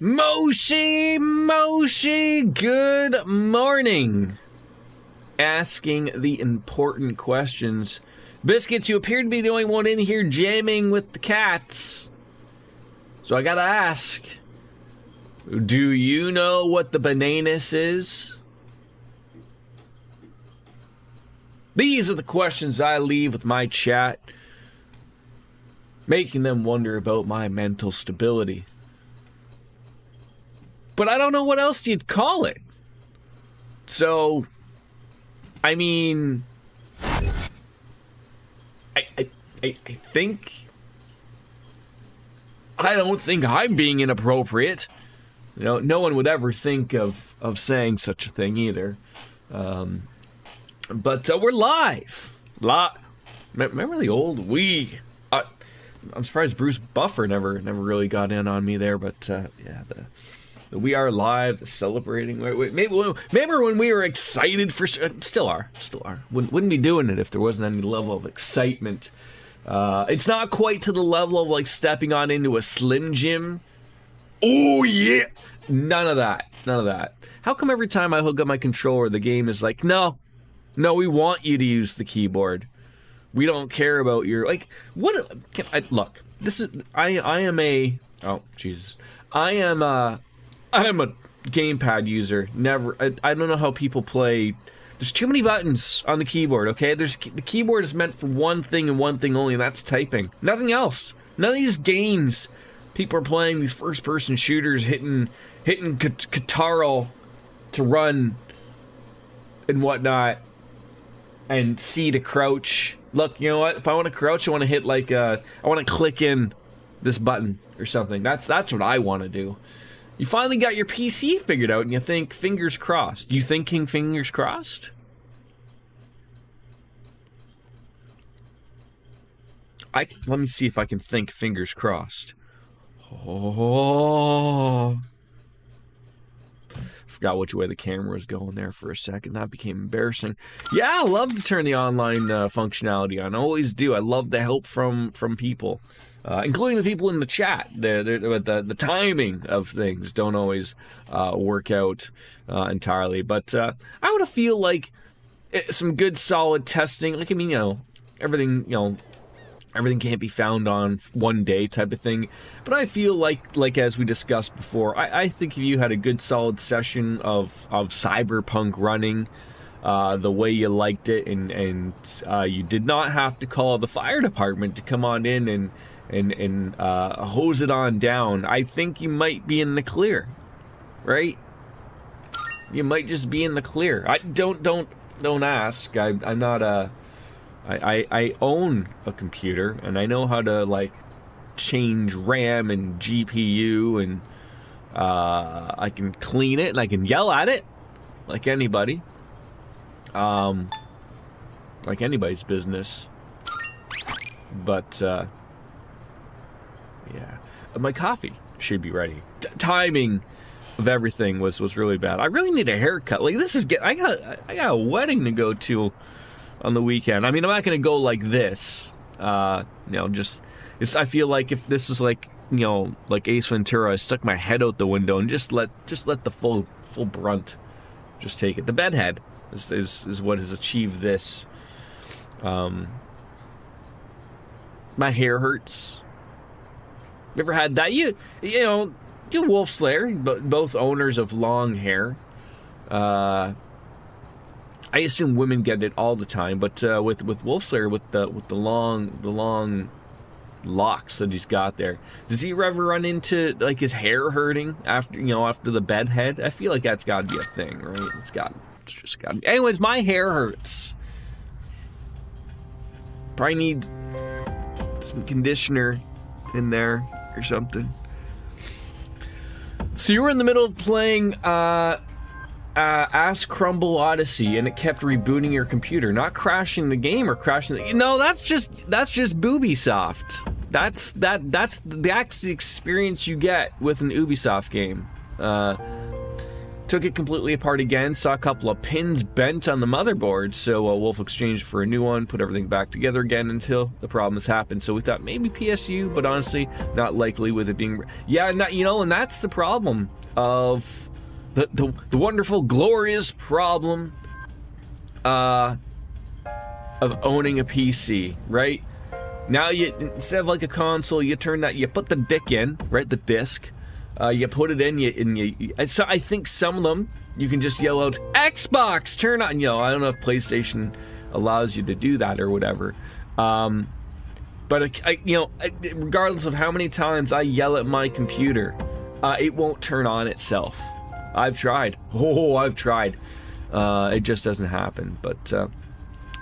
Moshi, good morning. Asking the important questions. Biscuits, you appear to be the only one in here jamming with the cats. So I gotta ask, do you know what the bananas is? These are the questions I leave with my chat, making them wonder about my mental stability. But I don't know what else you'd call it. So, I mean, I think, I don't think I'm being inappropriate. You know, no one would ever think of saying such a thing either. But we're live. Remember the old we? I'm surprised Bruce Buffer never really got in on me there. But yeah, the we are live, the celebrating. Maybe remember when we were excited for? Still are. Wouldn't be doing it if there wasn't any level of excitement. It's not quite to the level of like stepping on into a Slim Jim. Oh yeah, none of that. How come every time I hook up my controller, the game is like, no, we want you to use the keyboard. We don't care about your look. This is I am a gamepad user. I don't know how people play. There's too many buttons on the keyboard, okay? The keyboard is meant for one thing and one thing only, and that's typing. Nothing else. None of these games people are playing, these first-person shooters, hitting Kataro to run and whatnot, and C to crouch. Look, you know what? If I want to crouch, I want to hit I want to click in this button or something. That's what I want to do. You finally got your PC figured out, and you think fingers crossed. You thinking fingers crossed? Let me see if I can think fingers crossed. Oh. Forgot which way the camera was going there for a second. That became embarrassing. Yeah, I love to turn the online functionality on. I always do. I love the help from people. Including the people in the chat. The timing of things don't always work out entirely. But I would feel like some good solid testing. Like, I mean, everything can't be found on one day type of thing. But I feel like as we discussed before, I think if you had a good solid session of Cyberpunk running the way you liked it, and you did not have to call the fire department to come on in and hose it on down, I think you might be in the clear, right? You might just be in the clear. Don't ask. I'm not I own a computer, and I know how to change RAM and GPU, and I can clean it and I can yell at it like anybody. Like anybody's business. But yeah, my coffee should be ready. Timing of everything was really bad. I really need a haircut. Like, this is I got a wedding to go to on the weekend. I mean, I'm not gonna go like this. I feel like if this is like Ace Ventura, I stuck my head out the window and just let the full brunt just take it. The bedhead is what has achieved this. My hair hurts. You ever had that? You Wolf Slayer, both owners of long hair. I assume women get it all the time, but with Wolf Slayer, with the long locks that he's got there, does he ever run into his hair hurting after the bedhead? I feel like that's got to be a thing, right? It's just got to be. Anyways, my hair hurts. Probably need some conditioner in there or something. So you were in the middle of playing Ass Crumble Odyssey, and it kept rebooting your computer, not crashing the game or crashing the... No, that's just Ubisoft. That's the experience you get with an Ubisoft game. Took it completely apart again, saw a couple of pins bent on the motherboard, so Wolf exchanged for a new one, put everything back together again until the problems happened. So we thought maybe PSU, but honestly, not likely with it being... Yeah, not, you know, and that's the problem of the wonderful, glorious problem of owning a PC, right? Now, you instead of like a console, you turn that, you put the dick in, right, the disc. You put it in, so I think some of them, you can just yell out, Xbox, turn on, you know, I don't know if PlayStation allows you to do that or whatever. But, regardless of how many times I yell at my computer, it won't turn on itself. I've tried. Oh, I've tried. It just doesn't happen, but...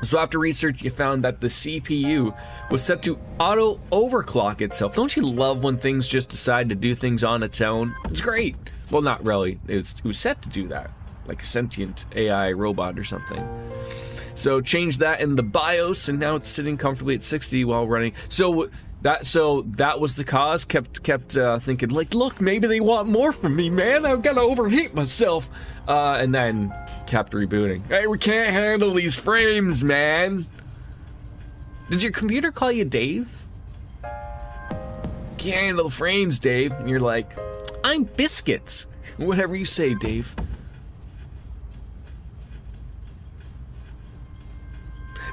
So after research, you found that the CPU was set to auto-overclock itself. Don't you love when things just decide to do things on its own? It's great. Well, not really. It was set to do that, like a sentient AI robot or something. So changed that in the BIOS, and now it's sitting comfortably at 60 while running. So that was the cause. Kept thinking, like, look, maybe they want more from me, man. I'm gonna overheat myself. And then kept rebooting. Hey, we can't handle these frames, man. Does your computer call you Dave? Can't handle the frames, Dave. And you're like, I'm biscuits. Whatever you say, Dave.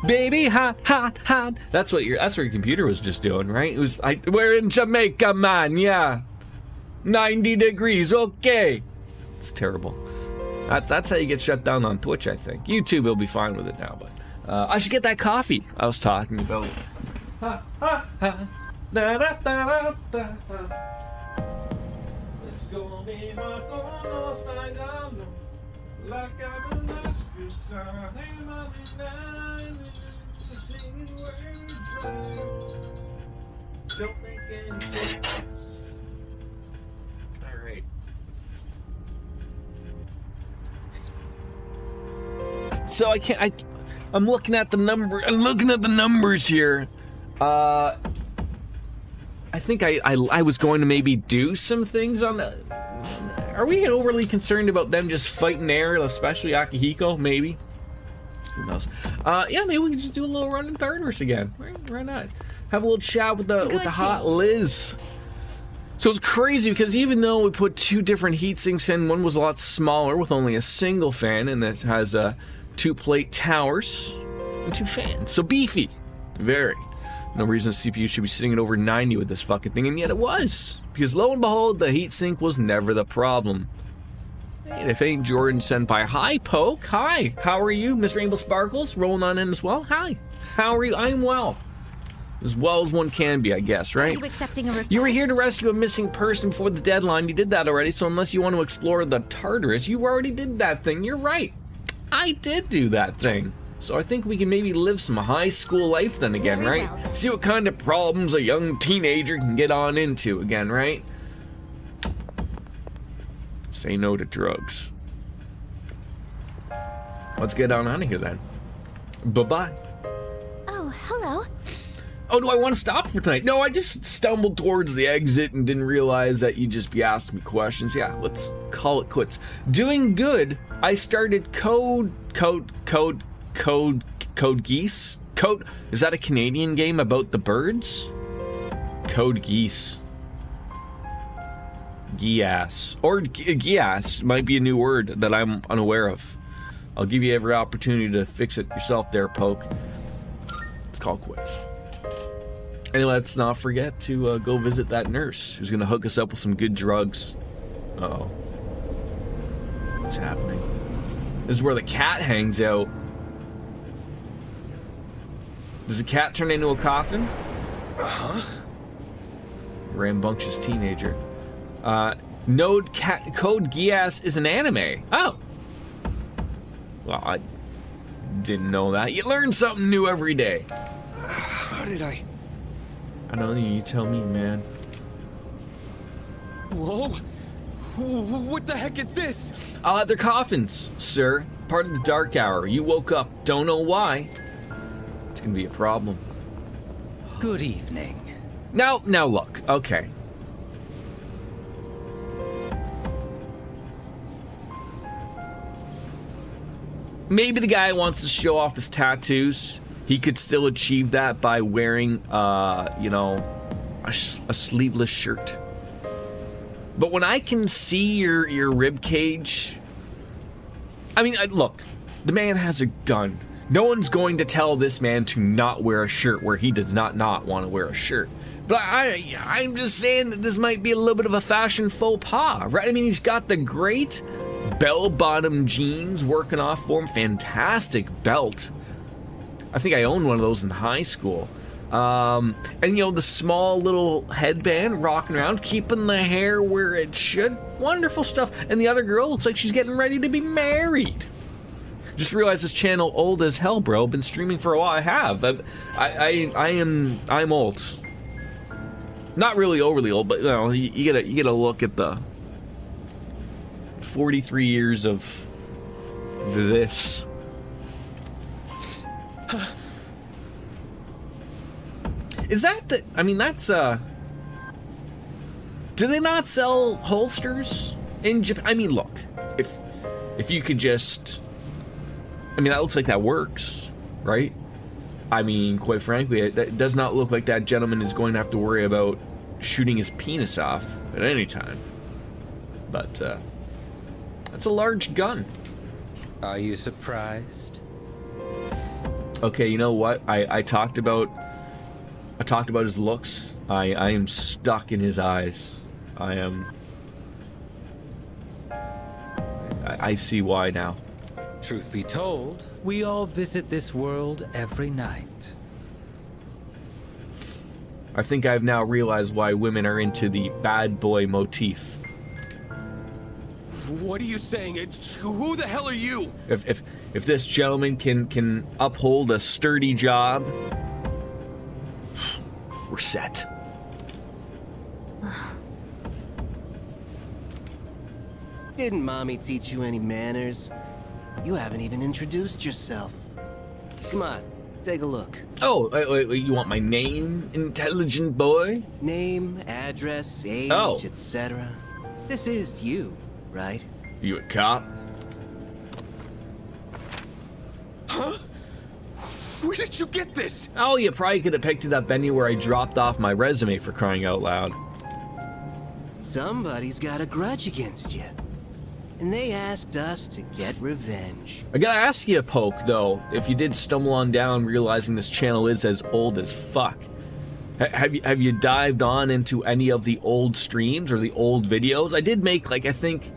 Baby, hot, hot, hot. That's what your computer was just doing, right? It was like, we're in Jamaica, man. Yeah, 90 degrees. Okay. It's terrible. That's how you get shut down on Twitch, I think. YouTube will be fine with it now, but I should get that coffee I was talking about. Don't make any sense. All right. So I'm looking at the numbers here. I think I was going to maybe do some things on the... Are we overly concerned about them just fighting air, especially Akihiko? Maybe. Who knows? Yeah, maybe we can just do a little run in Tartarus again. Why not? Have a little chat with the hot Liz. So it's crazy because even though we put two different heat sinks in, one was a lot smaller with only a single fan, and it has 2 plate towers and 2 fans. So beefy. Very. No reason the CPU should be sitting at over 90 with this fucking thing, and yet it was. Because lo and behold, the heatsink was never the problem. And if ain't Jordan Senpai. Hi, Poke. Hi. How are you? Miss Rainbow Sparkles rolling on in as well. Hi. How are you? I'm well. As well as one can be, I guess, right? Are you accepting a request? You were here to rescue a missing person before the deadline. You did that already, so unless you want to explore the Tartarus, you already did that thing. You're right. I did do that thing. So I think we can maybe live some high school life then again, Very right? well. See what kind of problems a young teenager can get on into again, right? Say no to drugs. Let's get on out of here then. Bye-bye. Oh, hello. Oh, do I want to stop for tonight? No, I just stumbled towards the exit and didn't realize that you'd just be asking me questions. Yeah, let's call it quits. Doing good. I started Code Geass? Is that a Canadian game about the birds? Code Geass. Geass. Or Geass might be a new word that I'm unaware of. I'll give you every opportunity to fix it yourself there, Poke. Let's call quits. And let's not forget to go visit that nurse who's going to hook us up with some good drugs. Uh-oh. What's happening? This is where the cat hangs out. Does the cat turn into a coffin? Uh-huh. Rambunctious teenager. Code Geass is an anime. Oh. Well, I didn't know that. You learn something new every day. How did I don't know, you tell me, man. Whoa! What the heck is this? They're coffins, sir. Part of the dark hour. You woke up. Don't know why. It's gonna be a problem. Good evening. Now look. Okay. maybe the guy wants to show off his tattoos. He could still achieve that by wearing, you know, a sleeveless shirt. But when I can see your rib cage, I mean, look, the man has a gun. No one's going to tell this man to not wear a shirt where he does not want to wear a shirt. But I'm just saying that this might be a little bit of a fashion faux pas, right? I mean, he's got the great bell-bottom jeans working off for him. Fantastic belt. I think I owned one of those in high school. And, you know, the small little headband rocking around, keeping the hair where it should. Wonderful stuff. And the other girl looks like she's getting ready to be married. Just realized this channel old as hell, bro. Been streaming for a while. I have. I'm old. Not really overly old, but you know, you get a look at the 43 years of this. Is that the? I mean, that's Do they not sell holsters in Japan? I mean, look, if you could just. I mean, that looks like that works, right? I mean, quite frankly, it does not look like that gentleman is going to have to worry about shooting his penis off at any time. But, that's a large gun. Are you surprised? Okay, you know what? I talked about his looks. I am stuck in his eyes. I see why now. Truth be told, we all visit this world every night. I think I've now realized why women are into the bad boy motif. What are you saying? Who the hell are you? If this gentleman can uphold a sturdy job, we're set. Didn't Mommy teach you any manners? You haven't even introduced yourself. Come on, take a look. Oh, wait, you want my name, intelligent boy? Name, address, age, Oh. etc. This is you, right? You a cop? Huh? Where did you get this? Oh, you probably could have picked it up anywhere I dropped off my resume, for crying out loud. Somebody's got a grudge against you. And they asked us to get revenge. I gotta ask you, Poke, though, if you did stumble on down realizing this channel is as old as fuck. Have you dived on into any of the old streams or the old videos? I did make, like, I think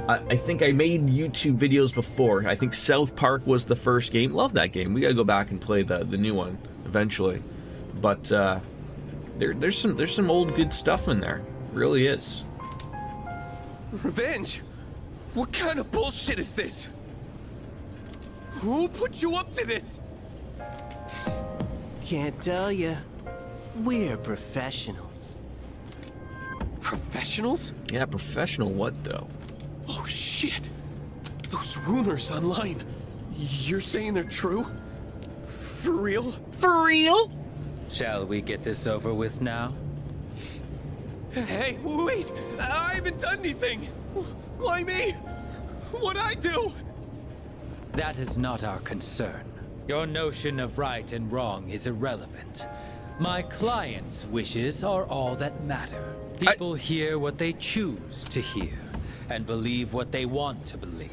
I made YouTube videos before. I think South Park was the first game. Love that game. We gotta go back and play the new one eventually. But there's some old good stuff in there. Really is. Revenge? What kind of bullshit is this? Who put you up to this? Can't tell you. We're professionals. Professionals? Yeah, professional what though? Oh shit. Those rumors online. You're saying they're true? For real? For real? Shall we get this over with now? Hey, wait! I haven't done anything! Why me? What'd I do? That is not our concern. Your notion of right and wrong is irrelevant. My client's wishes are all that matter. People hear what they choose to hear, and believe what they want to believe.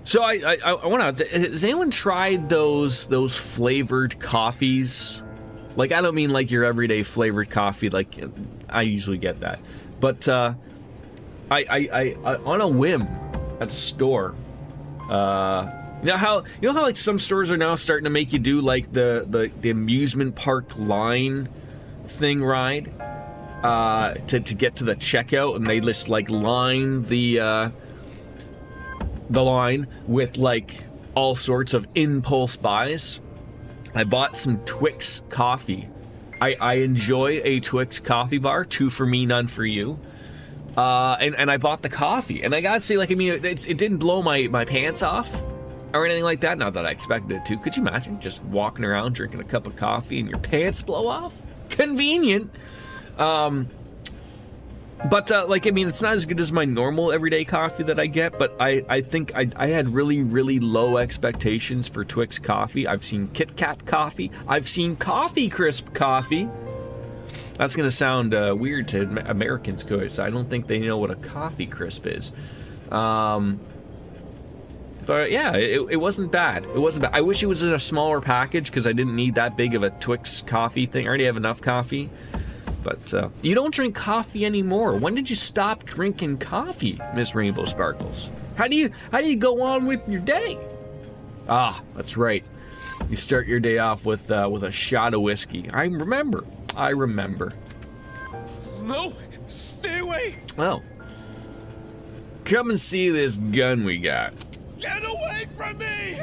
So I want to. Has anyone tried those flavored coffees? Like, I don't mean like your everyday flavored coffee. Like, I usually get that, but I on a whim at the store. You know how like some stores are now starting to make you do like the amusement park line thing ride to get to the checkout, and they just like line the line with like all sorts of impulse buys. I bought some Twix coffee. I enjoy a Twix coffee bar, 2 for me, none for you. And I bought the coffee, and I gotta say, like, I mean, it didn't blow my pants off or anything like that. Not that I expected it to. Could you imagine just walking around drinking a cup of coffee and your pants blow off? Convenient. But, like, I mean, it's not as good as my normal everyday coffee that I get, but I think I had really, really low expectations for Twix coffee. I've seen Kit Kat coffee. I've seen Coffee Crisp coffee. That's going to sound weird to Americans, because I don't think they know what a Coffee Crisp is. But, yeah, it wasn't bad. It wasn't bad. I wish it was in a smaller package, because I didn't need that big of a Twix coffee thing. I already have enough coffee. But you don't drink coffee anymore. When did you stop drinking coffee, Miss Rainbow Sparkles? How do you go on with your day? Ah, that's right. You start your day off with a shot of whiskey. I remember. No! Stay away! Oh. Come and see this gun we got. Get away from me!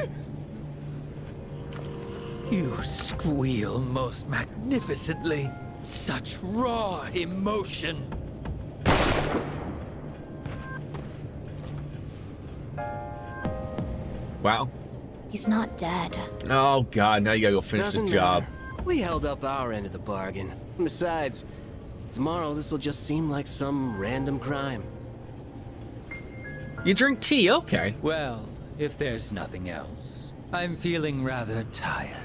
You squeal most magnificently. Such raw emotion. Wow. He's not dead. Oh, God. Now you gotta go finish Doesn't the job. matter. We held up our end of the bargain. Besides, tomorrow this will just seem like some random crime. You drink tea, okay. Well, if there's nothing else, I'm feeling rather tired.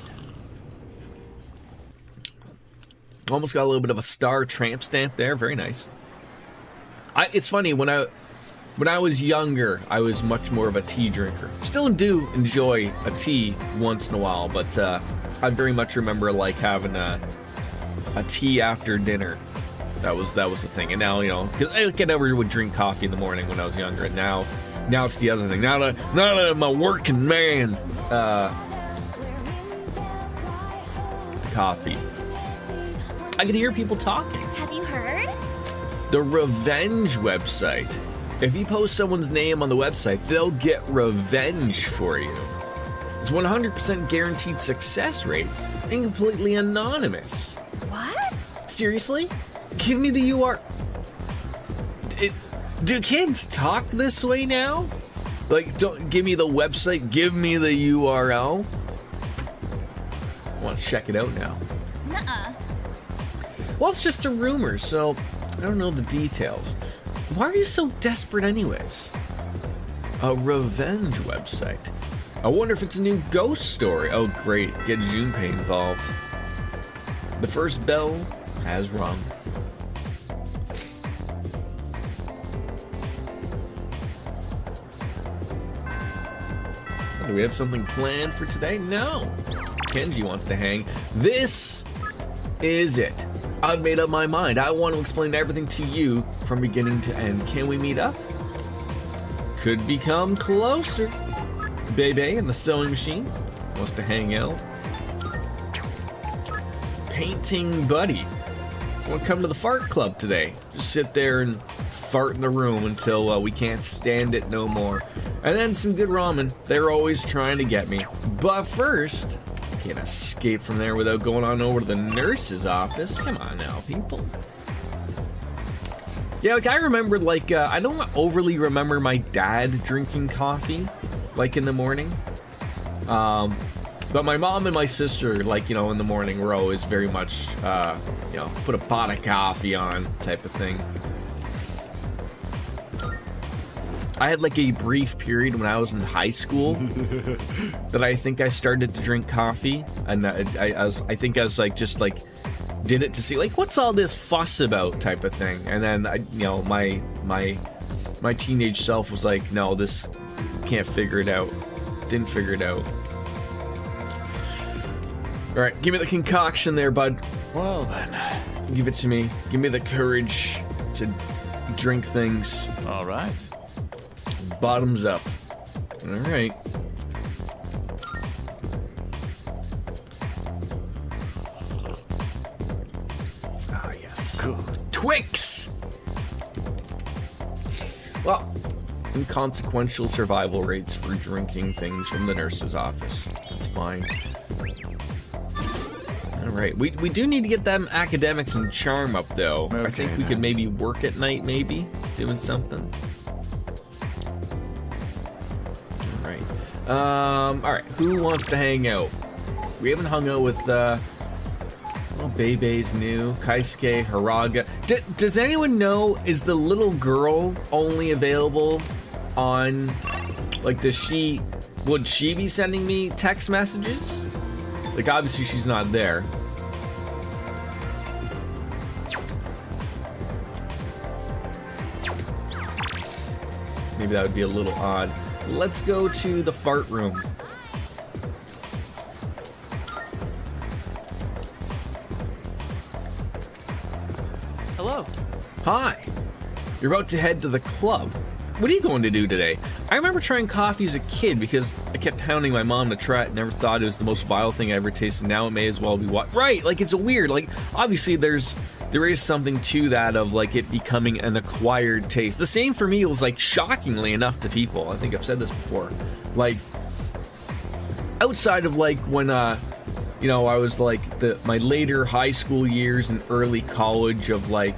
Almost got a little bit of a star tramp stamp there. Very nice. It's funny, when I was younger, I was much more of a tea drinker. Still do enjoy a tea once in a while, but I very much remember like having a tea after dinner. That was the thing. And now, you know, because I never would drink coffee in the morning when I was younger, and now it's the other thing. Now that I'm a working man, coffee. I can hear people talking. Have you heard? The Revenge website. If you post someone's name on the website, they'll get revenge for you. It's 100% guaranteed success rate and completely anonymous. What? Seriously? Give me the URL. Do kids talk this way now? Like, don't give me the website, give me the URL. I want to check it out now. Nuh-uh. Well, it's just a rumor, so I don't know the details. Why are you so desperate anyways? A revenge website. I wonder if it's a new ghost story. Oh, great. Get Junpei involved. The first bell has rung. Do we have something planned for today? No. Kenji wants to hang. This is it. I've made up my mind. I want to explain everything to you from beginning to end. Can we meet up? Could become closer. Bebe and the sewing machine wants to hang out. Painting buddy. Want to come to the fart club today. Just sit there and fart in the room until we can't stand it no more. And then some good ramen. They're always trying to get me. But first, I can't escape from there without going on over to the nurse's office. Come on now, people. Yeah, like I remember, like, I don't overly remember my dad drinking coffee, like in the morning. But my mom and my sister, like, you know, in the morning, were always very much, you know, put a pot of coffee on type of thing. I had like a brief period when I was in high school that I think I started to drink coffee, and I think I was like just like did it to see like what's all this fuss about type of thing, and then my teenage self was like, no, this can't figure it out. Didn't figure it out. All right, give me the concoction there, bud. Well then, give it to me. Give me the courage to drink things. All right. Bottoms up. All right. Ah, yes. Good. Twix! Well, inconsequential survival rates for drinking things from the nurse's office. That's fine. All right. We do need to get them academics and charm up, though. Okay, I think we could maybe work at night, maybe, doing something. All right, who wants to hang out? We haven't hung out with Oh, Bebe's new. Kaisuke Haraga. Does anyone know, is the little girl only available on, like, would she be sending me text messages? Like, obviously she's not there. Maybe that would be a little odd. Let's go to the fart room. Hello. Hi. You're about to head to the club. What are you going to do today? I remember trying coffee as a kid because I kept hounding my mom to try it. Never thought it was the most vile thing I ever tasted. Now it may as well be what? Right, like it's a weird, like obviously there is something to that of like it becoming an acquired taste. The same for me was like shockingly enough to people. I think I've said this before. Like outside of like when you know, I was like my later high school years and early college of like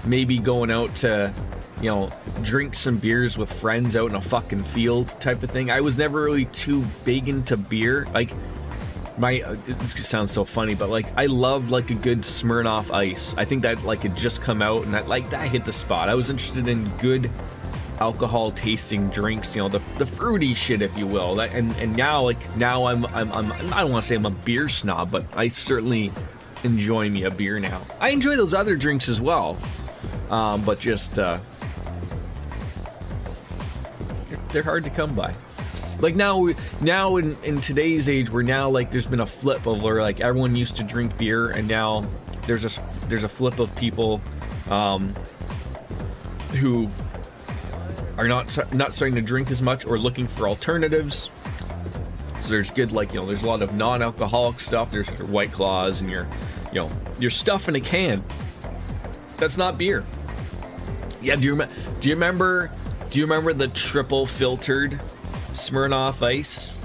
maybe going out to, you know, drink some beers with friends out in a fucking field type of thing. I was never really too big into beer. Like this sounds so funny, but like I loved like a good Smirnoff Ice. I think that like had just come out and that hit the spot. I was interested in good alcohol tasting drinks, you know, the fruity shit, if you will. And now I'm I don't want to say I'm a beer snob, but I certainly enjoy me a beer now. I enjoy those other drinks as well, but just they're hard to come by. Like now in today's age, we're now like there's been a flip of where like everyone used to drink beer, and now there's a flip of people who are not starting to drink as much or looking for alternatives. So there's good, like, you know, there's a lot of non-alcoholic stuff. There's your White Claws and your stuff in a can. That's not beer. Yeah, do you remember the triple filtered Smirnoff Ice?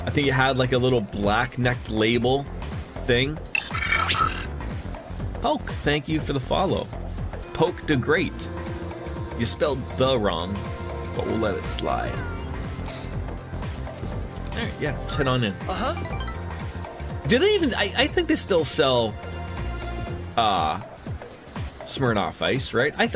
I think it had like a little black-necked label thing. Poke, thank you for the follow. Poke de Great. You spelled the wrong, but we'll let it slide. Alright, yeah, let's head on in. Do they even, I think they still sell Smirnoff Ice, right? I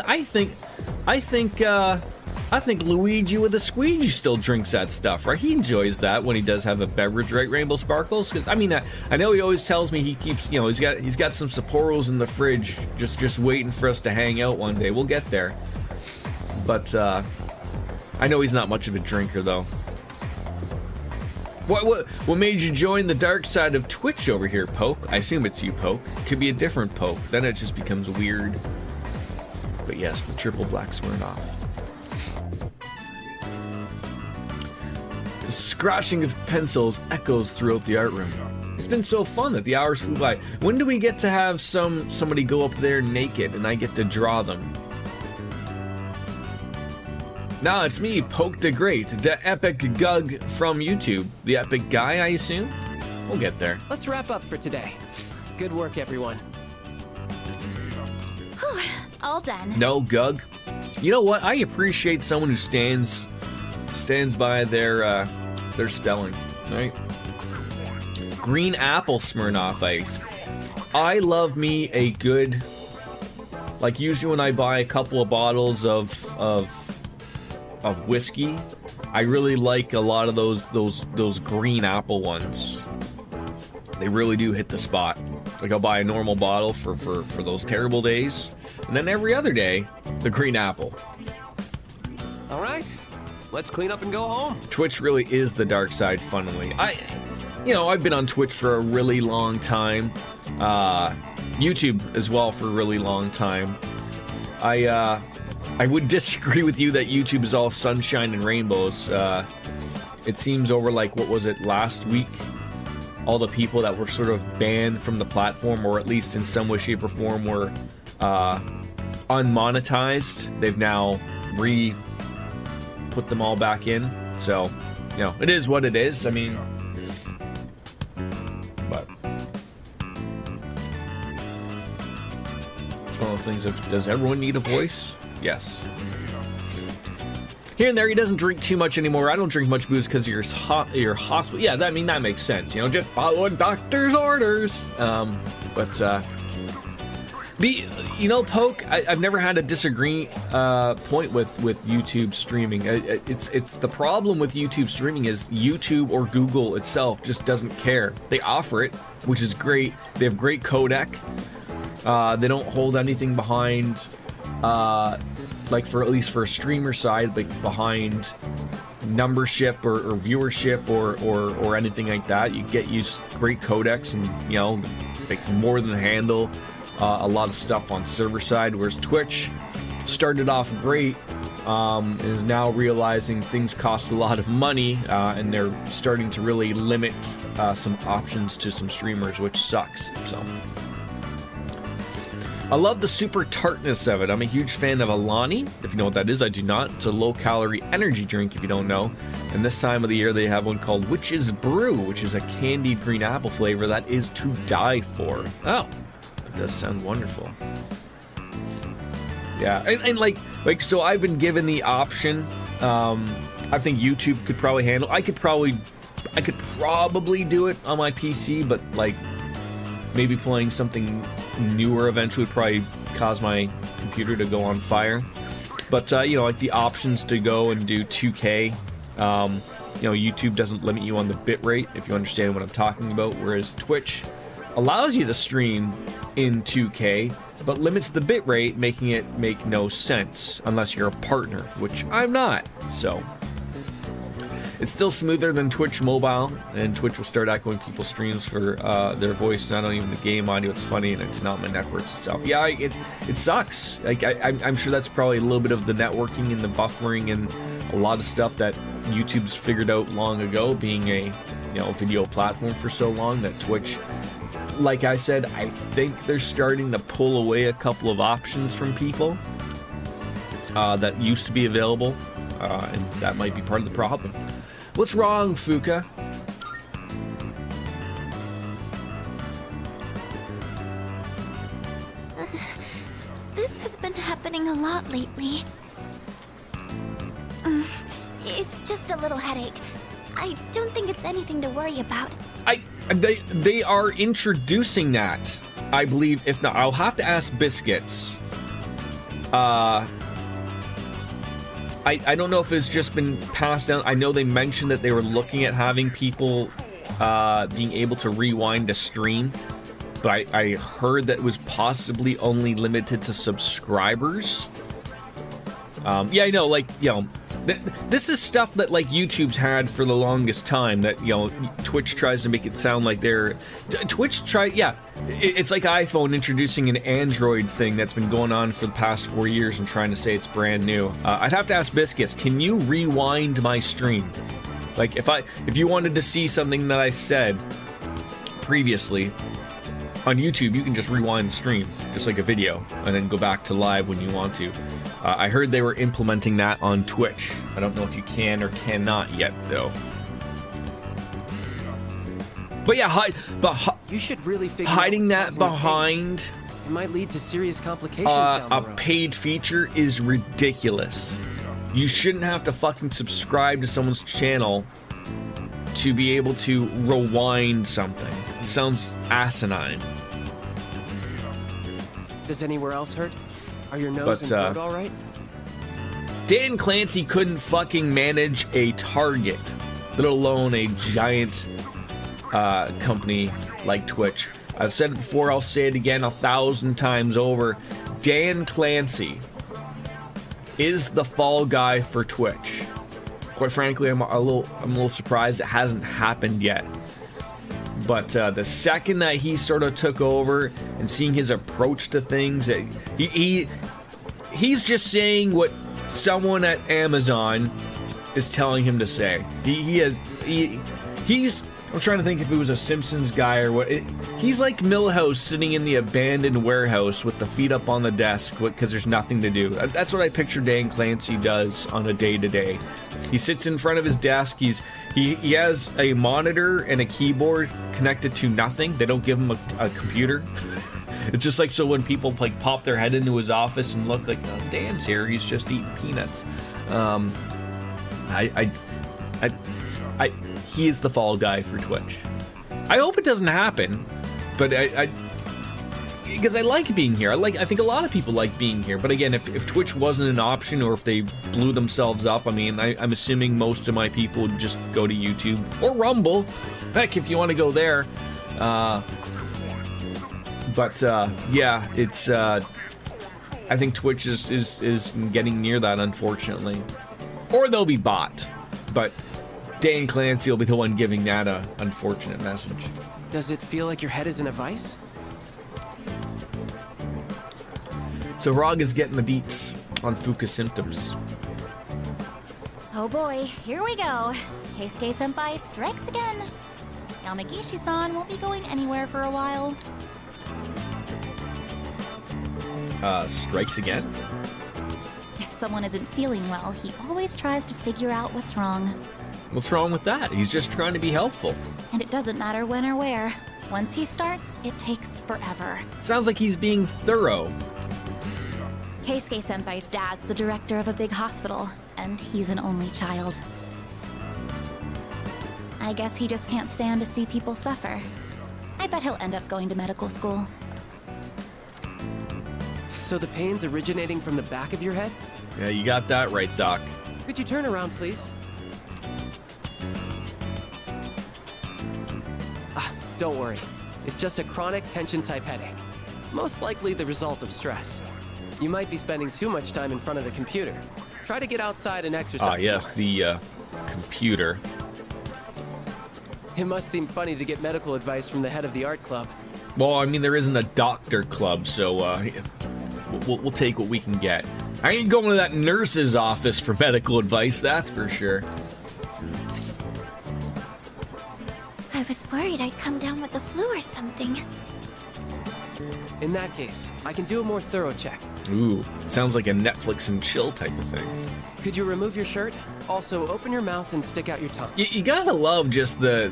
think Luigi with a squeegee still drinks that stuff, right? He enjoys that when he does have a beverage, right? Rainbow Sparkles. 'Cause, I mean, I know he always tells me he keeps, you know, he's got some Sapporos in the fridge, just waiting for us to hang out one day. We'll get there. But I know he's not much of a drinker, though. What made you join the dark side of Twitch over here, Poke? I assume it's you, Poke. Could be a different Poke. Then it just becomes weird. But yes, the triple black Smirnoff. The scratching of pencils echoes throughout the art room. It's been so fun that the hours flew by. When do we get to have somebody go up there naked and I get to draw them? Nah, it's me, Poke the Great, the epic gug from YouTube. The epic guy, I assume? We'll get there. Let's wrap up for today. Good work, everyone. All done. No, Gug. You know what? I appreciate someone who stands by their spelling, right? Green apple Smirnoff Ice. I love me a good, like usually when I buy a couple of bottles of whiskey, I really like a lot of those green apple ones. They really do hit the spot. Like I'll buy a normal bottle for those terrible days, and then every other day, the green apple. All right, let's clean up and go home. Twitch really is the dark side, funnily. I've been on Twitch for a really long time. YouTube as well for a really long time. I would disagree with you that YouTube is all sunshine and rainbows. It seems over like, what was it, last week? All the people that were sort of banned from the platform, or at least in some way, shape, or form, were unmonetized. They've now put them all back in. So, you know, it is what it is. I mean, but it's one of those things of, does everyone need a voice? Yes. here and there. He doesn't drink too much anymore. I don't drink much booze because you're hospital. Yeah, I mean, that makes sense. You know, just following doctor's orders. Poke, I've never had a disagree point with YouTube streaming. It's the problem with YouTube streaming is YouTube or Google itself just doesn't care. They offer it, which is great. They have great codec. They don't hold anything behind, like for at least for a streamer side, like behind numbership or viewership or anything like that. You get used great codecs and they can more than handle a lot of stuff on server side, whereas Twitch started off great and is now realizing things cost a lot of money and they're starting to really limit some options to some streamers, which sucks. So I love the super tartness of it. I'm a huge fan of Alani, if you know what that is. I do not. It's a low-calorie energy drink, if you don't know. And this time of the year, they have one called Witch's Brew, which is a candied green apple flavor that is to die for. Oh, it does sound wonderful. Yeah, and like so I've been given the option. I think YouTube could probably handle. I could probably do it on my PC, but like maybe playing something newer eventually would probably cause my computer to go on fire. But like the options to go and do 2K. YouTube doesn't limit you on the bit rate, if you understand what I'm talking about, whereas Twitch allows you to stream in 2K, but limits the bit rate, making it make no sense unless you're a partner, which I'm not. So it's still smoother than Twitch mobile, and Twitch will start echoing people's streams for their voice, not even the game audio. It's funny, and it's not my networks itself. Yeah, it sucks. Like I'm sure that's probably a little bit of the networking and the buffering and a lot of stuff that YouTube's figured out long ago, being a video platform for so long, that Twitch, like I said, I think they're starting to pull away a couple of options from people that used to be available, and that might be part of the problem. What's wrong, Fuka? This has been happening a lot lately. It's just a little headache. I don't think it's anything to worry about. They are introducing that, I believe. If not, I'll have to ask Biscuits. I don't know if it's just been passed down. I know they mentioned that they were looking at having people being able to rewind a stream, but I heard that it was possibly only limited to subscribers. Yeah, I know, this is stuff that YouTube's had for the longest time, that Twitch tries to make it sound like they're it's like iPhone introducing an Android thing that's been going on for the past 4 years and trying to say it's brand new. I'd have to ask Biscuits, can you rewind my stream? Like if you wanted to see something that I said previously on YouTube, you can just rewind the stream just like a video and then go back to live when you want to. I heard they were implementing that on Twitch. I don't know if you can or cannot yet, though. But yeah, you should really figure hiding out that behind it might lead to serious complications down the a road. paid feature is ridiculous. You shouldn't have to fucking subscribe to someone's channel to be able to rewind something. It sounds asinine. Does anywhere else hurt? Are your nose and throat all right? Dan Clancy couldn't fucking manage a Target, let alone a giant company like Twitch. I've said it before, I'll say it again 1,000 times over. Dan Clancy is the fall guy for Twitch. Quite frankly, I'm a little surprised it hasn't happened yet. But the second that he sort of took over and seeing his approach to things, he's just saying what someone at Amazon is telling him to say. He's I'm trying to think if it was a Simpsons guy or what. He's like Milhouse sitting in the abandoned warehouse with the feet up on the desk because there's nothing to do. That's what I picture Dan Clancy does on a day-to-day. He sits in front of his desk. He has a monitor and a keyboard connected to nothing. They don't give him a computer. It's just like so when people pop their head into his office and look like, oh, Dan's here. He's just eating peanuts. He is the fall guy for Twitch. I hope it doesn't happen, but because I like being here. I think a lot of people like being here. But again, if Twitch wasn't an option, or if they blew themselves up, I mean, I'm assuming most of my people would just go to YouTube or Rumble. Heck, if you want to go there. Yeah, it's. I think Twitch is getting near that, unfortunately, or they'll be bought. But Dan Clancy will be the one giving that a unfortunate message. Does it feel like your head is in a vice? So Rog is getting the deets on Fuka symptoms. Oh boy, here we go. Keisuke Senpai strikes again. Yamagishi-san won't be going anywhere for a while. Strikes again? If someone isn't feeling well, he always tries to figure out what's wrong. What's wrong with that? He's just trying to be helpful. And it doesn't matter when or where. Once he starts, it takes forever. Sounds like he's being thorough. Keisuke Senpai's dad's the director of a big hospital, and he's an only child. I guess he just can't stand to see people suffer. I bet he'll end up going to medical school. So the pain's originating from the back of your head? Yeah, you got that right, Doc. Could you turn around, please? Don't worry. It's just a chronic tension-type headache. Most likely the result of stress. You might be spending too much time in front of the computer. Try to get outside and exercise. Ah, yes, more. the computer. It must seem funny to get medical advice from the head of the art club. Well, I mean, there isn't a doctor club, so we'll take what we can get. I ain't going to that nurse's office for medical advice, that's for sure. I was worried I'd come down with the flu or something. In that case, I can do a more thorough check. Ooh, sounds like a Netflix and chill type of thing. Could you remove your shirt? Also, open your mouth and stick out your tongue. You gotta love just the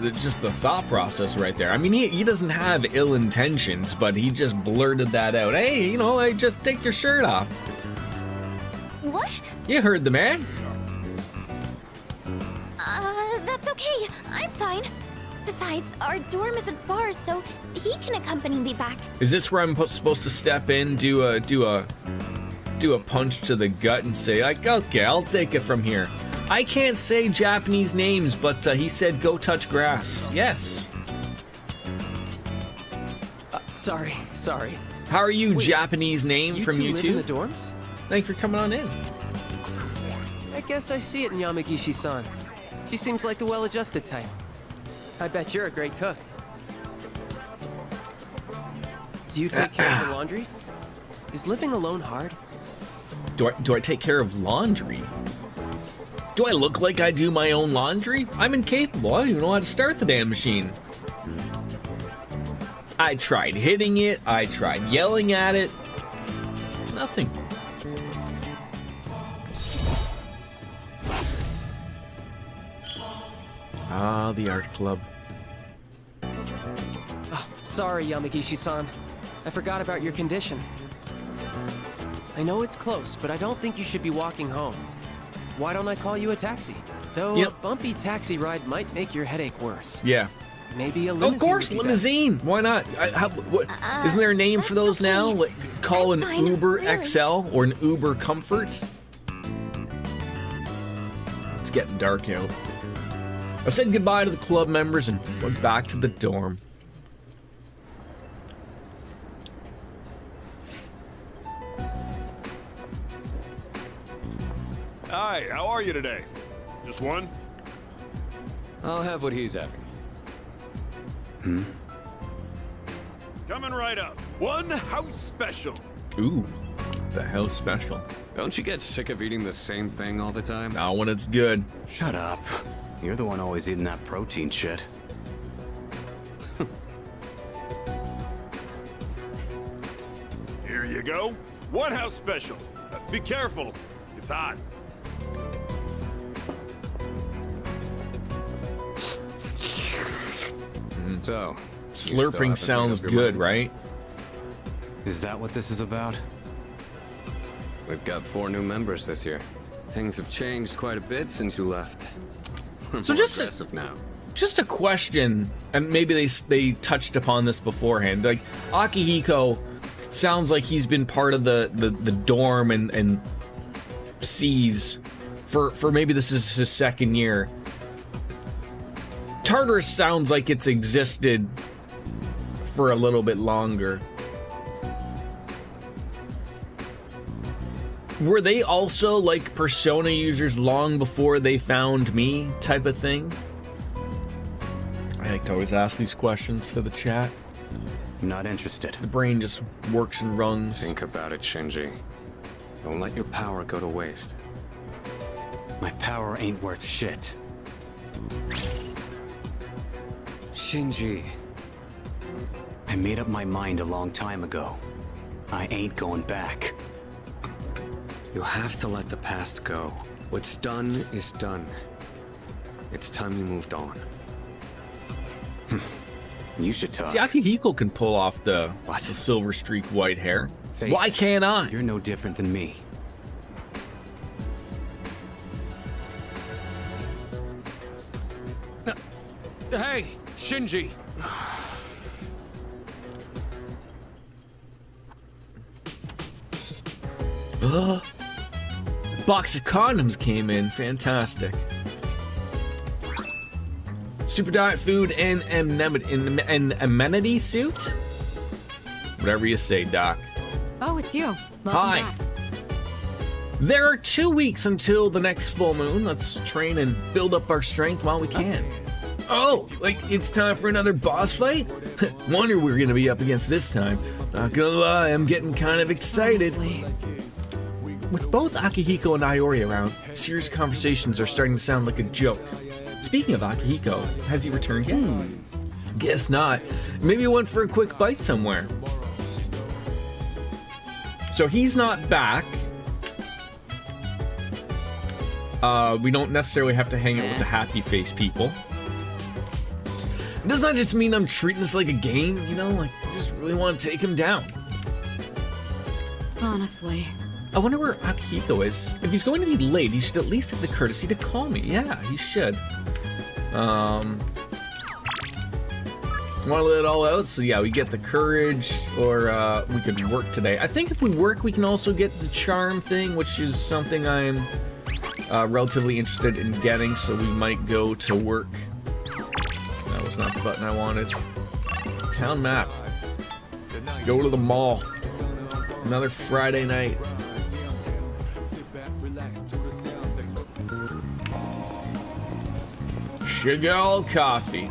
thought process right there. I mean, he doesn't have ill intentions, but he just blurted that out. Hey, I just take your shirt off. What? You heard the man. That's okay. I'm fine. Besides, our dorm isn't far, so he can accompany me back. Is this where I'm supposed to step in, do a punch to the gut and say, okay, I'll take it from here. I can't say Japanese names, but he said go touch grass. Yes. Sorry. How are you, Wait, Japanese name You from two you live two? in the dorms? Thanks for coming on in. I guess I see it in Yamagishi-san. She seems like the well-adjusted type. I bet you're a great cook. Do you take care of the laundry? Is living alone hard? Do I take care of laundry? Do I look like I do my own laundry? I'm incapable. I don't even know how to start the damn machine. I tried hitting it. I tried yelling at it. Nothing. Ah, the art club. Sorry, Yamagishi-san. I forgot about your condition. I know it's close, but I don't think you should be walking home. Why don't I call you a taxi? Though a bumpy taxi ride might make your headache worse. Yeah. Maybe a limousine. Of course, would be limousine. Why not? Isn't there a name for those okay. now? Like, call I'm an fine, Uber really. XL or an Uber Comfort? It's getting dark out. I said goodbye to the club members and went back to the dorm. Hi, how are you today? Just one? I'll have what he's having. Coming right up. One house special. Ooh, the house special. Don't you get sick of eating the same thing all the time? Now when it's good. Shut up. You're the one always eating that protein shit. Here you go. One house special. Be careful. It's hot. So, Slurping sounds good, right? Is that what this is about? We've got 4 new members this year. Things have changed quite a bit since you left. So More just aggressive now. Just a question, and maybe they touched upon this beforehand. Like, Akihiko sounds like he's been part of the dorm and seas for maybe this is his second year. Tartarus sounds like it's existed for a little bit longer. Were they also like Persona users long before they found me type of thing? I like to always ask these questions to the chat. Not interested. The brain just works in rungs. Think about it, Shinji. Don't let your power go to waste. My power ain't worth shit. Shinji. I made up my mind a long time ago. I ain't going back. You have to let the past go. What's done is done. It's time you moved on. You should talk. See, Akihiko can pull off the What? silver streak white hair. Face Why it, can't I? You're no different than me. Hey, Shinji. Box of condoms came in. Fantastic. Super diet food and an amenity suit? Whatever you say, Doc. Oh, it's you. Welcome Hi. back. There are 2 weeks until the next full moon. Let's train and build up our strength while we can. Oh, like it's time for another boss fight? Wonder who we're gonna be up against this time. Not gonna lie, I'm getting kind of excited. Honestly. With both Akihiko and Iori around, serious conversations are starting to sound like a joke. Speaking of Akihiko, has he returned yet? Guess not. Maybe he went for a quick bite somewhere. So he's not back. We don't necessarily have to hang out with the happy face people. Does not just mean I'm treating this like a game, you know? Like, I just really want to take him down. Honestly. I wonder where Akihiko is. If he's going to be late, he should at least have the courtesy to call me. Yeah, he should. Want to let it all out? So yeah, we get the courage, or we could work today. I think if we work, we can also get the charm thing, which is something I'm relatively interested in getting, so we might go to work. That was not the button I wanted. Town map. Let's go to the mall. Another Friday night. Sugar coffee.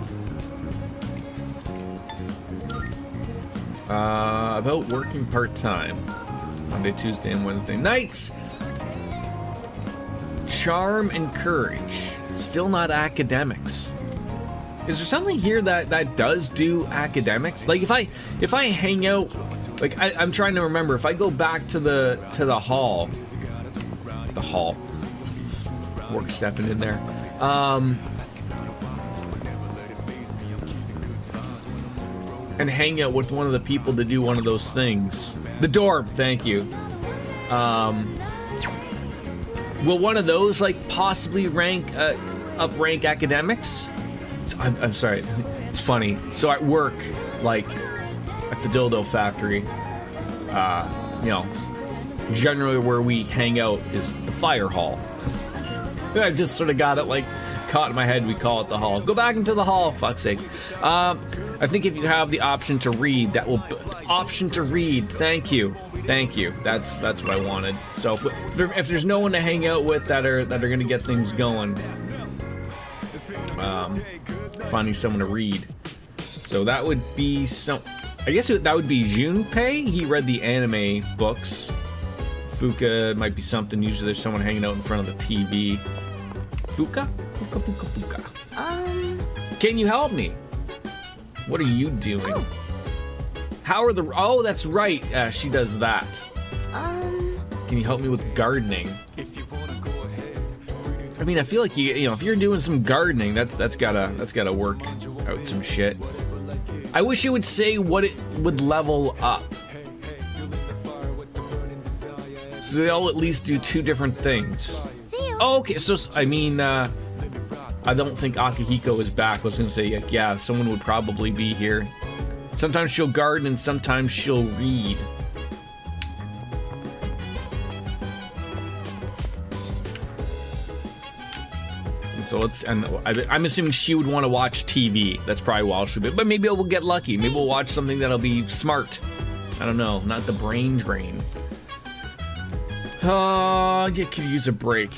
About working part-time. Monday, Tuesday, and Wednesday nights. Charm and courage. Still not academics. Is there something here that does do academics? Like if I hang out, like I'm trying to remember, if I go back to the hall. The hall. Work stepping in there. And hang out with one of the people to do one of those things. The dorm, thank you. Will one of those like possibly uprank academics? So, I'm sorry, it's funny. So at work, like at the dildo factory, you know, generally where we hang out is the fire hall. I just sort of got it like caught in my head. We call it the hall. Go back into the hall, fuck's sakes. I think if you have the option to read, that will option to read. Thank you. That's what I wanted. So if there's no one to hang out with that are gonna get things going, finding someone to read. So that would be some. I guess that would be Junpei. He read the anime books. Fuka might be something. Usually there's someone hanging out in front of the TV. Fuka. Can you help me? What are you doing? Oh. How are the... Oh, that's right. She does that. Can you help me with gardening? I mean, I feel like you know, if you're doing some gardening, that's gotta work out some shit. I wish it would say what it would level up. So they all at least do 2 different things. Oh, okay, so I mean, I don't think Akihiko is back. I was gonna say, yeah, someone would probably be here. Sometimes she'll garden and sometimes she'll read. And so I'm assuming she would want to watch TV. That's probably why she'll be. But maybe we'll get lucky. Maybe we'll watch something that'll be smart. I don't know, not the brain drain. You could use a break.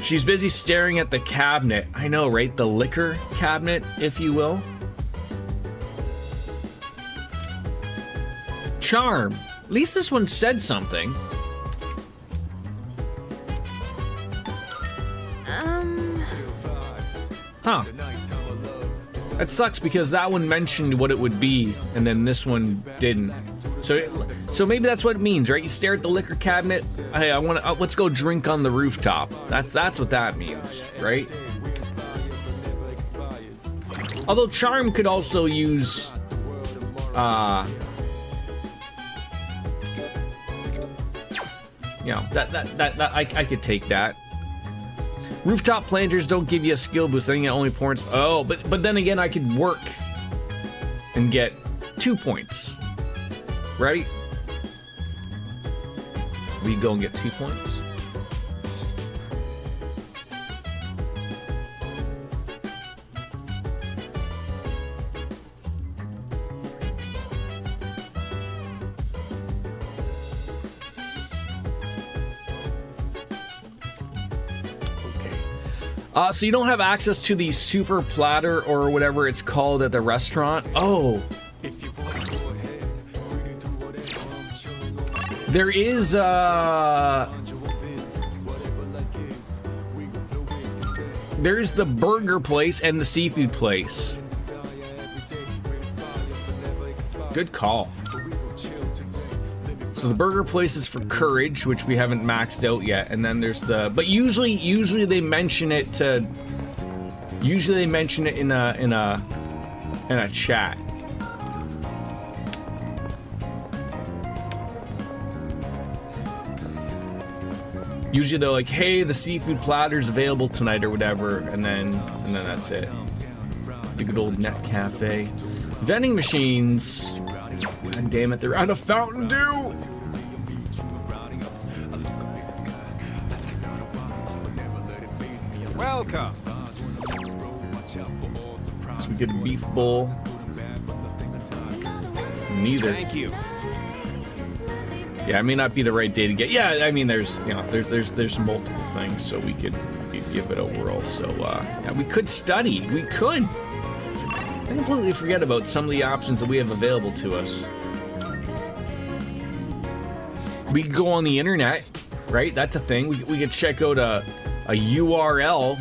She's busy staring at the cabinet. I know, right? The liquor cabinet, if you will. Charm. At least this one said something. Huh. That sucks because that one mentioned what it would be, and then this one didn't. So maybe that's what it means, right? You stare at the liquor cabinet. Hey, let's go drink on the rooftop. That's what that means, right? Although charm could also use, you know, that I could take that. Rooftop planters don't give you a skill boost. I think it only points. Oh, but then again, I could work and get 2 points, right? We go and get 2 points. So you don't have access to the super platter or whatever it's called at the restaurant. Oh. There is there's the burger place and the seafood place. Good call. So the burger place is for courage, which we haven't maxed out yet, and then there's but usually they mention it to in a chat. Usually they're like, hey, the seafood platter's available tonight or whatever, and then that's it. The good old net cafe. Vending machines. God damn it, they're out of Fountain Dew! Welcome. So we get a beef bowl. Neither. Thank you. Yeah, it may not be the right day to get. Yeah, I mean, there's multiple things, so we could give it a whirl. So yeah, we could study. We could. I completely forget about some of the options that we have available to us. We could go on the internet, right? That's a thing. We could check out a URL.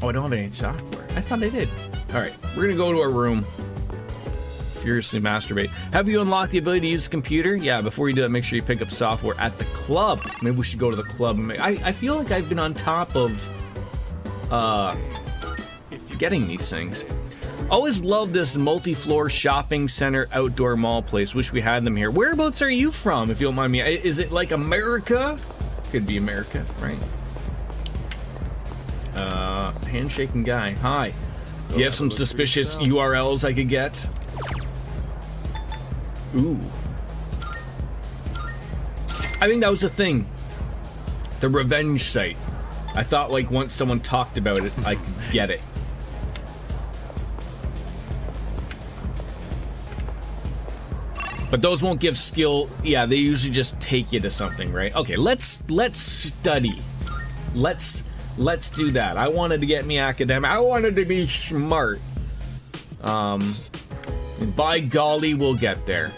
Oh, I don't have any software. I thought I did. All right, we're gonna go to our room. Furiously masturbate. Have you unlocked the ability to use the computer? Yeah, before you do that, make sure you pick up software at the club. Maybe we should go to the club. I feel like I've been on top of getting these things. Always love this multi-floor shopping center outdoor mall place. Wish we had them here. Whereabouts are you from, if you don't mind me? Is it like America? Could be America, right? Handshaking guy. Hi. Do you have some suspicious URLs I could get? Ooh. I think that was a thing. The revenge site. I thought like once someone talked about it, I could get it. But those won't give skill. Yeah, they usually just take you to something, right? Okay, let's study. Let's do that. I wanted to get me academic. I wanted to be smart. And by golly, we'll get there.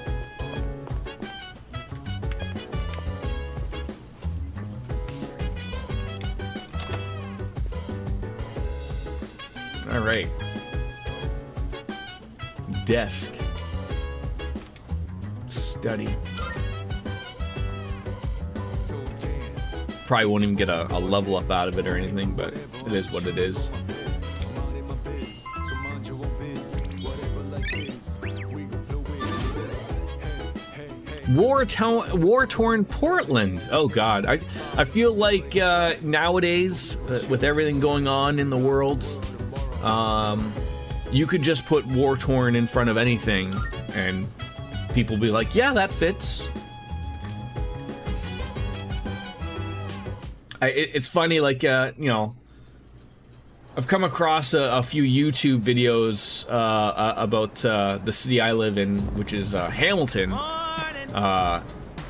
All right. Desk. Study. Probably won't even get a level up out of it or anything, but it is what it is. War-torn Portland. Oh God, I feel like nowadays, with everything going on in the world, you could just put war-torn in front of anything, and people be like, yeah, that fits. It's funny, like, you know, I've come across a few YouTube videos about the city I live in, which is Hamilton,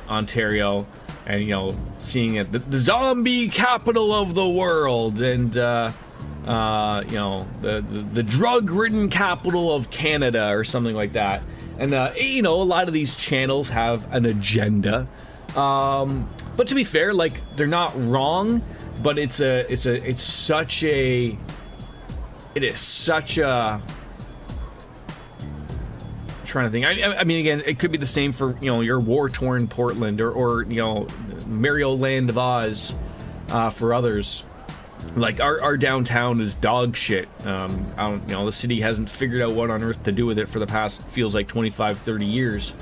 Ontario, and, you know, seeing it, the zombie capital of the world, and, you know, the drug-ridden capital of Canada, or something like that. And, you know, a lot of these channels have an agenda. But to be fair, like, they're not wrong, but it is such a I'm trying to think. I mean, again, it could be the same for, you know, your war-torn Portland, or you know, Mario Land of Oz, for others. Like, our downtown is dog shit. I don't, you know, the city hasn't figured out what on earth to do with it for the past, feels like 25, 30 years.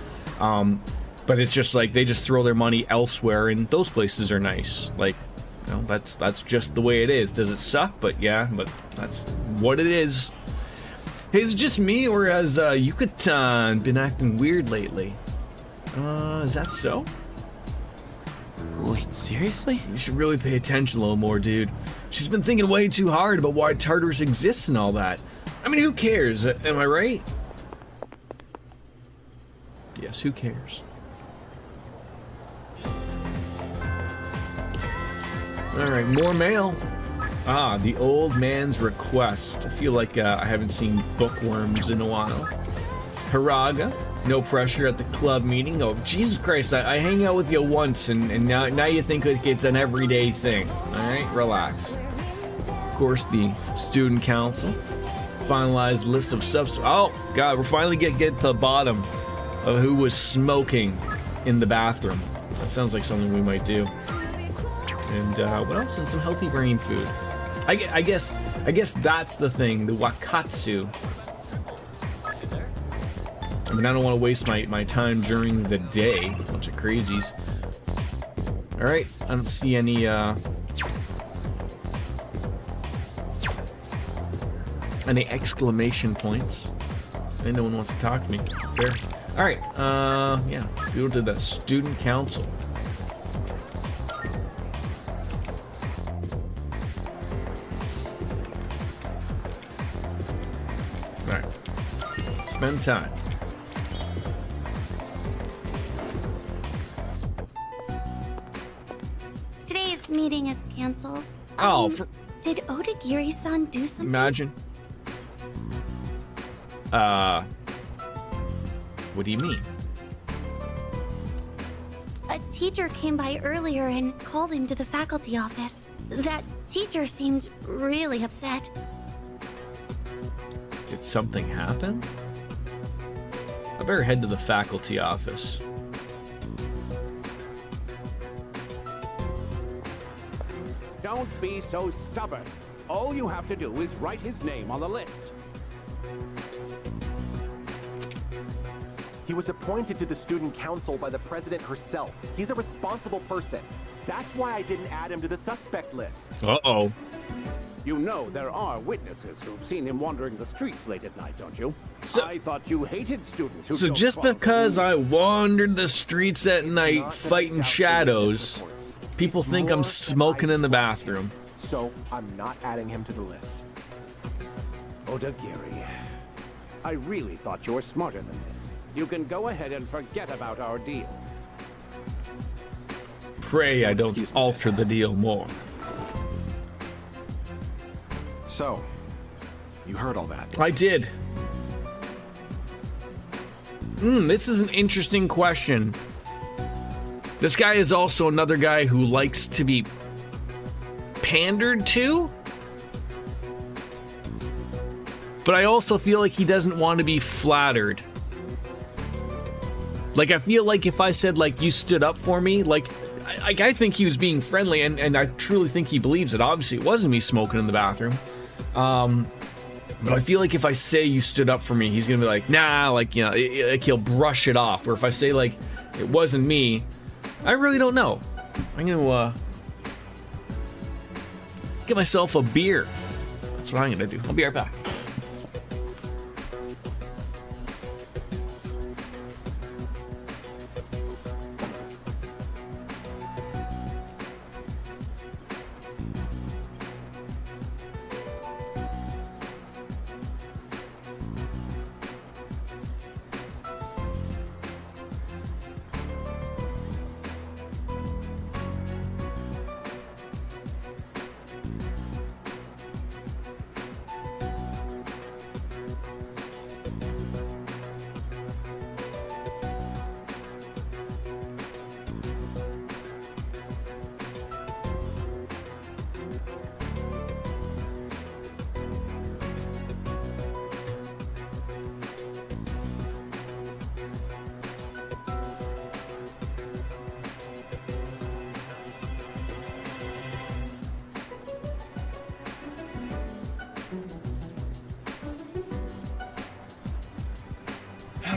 But it's just like they just throw their money elsewhere, and those places are nice. Like, you know, that's just the way it is. Does it suck? But yeah, but that's what it is. Hey, is it just me, or has Yucatan been acting weird lately? Is that so? Wait, seriously? You should really pay attention a little more, dude. She's been thinking way too hard about why Tartarus exists and all that. I mean, who cares? Am I right? Yes, who cares? Alright, more mail. Ah, the old man's request. I feel like I haven't seen bookworms in a while. Haraga, no pressure at the club meeting. Oh, Jesus Christ, I hang out with you once, and now you think it's an everyday thing. Alright, relax. Of course, the student council. Finalized list of subs. Oh, God, we're finally get to the bottom of who was smoking in the bathroom. That sounds like something we might do. And what else? And some healthy brain food. I guess that's the thing, the wakatsu. I mean, I don't want to waste my time during the day. Bunch of crazies. All right, I don't see any exclamation points. And no one wants to talk to me. Fair. All right. Yeah. Go to the student council. Spend time. Today's meeting is canceled. Oh, did Odagiri-san do something? Imagine. What do you mean? A teacher came by earlier and called him to the faculty office. That teacher seemed really upset. Did something happen? I better head to the faculty office. Don't be so stubborn. All you have to do is write his name on the list. He was appointed to the student council by the president herself. He's a responsible person. That's why I didn't add him to the suspect list. Uh-oh. You know there are witnesses who've seen him wandering the streets late at night, don't you? So, I thought you hated students who So don't just follow because the I wandered the streets at night fighting shadows, people think I'm smoking in the bathroom. So I'm not adding him to the list. Odagiri, I really thought you were smarter than this. You can go ahead and forget about our deal. Pray I don't alter the deal more. So, you heard all that? I did. This is an interesting question. This guy is also another guy who likes to be pandered to. But I also feel like he doesn't want to be flattered. Like, I feel like if I said, like, you stood up for me, like, I think he was being friendly, and I truly think he believes it. Obviously, it wasn't me smoking in the bathroom. But I feel like if I say you stood up for me, he's gonna be like, nah, like, you know, like he'll brush it off. Or if I say, like, it wasn't me, I really don't know. I'm gonna get myself a beer. That's what I'm gonna do. I'll be right back.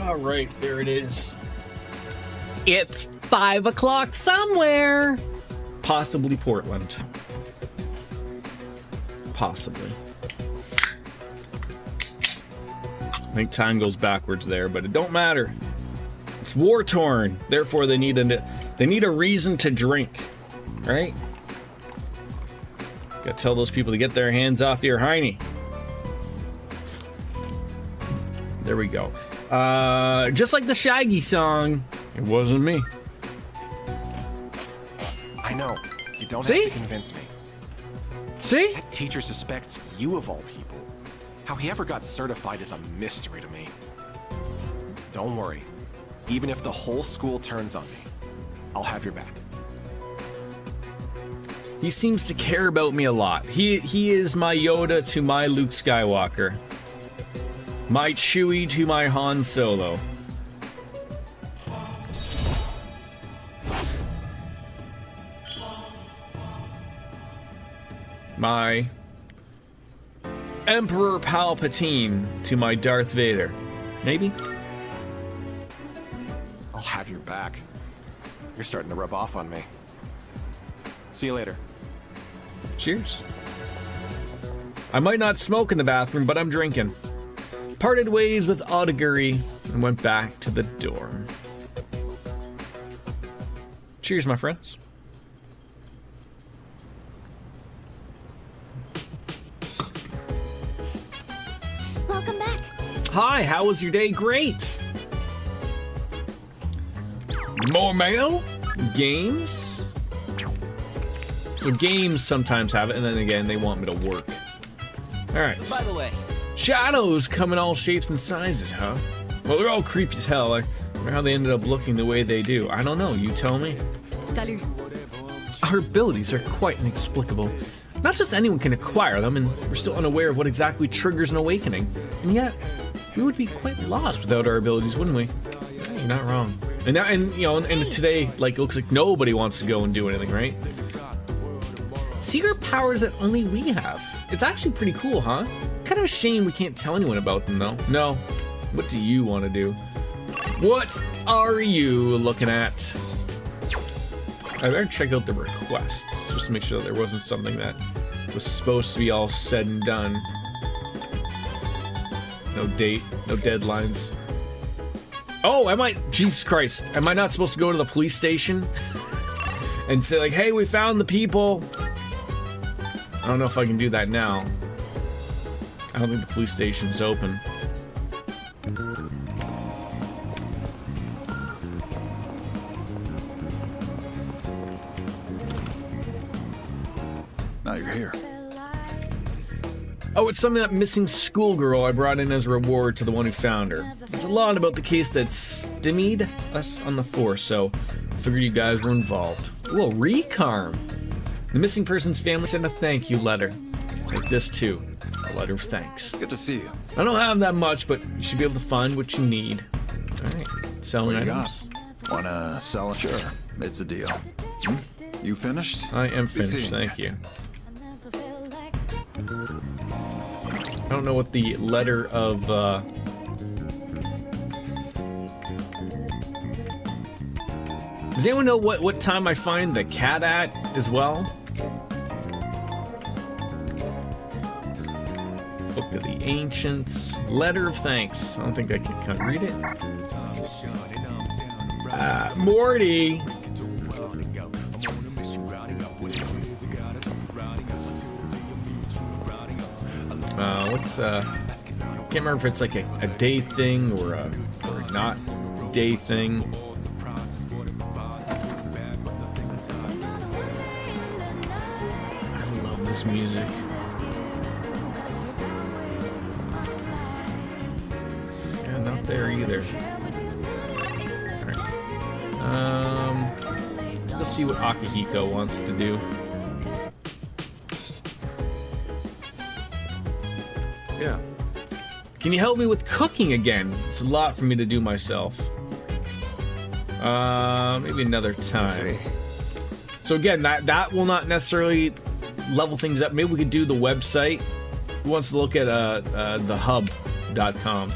All right, there it is. It's 5 o'clock somewhere. Possibly Portland. Possibly. I think time goes backwards there, but it don't matter. It's war torn. Therefore, they need a reason to drink, right? Gotta tell those people to get their hands off your hiney. There we go. Just like the Shaggy song, it wasn't me. I know. You don't See? have to convince me. See? That teacher suspects you of all people. How he ever got certified is a mystery to me. Don't worry. Even if the whole school turns on me, I'll have your back. He seems to care about me a lot. He is my Yoda to my Luke Skywalker. My Chewie to my Han Solo. My Emperor Palpatine to my Darth Vader. Maybe? I'll have your back. You're starting to rub off on me. See you later. Cheers. I might not smoke in the bathroom, but I'm drinking. Parted ways with Audigury and went back to the dorm. Cheers, my friends. Welcome back. Hi, how was your day? Great. More mail? Games? So games sometimes have it, and then again, they want me to work. All right. By the way, Shadows come in all shapes and sizes, huh? Well, they're all creepy as hell. I wonder how they ended up looking the way they do. I don't know. You tell me. Salut. Our abilities are quite inexplicable. Not just anyone can acquire them, and we're still unaware of what exactly triggers an awakening. And yet, we would be quite lost without our abilities, wouldn't we? Yeah, you're not wrong. And now, and today, like, it looks like nobody wants to go and do anything, right? Secret powers that only we have. It's actually pretty cool, huh? Kind of a shame we can't tell anyone about them, though. No. What do you want to do? What are you looking at? I better check out the requests, just to make sure that there wasn't something that was supposed to be all said and done. No date, no deadlines. Oh, Jesus Christ, am I not supposed to go to the police station and say like, hey, we found the people? I don't know if I can do that now. I don't think the police station's open. Now you're here. Oh, it's something that missing schoolgirl I brought in as a reward to the one who found her. There's a lot about the case that stymied us on the force, so I figured you guys were involved. Whoa, Recarm! The missing person's family sent a thank you letter. Like this too, a letter of thanks. Good to see you. I don't have that much, but you should be able to find what you need. Alright, selling What you items. Wanna sell it? Sure, it's a deal. You finished? I am Be finished, seeing thank you. I don't know what the letter of, Does anyone know what time I find the cat at as well? Book of the Ancients. Letter of Thanks. I don't think I can read it. Morty! Can't remember if it's like a day thing or a not day thing. I love this music. Yeah, not there either. Alright. Let's go see what Akihiko wants to do. Yeah. Can you help me with cooking again? It's a lot for me to do myself. Maybe another time. So again, that will not necessarily level things up. Maybe we could do the website. Who wants to look at thehub.com?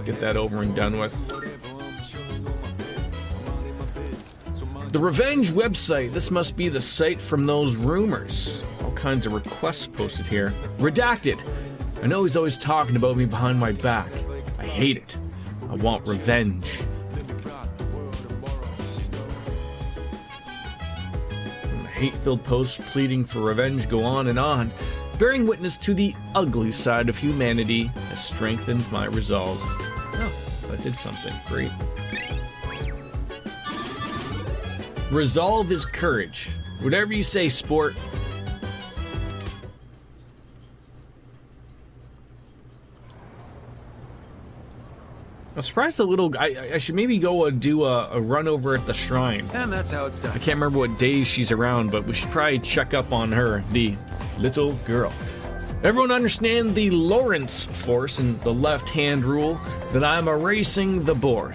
Get that over and done with. The Revenge website. This must be the site from those rumors. All kinds of requests posted here. Redacted. I know he's always talking about me behind my back. I hate it. I want revenge. And the hate-filled posts pleading for revenge go on and on, bearing witness to the ugly side of humanity has strengthened my resolve. Oh, that did something. Great. Resolve is courage. Whatever you say, sport. I'm surprised a little. I should maybe go do a run over at the shrine. And that's how it's done. I can't remember what days she's around, but we should probably check up on her, the little girl. Everyone understand the Lorentz force and the left-hand rule that I'm erasing the board.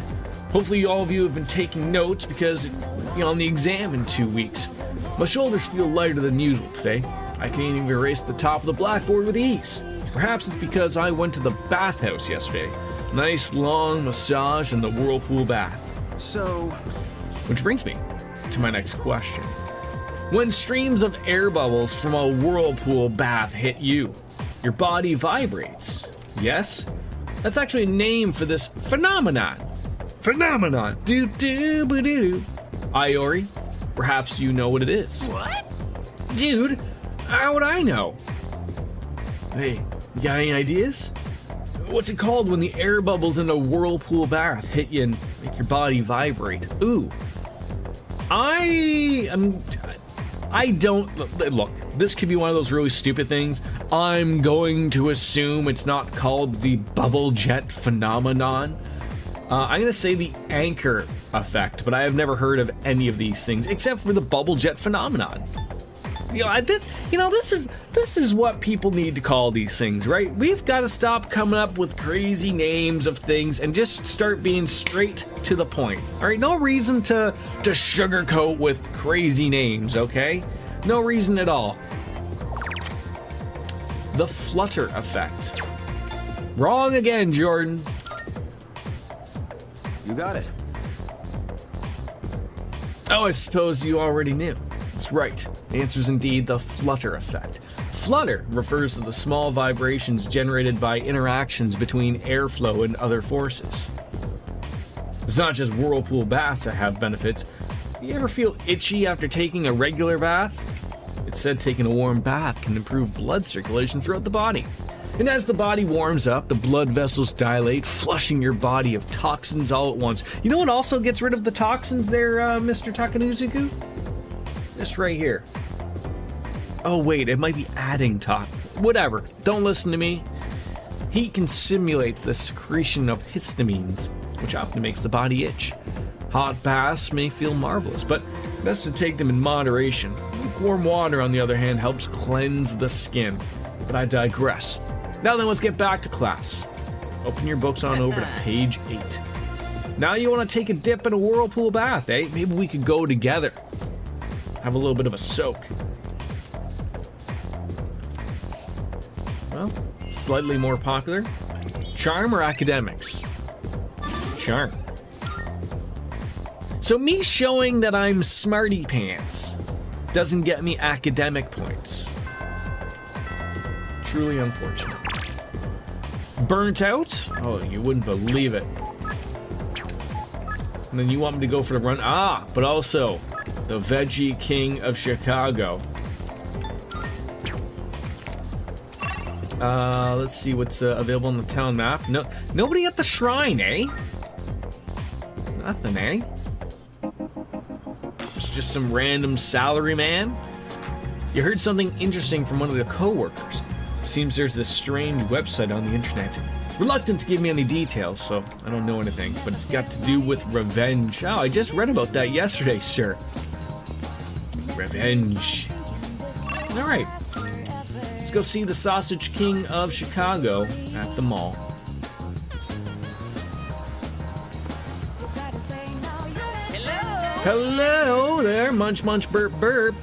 Hopefully all of you have been taking notes because you'll be on the exam in 2 weeks. My shoulders feel lighter than usual today. I can't even erase the top of the blackboard with ease. Perhaps it's because I went to the bathhouse yesterday. Nice long massage in the whirlpool bath. So... Which brings me to my next question. When streams of air bubbles from a whirlpool bath hit you, your body vibrates. Yes? That's actually a name for this phenomenon. Phenomenon. Do-do-ba-do-do. Iori, perhaps you know what it is. What? Dude, how would I know? Hey, you got any ideas? What's it called when the air bubbles in a whirlpool bath hit you and make your body vibrate? Ooh. I don't... Look, this could be one of those really stupid things. I'm going to assume it's not called the bubble jet phenomenon. I'm going to say the anchor effect, but I have never heard of any of these things except for the bubble jet phenomenon. This is what people need to call these things, right? We've got to stop coming up with crazy names of things and just start being straight to the point. All right, no reason to sugarcoat with crazy names, okay? No reason at all. The flutter effect. Wrong again, Jordan. You got it. Oh, I suppose you already knew. That's right. The answer is indeed the flutter effect. Flutter refers to the small vibrations generated by interactions between airflow and other forces. It's not just whirlpool baths that have benefits. You ever feel itchy after taking a regular bath? It's said taking a warm bath can improve blood circulation throughout the body. And as the body warms up, the blood vessels dilate, flushing your body of toxins all at once. You know what also gets rid of the toxins there, Mr. Takanuzuku? This right here. Oh wait, it might be adding whatever, don't listen to me. Heat can simulate the secretion of histamines, which often makes the body itch. Hot baths may feel marvelous, but best to take them in moderation. Lukewarm water, on the other hand, helps cleanse the skin. But I digress. Now then, let's get back to class. Open your books on over to page 8. Now you want to take a dip in a whirlpool bath, eh? Maybe we could go together. Have a little bit of a soak. Well, slightly more popular. Charm or academics? Charm. So me showing that I'm smarty pants doesn't get me academic points. Truly unfortunate. Burnt out? Oh, you wouldn't believe it. And then you want me to go for the run? Ah, but also the Veggie King of Chicago. Let's see what's available on the town map. No, nobody at the shrine, eh? Nothing, eh? It's just some random salary man. You heard something interesting from one of the co-workers. Seems there's this strange website on the internet. Reluctant to give me any details, so I don't know anything, but it's got to do with revenge. Oh, I just read about that yesterday, sir. Revenge. All right. Let's go see the Sausage King of Chicago at the mall. Hello there, munch munch burp burp.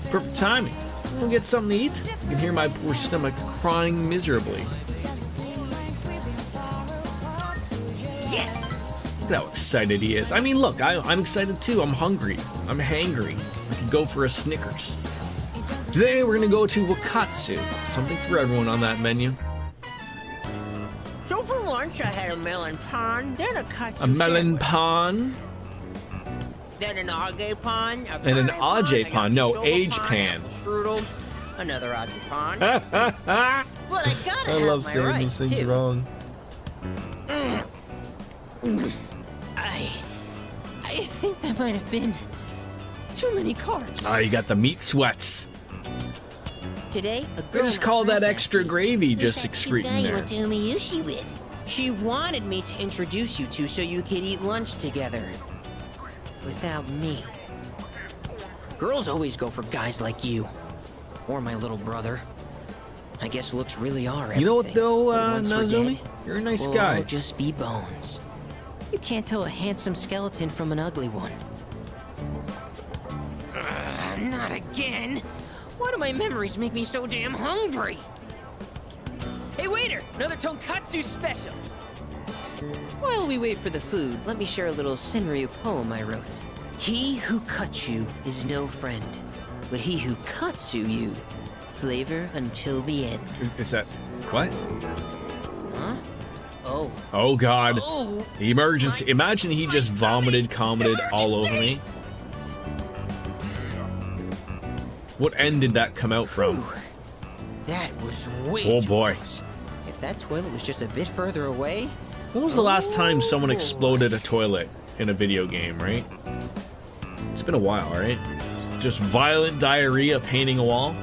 Perfect timing. We'll get something to eat. You can hear my poor stomach crying miserably. Yes! Look at how excited he is. I mean, look, I'm excited too. I'm hungry. I'm hangry. I could go for a Snickers. Today we're gonna go to Wakatsu. Something for everyone on that menu. So for lunch I had a melon pan, then a katsu. A melon pan. Then an age pan. And an age pan. No, age pan. Strudel. Another age pan. But I gotta I have love my saying rice, those things too. wrong. I think that might have been too many carbs. Ah, you got the meat sweats. Today, a I girl just my call that friends extra gravy Who's just that excreting guy you there. went to Umiyushi with? She wanted me to introduce you to so you could eat lunch together. Without me. Girls always go for guys like you. Or my little brother. I guess looks really are everything. You know what though, But once we're Nazumi? dead, You're a nice we'll guy. all just be bones. You can't tell a handsome skeleton from an ugly one. Not again! Why do my memories make me so damn hungry? Hey waiter, another tonkatsu special! While we wait for the food, let me share a little Senryu poem I wrote. He who cuts you is no friend, but he who katsu you, flavor until the end. Is that what? Huh? Oh. Oh God! Oh. The emergency! Imagine he just vomited all over me. What end did that come out from? That was way Oh too boy! close. If that toilet was just a bit further away. When was the last time someone exploded a toilet in a video game, right? It's been a while, right? Just violent diarrhea painting a wall.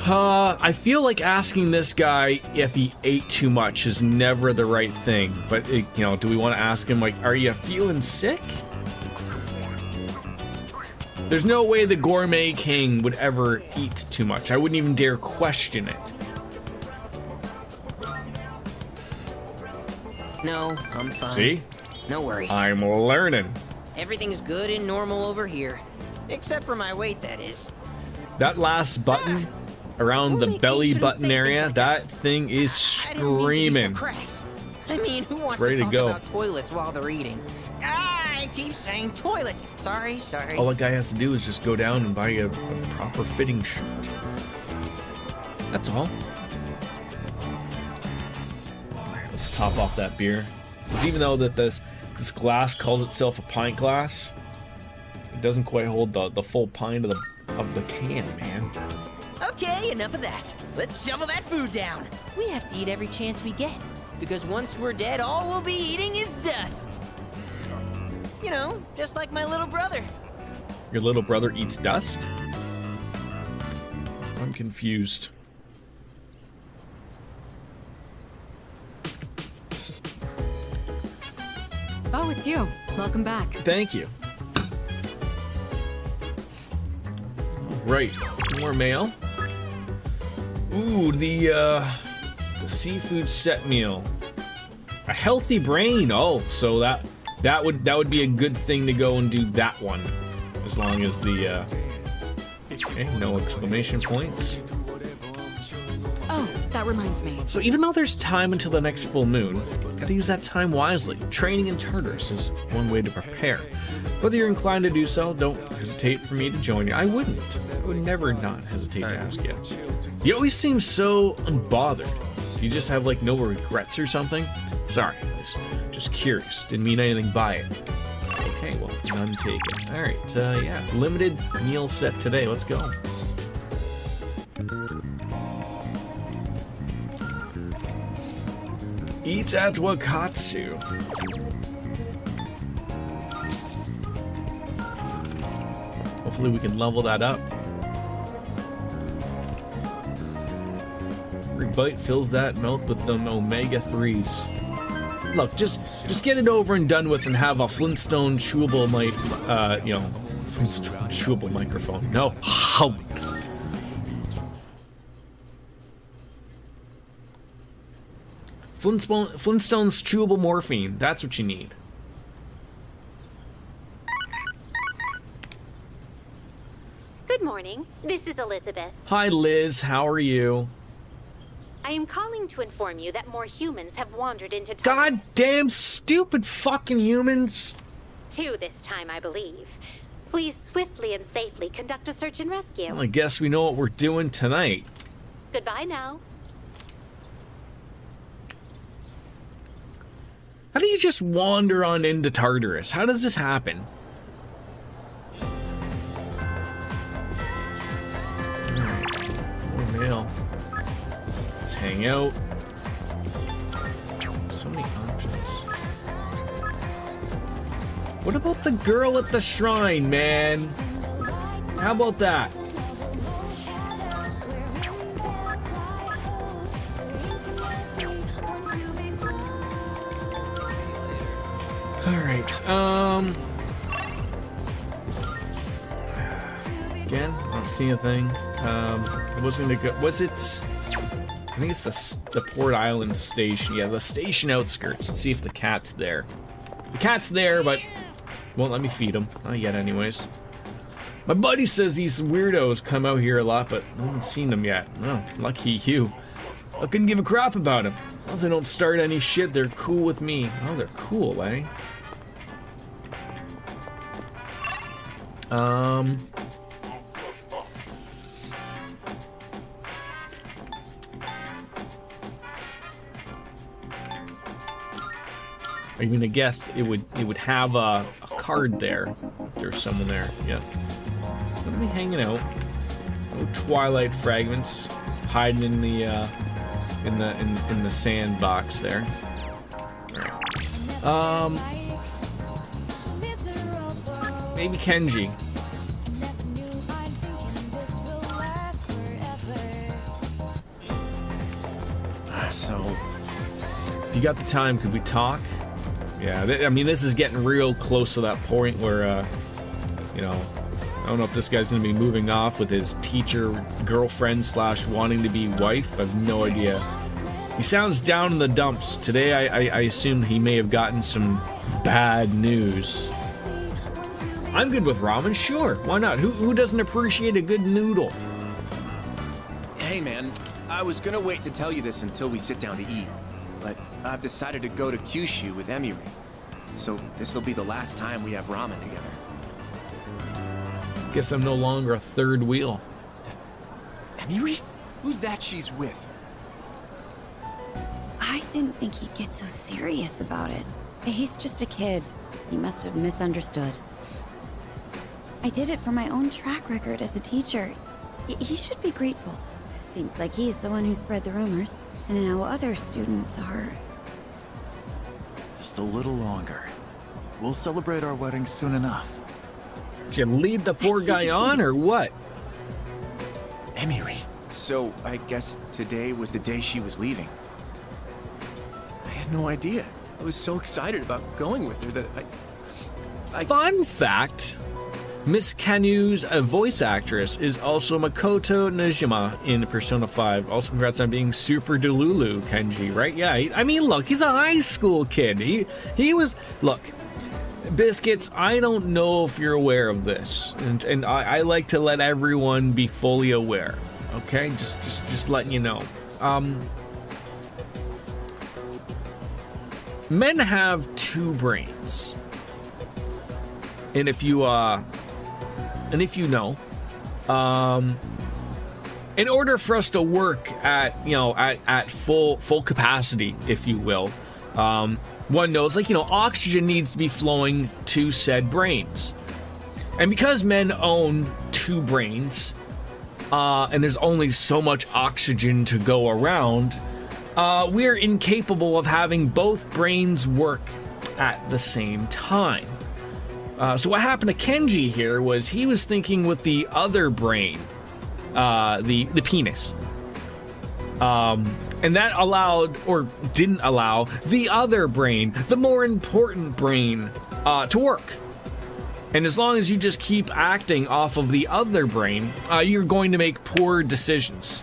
I feel like asking this guy if he ate too much is never the right thing. But, do we want to ask him, like, are you feeling sick? There's no way the Gourmet King would ever eat too much. I wouldn't even dare question it. No, I'm fine. See? No worries. I'm learning. Everything's good and normal over here. Except for my weight, that is. That last button around the belly button area, that thing is screaming. I mean, who wants ready to to talk go. about toilets while they're eating? I keep saying toilet. Sorry. All that guy has to do is just go down and buy a proper fitting shirt. That's all. Alright, let's top off that beer. Because even though that this glass calls itself a pint glass, it doesn't quite hold the full pint of the can, man. Okay, enough of that. Let's shovel that food down. We have to eat every chance we get. Because once we're dead, all we'll be eating is dust. You know, just like my little brother. Your little brother eats dust? I'm confused. Oh, it's you. Welcome back. Thank you. Right, more mail. Ooh, the seafood set meal. A healthy brain. Oh, so that would be a good thing to go and do that one, as long as the okay, no exclamation points. Oh, That reminds me. So even though there's time until the next full moon, gotta use that time wisely. Training in Tartarus is one way to prepare. Whether you're inclined to do so, don't hesitate for me to join you. I wouldn't. I would never not hesitate to ask you. You always seem so unbothered. You just have like no regrets or something? Sorry, I was just curious. Didn't mean anything by it. Okay, well, none taken. Alright, yeah, limited meal set today. Let's go. Eat at Wakatsu. Hopefully we can level that up. Every bite fills that mouth with them omega-3s. Look, just get it over and done with and have a Flintstone chewable Flintstone chewable microphone. No, Flintstone's chewable morphine. That's what you need. Good morning. This is Elizabeth. Hi, Liz. How are you? I am calling to inform you that more humans have wandered into Goddamn stupid fucking humans. 2 this time, I believe. Please swiftly and safely conduct a search and rescue. Well, I guess we know what we're doing tonight. Goodbye now. How do you just wander on into Tartarus? How does this happen? More mail. Let's hang out. So many options. What about the girl at the shrine, man? How about that? Alright, again, I don't see a thing. I was gonna go, was it? I think it's the Port Island station. Yeah, the station outskirts. Let's see if the cat's there. The cat's there, but won't let me feed him. Not yet, anyways. My buddy says these weirdos come out here a lot, but I haven't seen them yet. Oh, lucky you. I couldn't give a crap about them. As long as they don't start any shit, they're cool with me. Oh, they're cool, eh? I mean, I guess it would have a card there if there's someone there. Yeah. Let me hanging out. No twilight fragments hiding in the in the sandbox there. Maybe Kenji. So, if you got the time, could we talk? Yeah, I mean, this is getting real close to that point where, you know, I don't know if this guy's gonna be moving off with his teacher girlfriend / wanting to be wife. I have no idea. He sounds down in the dumps. Today, I assume he may have gotten some bad news. I'm good with ramen, sure. Why not? Who doesn't appreciate a good noodle? Hey man, I was gonna wait to tell you this until we sit down to eat, but I've decided to go to Kyushu with Emiri. So this'll be the last time we have ramen together. Guess I'm no longer a third wheel. Emiri? Who's that she's with? I didn't think he'd get so serious about it. He's just a kid. He must have misunderstood. I did it for my own track record as a teacher. He should be grateful. Seems like he's the one who spread the rumors. And now other students are... Just a little longer. We'll celebrate our wedding soon enough. Did you lead the poor guy on, or what? Emiri. So, I guess today was the day she was leaving. I had no idea. I was so excited about going with her that I... Fun fact, Miss Kanu's voice actress is also Makoto Najima in Persona 5. Also, congrats on being super Delulu, Kenji, right? Yeah, I mean, look, he's a high school kid. He was... Look, Biscuits, I don't know if you're aware of this, and I like to let everyone be fully aware, okay? Just letting you know. Men have two brains. And if you know, in order for us to work at full capacity, if you will, one knows, like, oxygen needs to be flowing to said brains. And because men own two brains, and there's only so much oxygen to go around, we're incapable of having both brains work at the same time. So what happened to Kenji here was he was thinking with the other brain, the penis. And that allowed, or didn't allow, the other brain, the more important brain, to work. And as long as you just keep acting off of the other brain, you're going to make poor decisions.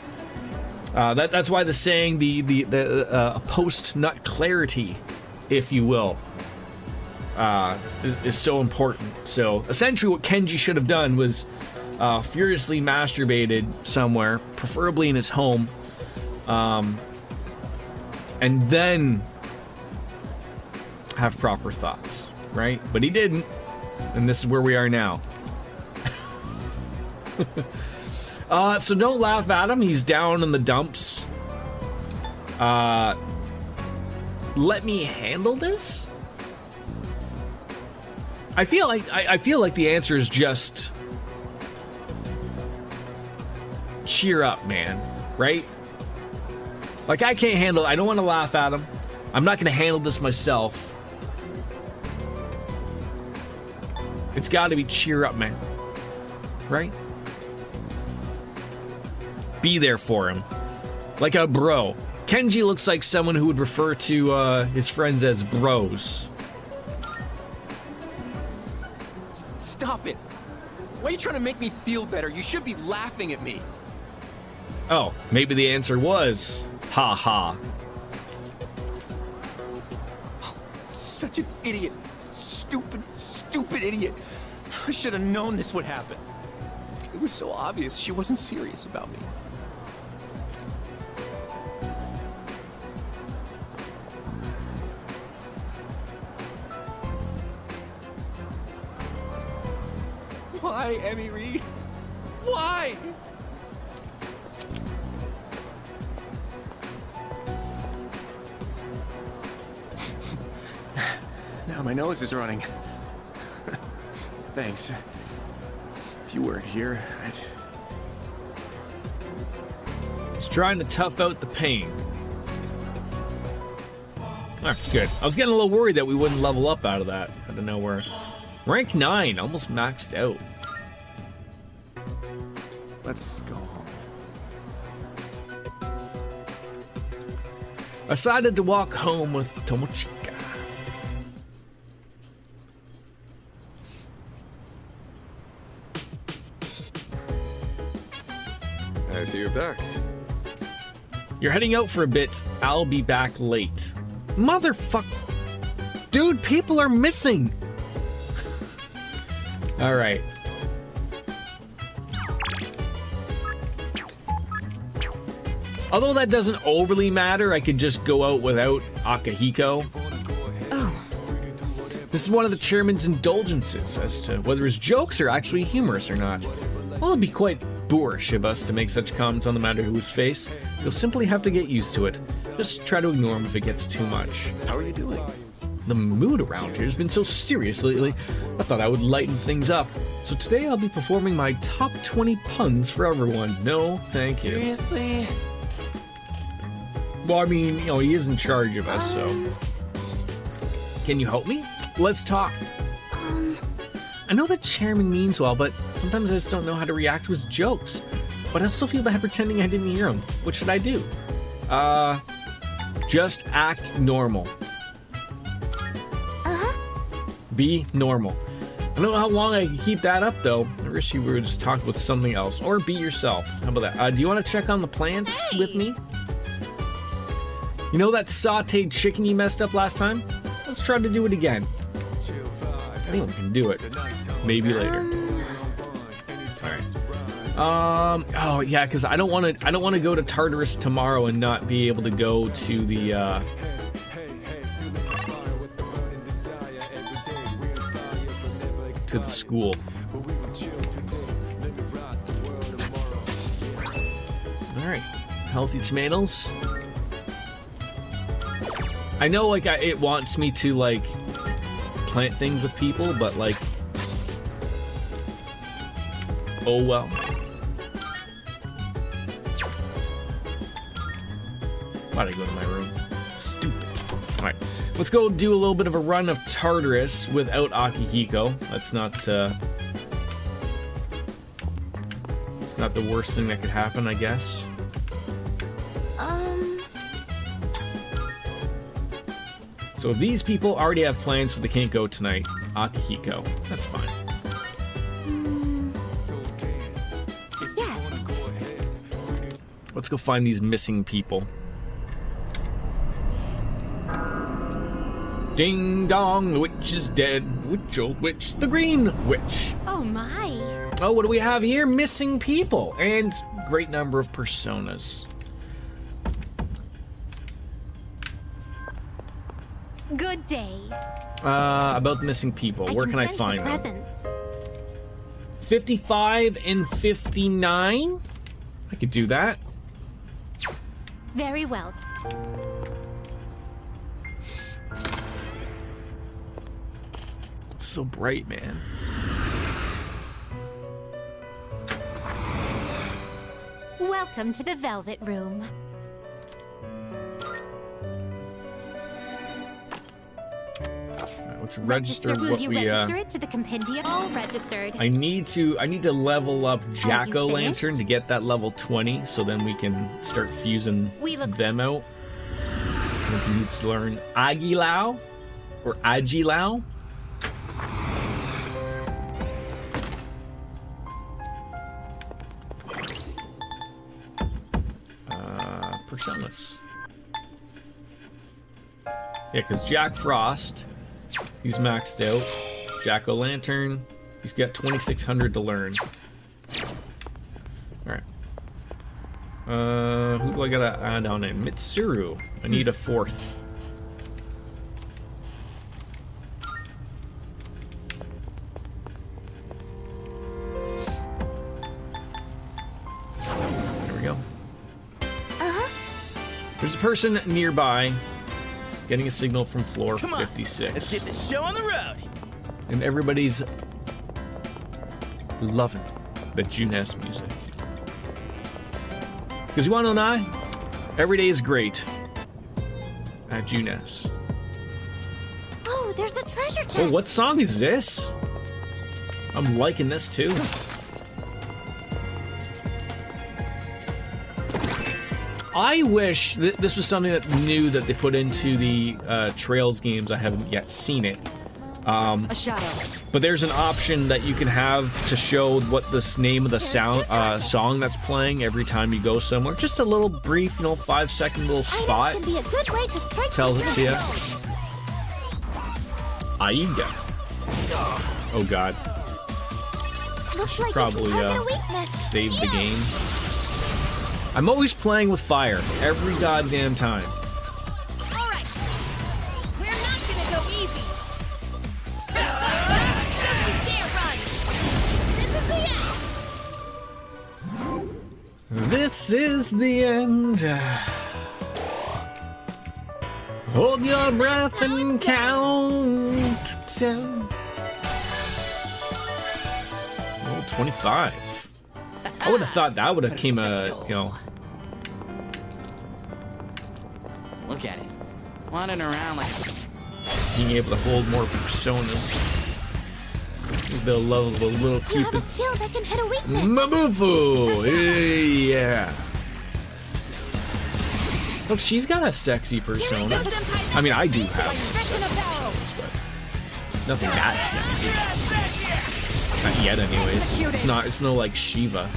That's why the saying, the post-nut clarity, if you will, is so important. So essentially what Kenji should have done was furiously masturbated somewhere, preferably in his home, and then have proper thoughts, right? But he didn't, and this is where we are now. So don't laugh at him. He's down in the dumps. Let me handle this? I feel like the answer is just cheer up, man, right? Like, I can't handle it. I don't want to laugh at him. I'm not going to handle this myself. It's got to be cheer up, man. Right? Be there for him. Like a bro. Kenji looks like someone who would refer to his friends as bros. Stop it! Why are you trying to make me feel better? You should be laughing at me. Oh, maybe the answer was ha ha. Such an idiot. Stupid idiot. I should have known this would happen. It was so obvious she wasn't serious about me. Why, Emmy Reed? Why? Now my nose is running. Thanks. If you weren't here, I'd... He's trying to tough out the pain. Alright, good. I was getting a little worried that we wouldn't level up out of that. I don't know where. Rank 9, almost maxed out. Let's go home. I decided to walk home with Tomochika. I see you're back. You're heading out for a bit. I'll be back late. Motherfuck. Dude, people are missing. All right. Although that doesn't overly matter, I could just go out without Akihiko. Oh. This is one of the chairman's indulgences as to whether his jokes are actually humorous or not. Well, it'd be quite boorish of us to make such comments on the matter whose face. You'll simply have to get used to it. Just try to ignore him if it gets too much. How are you doing? The mood around here has been so serious lately, I thought I would lighten things up. So today I'll be performing my top 20 puns for everyone. No, thank you. Seriously? Well, I mean, he is in charge of us, so... Can you help me? Let's talk. I know the chairman means well, but sometimes I just don't know how to react to his jokes. But I also feel bad pretending I didn't hear him. What should I do? Just act normal. Be normal. I don't know how long I can keep that up, though. I wish you would just talk about something else. Or be yourself. How about that? Do you want to check on the plants with me? You know that sauteed chicken you messed up last time? Let's try to do it again. Anyone can do it. Maybe later. Alright. Oh yeah, because I don't want to go to Tartarus tomorrow and not be able to go to the school. All right, healthy tomatoes. I know, like, it wants me to like plant things with people, but like, oh well. Why'd I go to my room? Stupid. All right, let's go do a little bit of a run of Tartarus without Akihiko. That's not it's not the worst thing that could happen, I guess. So these people already have plans, so they can't go tonight. Akihiko, that's fine. Yes. Let's go find these missing people. Ding dong, the witch is dead. Which old witch? The green witch. Oh my. Oh, what do we have here? Missing people and great number of personas. Good day. About the missing people. Where can I find them? 55 and 59. I could do that. Very well. It's so bright, man. Welcome to the Velvet Room. Let's register Will what you we register it to the compendium? All registered. I need to level up Jack-o'-lantern finished? to get that level 20, so then we can start fusing them out. I think he needs to learn Agilao or Agilao. Personas. Yeah, because Jack Frost, he's maxed out. Jack-o'-lantern, he's got 2,600 to learn. Alright. Who do I gotta add on in? Mitsuru. I need a fourth. There we go. There's a person nearby getting a signal from floor 56. Let's get the show on the road. And everybody's loving the Junes music. Because you want to know, every day is great at Junes. Oh, there's a treasure chest. Oh, what song is this? I'm liking this too. I wish this was something that new that they put into the Trails games. I haven't yet seen it. A shadow. But there's an option that you can have to show what this name of the song that's playing every time you go somewhere. Just a little brief, 5-second little spot. Can be a good way to strike Tells it to you. Aiga. Oh god. Looks like Probably a weakness. save the game. I'm always playing with fire every goddamn time. All right. We're not gonna go easy. You can't run. This is the end. Hold your breath and count to 10. Oh, 25. I would have thought that would have came Look at it. Wandering around like being able to hold more personas. The love of a little You have a cupids. skill that can hit a weakness. Mabufu! Yeah. Look, she's got a sexy persona. I mean, I do have sexy personas, but nothing that sexy. Not yet, anyways. It's no like Shiva.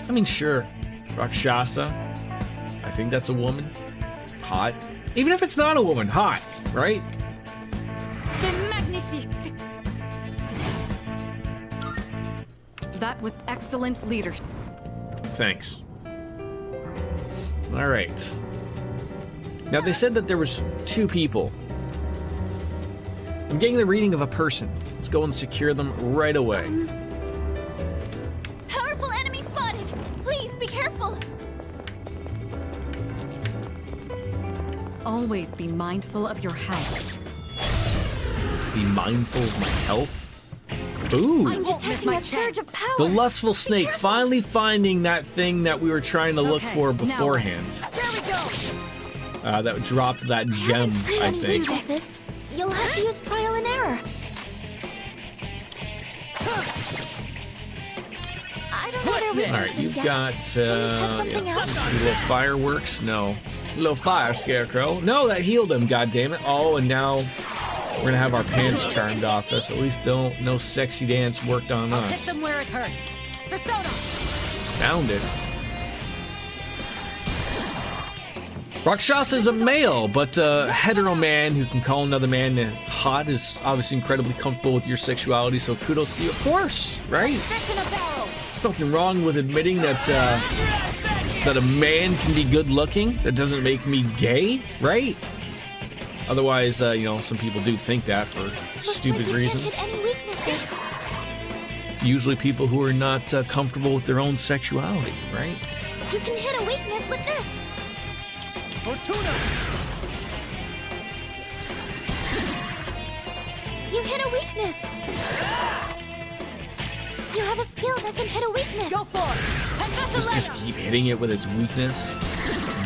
I mean, sure. Rakshasa. I think that's a woman. Hot. Even if it's not a woman, hot, right? C'est magnifique. That was excellent leadership. Thanks. All right. Now, they said that there was 2 people. I'm getting the reading of a person. Let's go and secure them right away. Powerful enemy spotted! Please be careful! Always be mindful of your health. Be mindful of my health. Ooh. I'm detecting a surge of power! The lustful snake finally finding that thing that we were trying to look for beforehand. There we go! That dropped that gem, I think. You'll have to use trial and error. I don't know their weaknesses Alright, you've yet. got little fireworks. No. Little fire scarecrow. No, that healed him, goddammit. Oh, and now we're gonna have our pants charmed off us. At least no sexy dance worked on Hit us. them where it hurts. Persona. Found it. Rakshasa is a male, but a hetero man who can call another man hot is obviously incredibly comfortable with your sexuality, so kudos to you. Of course, right? Something wrong with admitting that that a man can be good looking. That doesn't make me gay, right? Otherwise, some people do think that for stupid reasons. Usually people who are not comfortable with their own sexuality, right? You can hit a weakness with this. Fortuna! You hit a weakness. You have a skill that can hit a weakness. Go for it. Just keep hitting it with its weakness.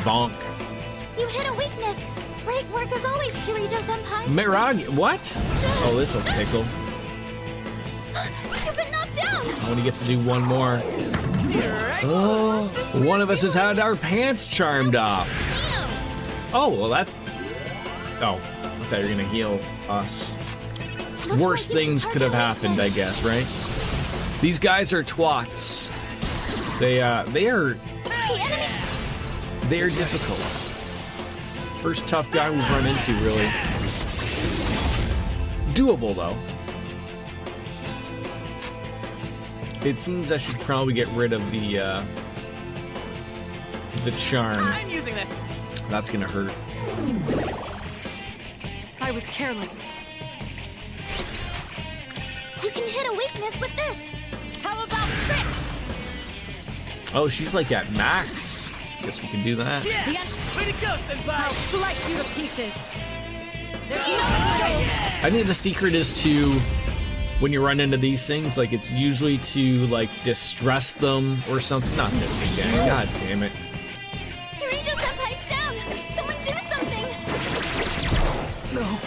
Bonk. You hit a weakness. Great work as always, Kirijo-senpai. Mirage, what? Oh, this'll tickle. You've been knocked down. I only gets to do one more. Oh, one of us has had our pants charmed off. Oh, well that's... Oh, I thought you were gonna heal us. Worse things could have happened, I guess, right? These guys are twats. They are difficult. First tough guy we've run into, really. Doable, though. It seems I should probably get rid of the charm. I'm using this. That's gonna hurt. I was careless. You can hit a weakness with this. How about this? Oh, she's like at max. Guess we can do that. Yeah. Way to go, Senpai. I'll slice you to pieces. I think the secret is to, when you run into these things, like it's usually to like distress them or something. Not this again. God damn it. Kirijo-senpai's down. Someone do something. No.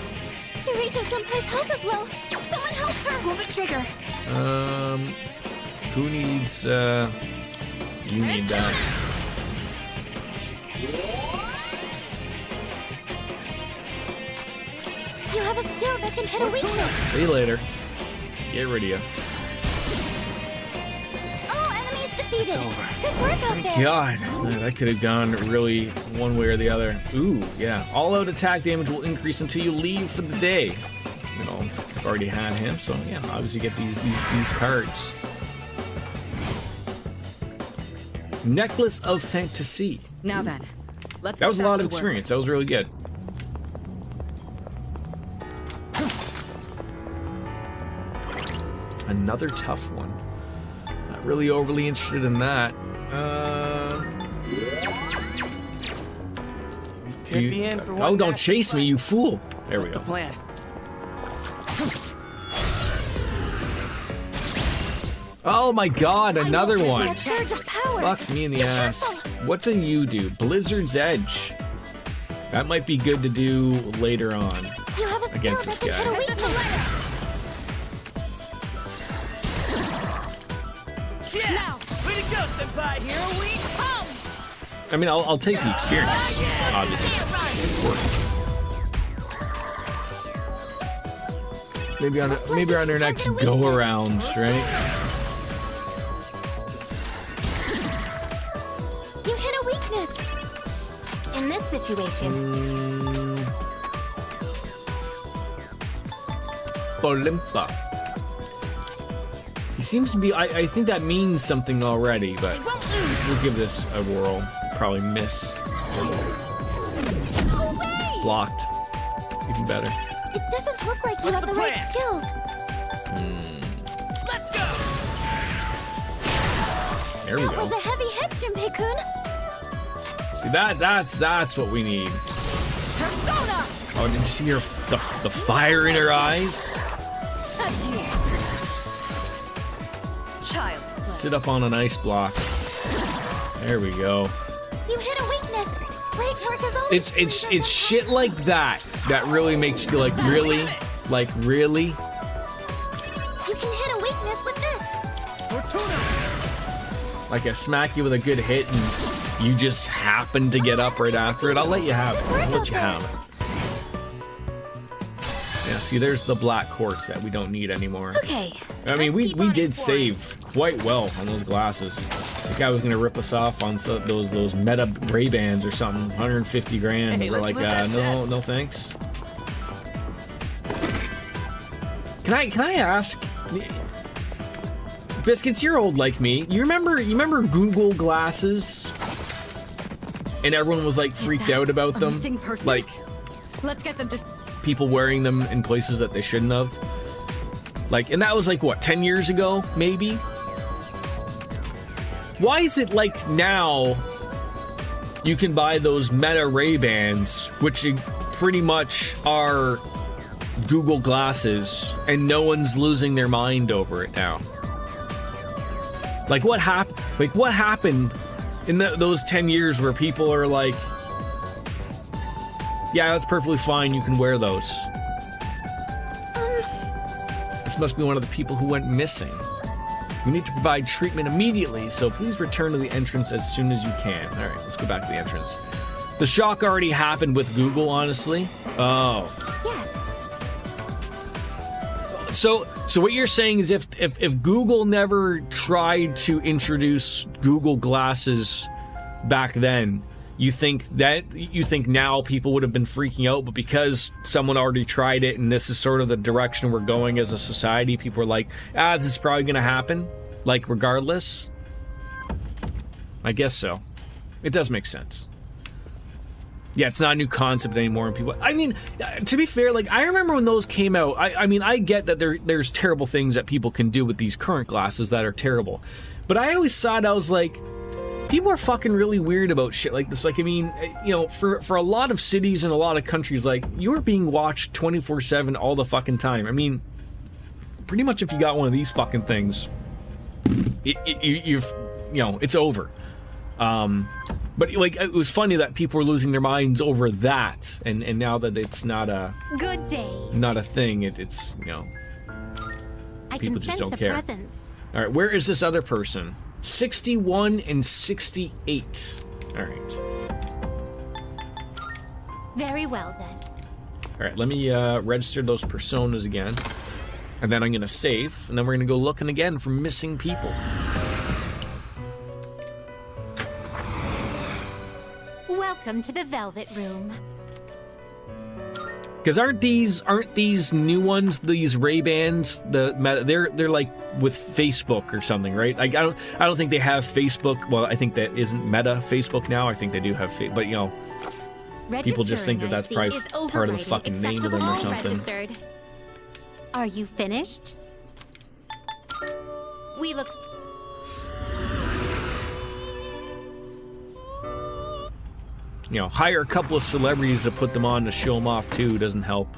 Kirijo-senpai's health is low. Someone help her. Pull the trigger. Who needs you need that. You have a skill that can hit a weakness. See you later. Get rid of you. All enemies defeated. It's over. Good work out there. God, that could have gone really one way or the other. Ooh, yeah. All-out attack damage will increase until you leave for the day. I've already had him, so yeah, obviously get these cards. Necklace of Fantasy. Now then, let's. That was a lot of experience. That was really good. Another tough one. Not really overly interested in that. Could be in for one. Oh, don't chase me, you fool! There we go. What's the plan? Oh my God, another one! A surge of power. Fuck me in the ass. What do you do? Blizzard's Edge. That might be good to do later on You have a skill against this that can guy. hit a weakness. Yeah. Now. Way to go, Senpai. Here we come. I mean, I'll take the experience, obviously. It's important. Maybe on our next go around, right? You hit a weakness. In this situation, Olimpa. He seems to be. I think that means something already, but we'll give this a whirl. Probably miss. No way! Blocked. Even better. It doesn't look like you have the right skills. Let's go! There we That go. was a heavy hit, Junpei-kun. See that's what we need. Persona! Oh, did you see her the fire in her eyes? Child's play. Sit up on an ice block. There we go. You hit a weakness. Great work as always. It's shit like that really makes you like really. You can hit a weakness with this. Like I smack you with a good hit and you just happen to get up right after it. I'll let you have it. I'll let you have it. Yeah, see, there's the black quartz that we don't need anymore. Okay. I mean, we did save quite well on those glasses. The guy was gonna rip us off on those Meta Ray-Bans or something, 150 grand. Hey, We're like, no thanks. Can I ask, Biscuits? You're old like me. You remember Google glasses? And everyone was like freaked out about them. Missing person? Like, Let's get them to. people wearing them in places that they shouldn't have. Like, and that was like, what, 10 years ago, maybe? Why is it like now you can buy those Meta Ray-Bans, which pretty much are Google glasses, and no one's losing their mind over it now? Like, what happened in those 10 years where people are like, yeah, that's perfectly fine, you can wear those? This must be one of the people who went missing. We need to provide treatment immediately, so please return to the entrance as soon as you can. All right, let's go back to the entrance. The shock already happened with Google, honestly. Oh. Yes. So what you're saying is if Google never tried to introduce Google glasses back then, you think now people would have been freaking out, but because someone already tried it and this is sort of the direction we're going as a society, people are like, this is probably gonna happen, like, regardless? I guess so. It does make sense. Yeah, it's not a new concept anymore, and people, I mean, to be fair, like, I remember when those came out, I mean, I get that there's terrible things that people can do with these current glasses that are terrible, but I always thought, I was like, people are fucking really weird about shit like this. Like, I mean, you know, for a lot of cities and a lot of countries, like, you're being watched 24/7 all the fucking time. I mean, pretty much if you got one of these fucking things, you've, you know, it's over. But like, it was funny that people were losing their minds over that, and now that it's not a Good day. not a thing, it's, you know, I people can just sense don't a care. presence. All right, where is this other person? 61 and 68. All right. Very well then. All right, let me register those personas again. And then I'm going to save, and then we're going to go looking again for missing people. Welcome to the Velvet Room. Because aren't these new ones, these Ray-Bans, they're like with Facebook or something, right? Like, I don't think they have Facebook. Well, I think that isn't Meta Facebook now. I think they do have Facebook, but, you know, people just think that that's probably part of the fucking name of them or something. Registered. Are you finished? We look. You know, hire a couple of celebrities to put them on to show them off too doesn't help.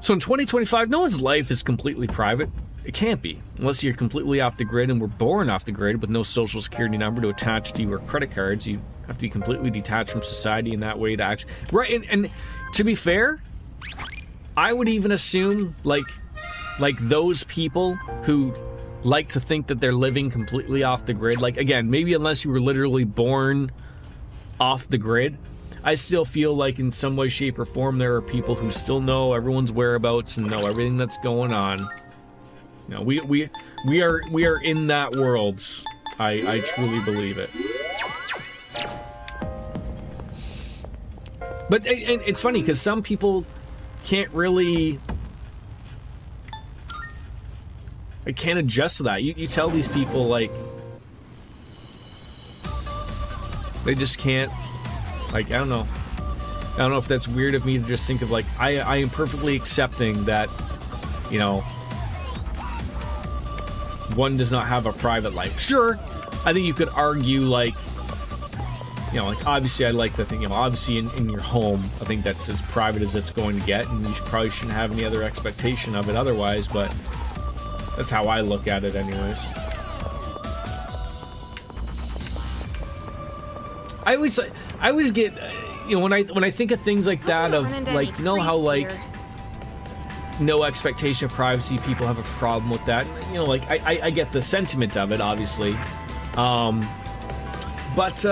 So in 2025, no one's life is completely private. It can't be, unless you're completely off the grid and were born off the grid with no social security number to attach to your credit cards. You have to be completely detached from society in that way to actually... Right, and to be fair, I would even assume, like those people who like to think that they're living completely off the grid, like, again, maybe unless you were literally born off the grid, I still feel like in some way, shape, or form there are people who still know everyone's whereabouts and know everything that's going on. You know, we are in that world. I truly believe it. But it's funny because some people can't really I can't adjust to that. You tell these people, like, they just can't, like, I don't know if that's weird of me to just think of, like, I am perfectly accepting that, you know, one does not have a private life. Sure, I think you could argue, like, you know, like, obviously I like to think, you know, obviously in your home, I think that's as private as it's going to get, and you probably shouldn't have any other expectation of it otherwise, but that's how I look at it anyways. I always get, you know, when I think of things like that, of, like, you know how, like, no expectation of privacy, people have a problem with that. You know, like, I get the sentiment of it, obviously. But,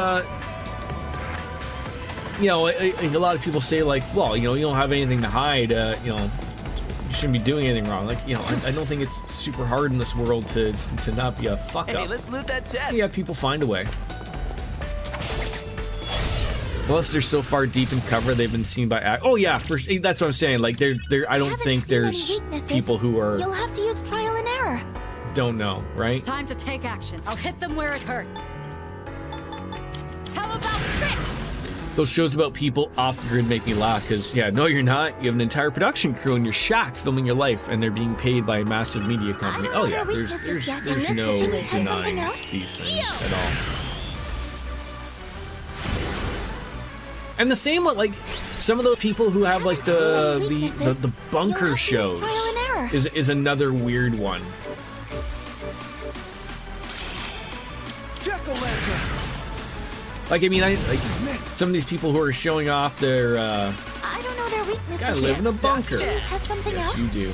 you know, a lot of people say, like, well, you know, you don't have anything to hide, you know, you shouldn't be doing anything wrong. Like, you know, I don't think it's super hard in this world to not be a fuck up. Hey, let's loot that chest. Yeah, people find a way. Unless they're so far deep in cover, they've been seen by. Oh yeah, that's what I'm saying. Like, I don't think there's people who are. You'll have to use trial and error. Don't know, right? Time to take action. I'll hit them where it hurts. How about this? Those shows about people off the grid make me laugh because, yeah, no, you're not. You have an entire production crew in your shack filming your life, and they're being paid by a massive media company. Oh yeah, there's no denying these things at all. And the same with, like, some of those people who have, like, the bunker shows is another weird one. Like, I mean, some of these people who are showing off their, I don't know their weaknesses. Gotta live in a bunker. Can you test something Yes, out? you do.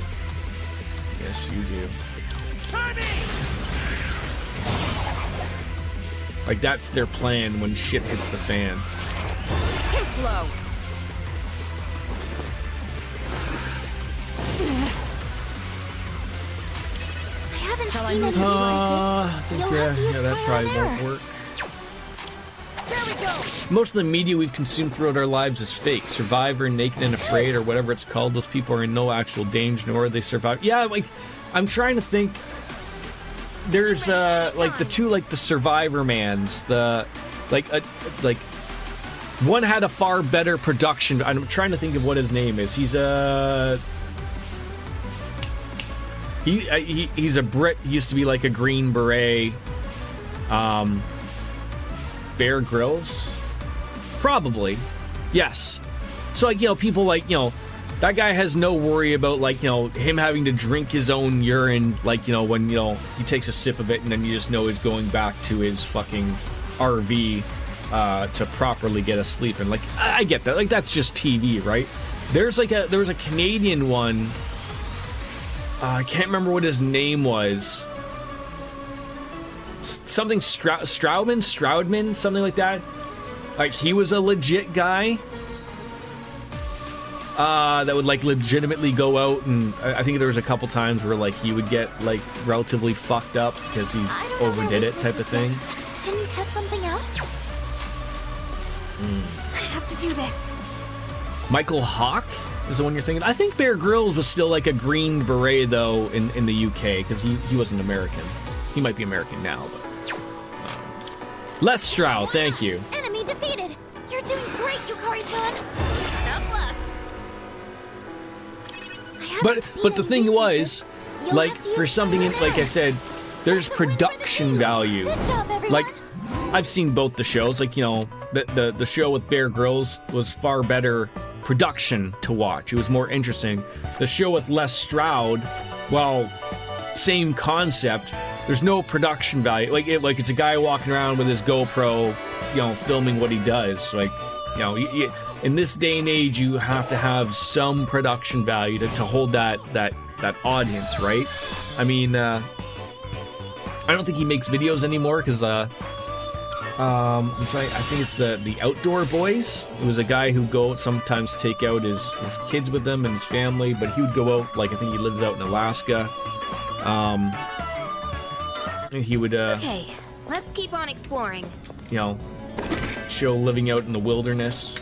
Yes, you do. Like, that's their plan when shit hits the fan. Too slow. I haven't Shall I seen move any this I think, You'll have to use that trial probably and won't error. work. There we go. Most of the media we've consumed throughout our lives is fake. Survivor, Naked and Afraid, or whatever it's called, those people are in no actual danger, nor are they survive. Yeah, like, I'm trying to think. There's, like, the two, like, the Survivor mans, like, one had a far better production. I'm trying to think of what his name is. He's he's a Brit. He used to be like a Green Beret. Bear Grylls? Probably. Yes. So, like, you know, people like, you know, that guy has no worry about, like, you know, him having to drink his own urine, like, you know, when, you know, he takes a sip of it and then you just know he's going back to his fucking RV to properly get a sleep. And, like, I get that. Like, that's just TV, right? There was a Canadian one. I can't remember what his name was. Something Stroudman, something like that. Like, he was a legit guy that would, like, legitimately go out, and I think there was a couple times where, like, he would get, like, relatively fucked up because he overdid it, type of thing. Can you test something out? I have to do this. Michael Hawke is the one you're thinking. I think Bear Grylls was still like a Green Beret though in the UK because he wasn't American. He might be American now, but Les Stroud, thank you. Enemy defeated. You're doing great, Yukari-chan. Tough luck. But the thing was, like, for something like I said, there's production value. Like, I've seen both the shows. Like, you know, the show with Bear Grylls was far better production to watch. It was more interesting. The show with Les Stroud, well, same concept. There's no production value. Like it's a guy walking around with his GoPro, you know, filming what he does. Like, you know, in this day and age, you have to have some production value to hold that audience, right? I mean, I don't think he makes videos anymore because I'm trying. I think it's the Outdoor Boys. It was a guy who go sometimes take out his kids with him and his family, but he would go out, like, I think he lives out in Alaska. And he would Okay, let's keep on exploring. you know, show living out in the wilderness.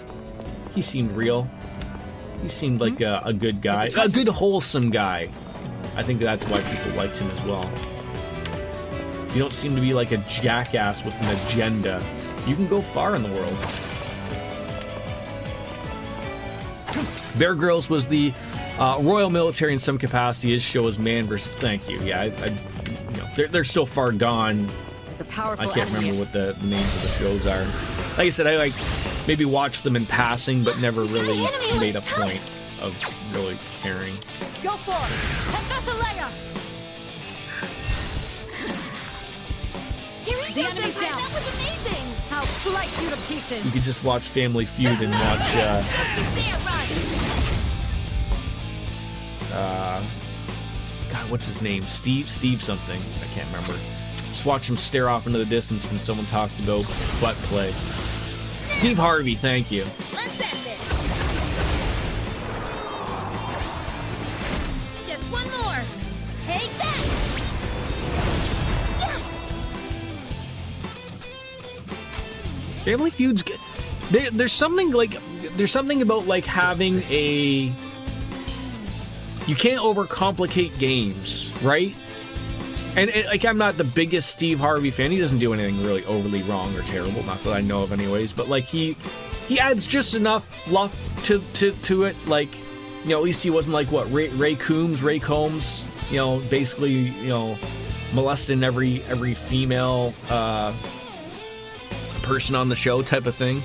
He seemed real. He seemed like a good guy, a good wholesome guy. I think that's why people liked him as well. If you don't seem to be like a jackass with an agenda, you can go far in the world. Bear Grylls was the Royal Military in some capacity. His show is Man vs. Thank you. Yeah, they're so far gone. There's a powerful I can't remember what the names of the shows are. Like I said, I maybe watched them in passing, but never really made a point of really caring. Go for it! Hephaestus! The enemy's down. That was amazing! I'll slice you to pieces. You could just watch Family Feud and watch, God, what's his name? Steve something. I can't remember. Just watch him stare off into the distance when someone talks about butt play. Steve Harvey, thank you. Let's end this. Just one more. Take that. Family Feud's good. There's something about like having a. You can't overcomplicate games, right? And like, I'm not the biggest Steve Harvey fan. He doesn't do anything really overly wrong or terrible, not that I know of, anyways. But like, he adds just enough fluff to it. Like, you know, at least he wasn't like what Ray Combs. You know, basically, you know, molesting every female person on the show type of thing.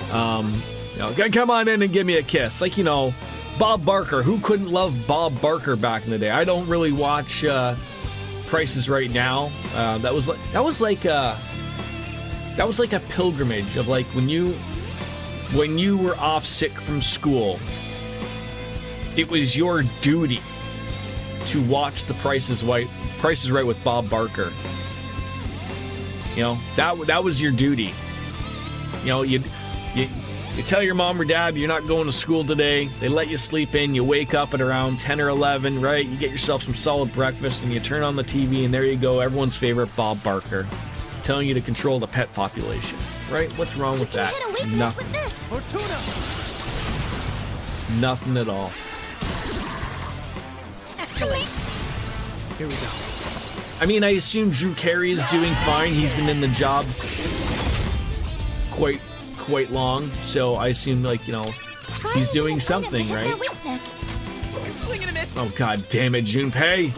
You know, come on in and give me a kiss. Like, you know, Bob Barker. Who couldn't love Bob Barker back in the day? I don't really watch Prices Right Now. That was like a pilgrimage of like when you were off sick from school. It was your duty to watch the Price is Right with Bob Barker. You know, that was your duty. You know, you tell your mom or dad you're not going to school today. They let you sleep in. You wake up at around 10 or 11, right? You get yourself some solid breakfast and you turn on the TV and there you go. Everyone's favorite Bob Barker telling you to control the pet population, right? What's wrong with that? Nothing. Nothing at all. Excellent. Here we go. I mean, I assume Drew Carey is doing fine. He's been in the job quite long, so I assume, like, you know, he's doing something, right? Oh, god damn it, Junpei!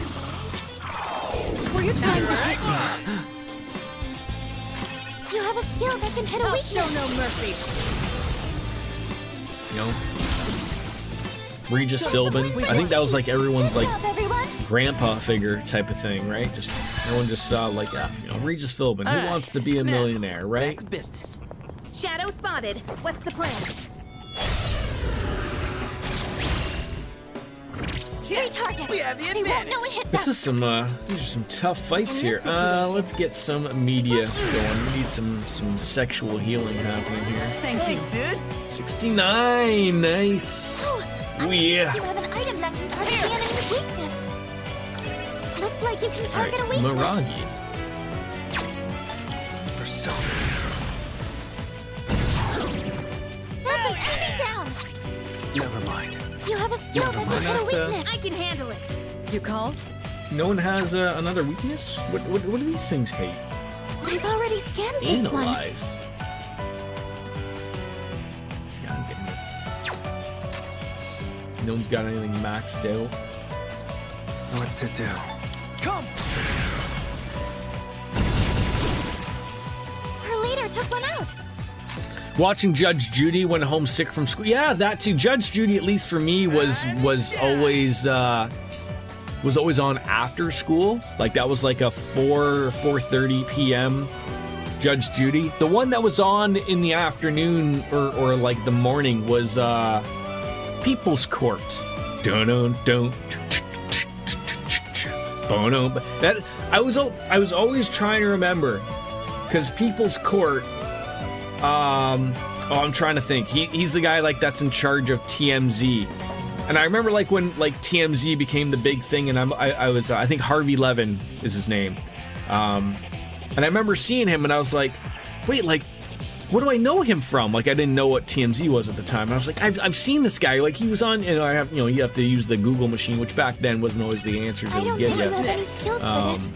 Were you trying to hit me? You have a skill that can hit a weakness. Show no mercy. You know? Regis Philbin. I think that was like everyone's like grandpa figure type of thing, right? Just everyone just saw like, you know, Regis Philbin. Who wants to be a millionaire, right? Business. Shadow spotted. What's the plan? Yes, we have the advantage. This is some these are some tough fights here. Let's get some media going. We need some sexual healing happening here. Thank you, dude. 69, nice. Oh yeah. You have an item that can target the enemy's weakness. Looks like you can target a weakness. Miragi. That's an enemy down. Never mind. You have a skill that can hit a weakness. I can handle it. You call? No one has another weakness? What do these things hate? I've already scanned this one. Analyze. Yeah, I'm getting it. No one's got anything maxed out. What to do? Come! Her leader took one out. Watching Judge Judy when homesick from school. Yeah, that too. Judge Judy, at least for me, was always on after school. Like that was like a 4:30 p.m. Judge Judy. The one that was on in the afternoon or like the morning was People's Court. Dun dun dun. That I was always trying to remember because People's Court. I'm trying to think. He's the guy like that's in charge of TMZ, and I remember like when like TMZ became the big thing, and I think Harvey Levin is his name, and I remember seeing him, and I was like, wait, like what do I know him from? Like, I didn't know what TMZ was at the time. I was like, I've seen this guy. Like, he was on, you know, you have to use the Google machine, which back then wasn't always the answers it would give you. Any skills for this.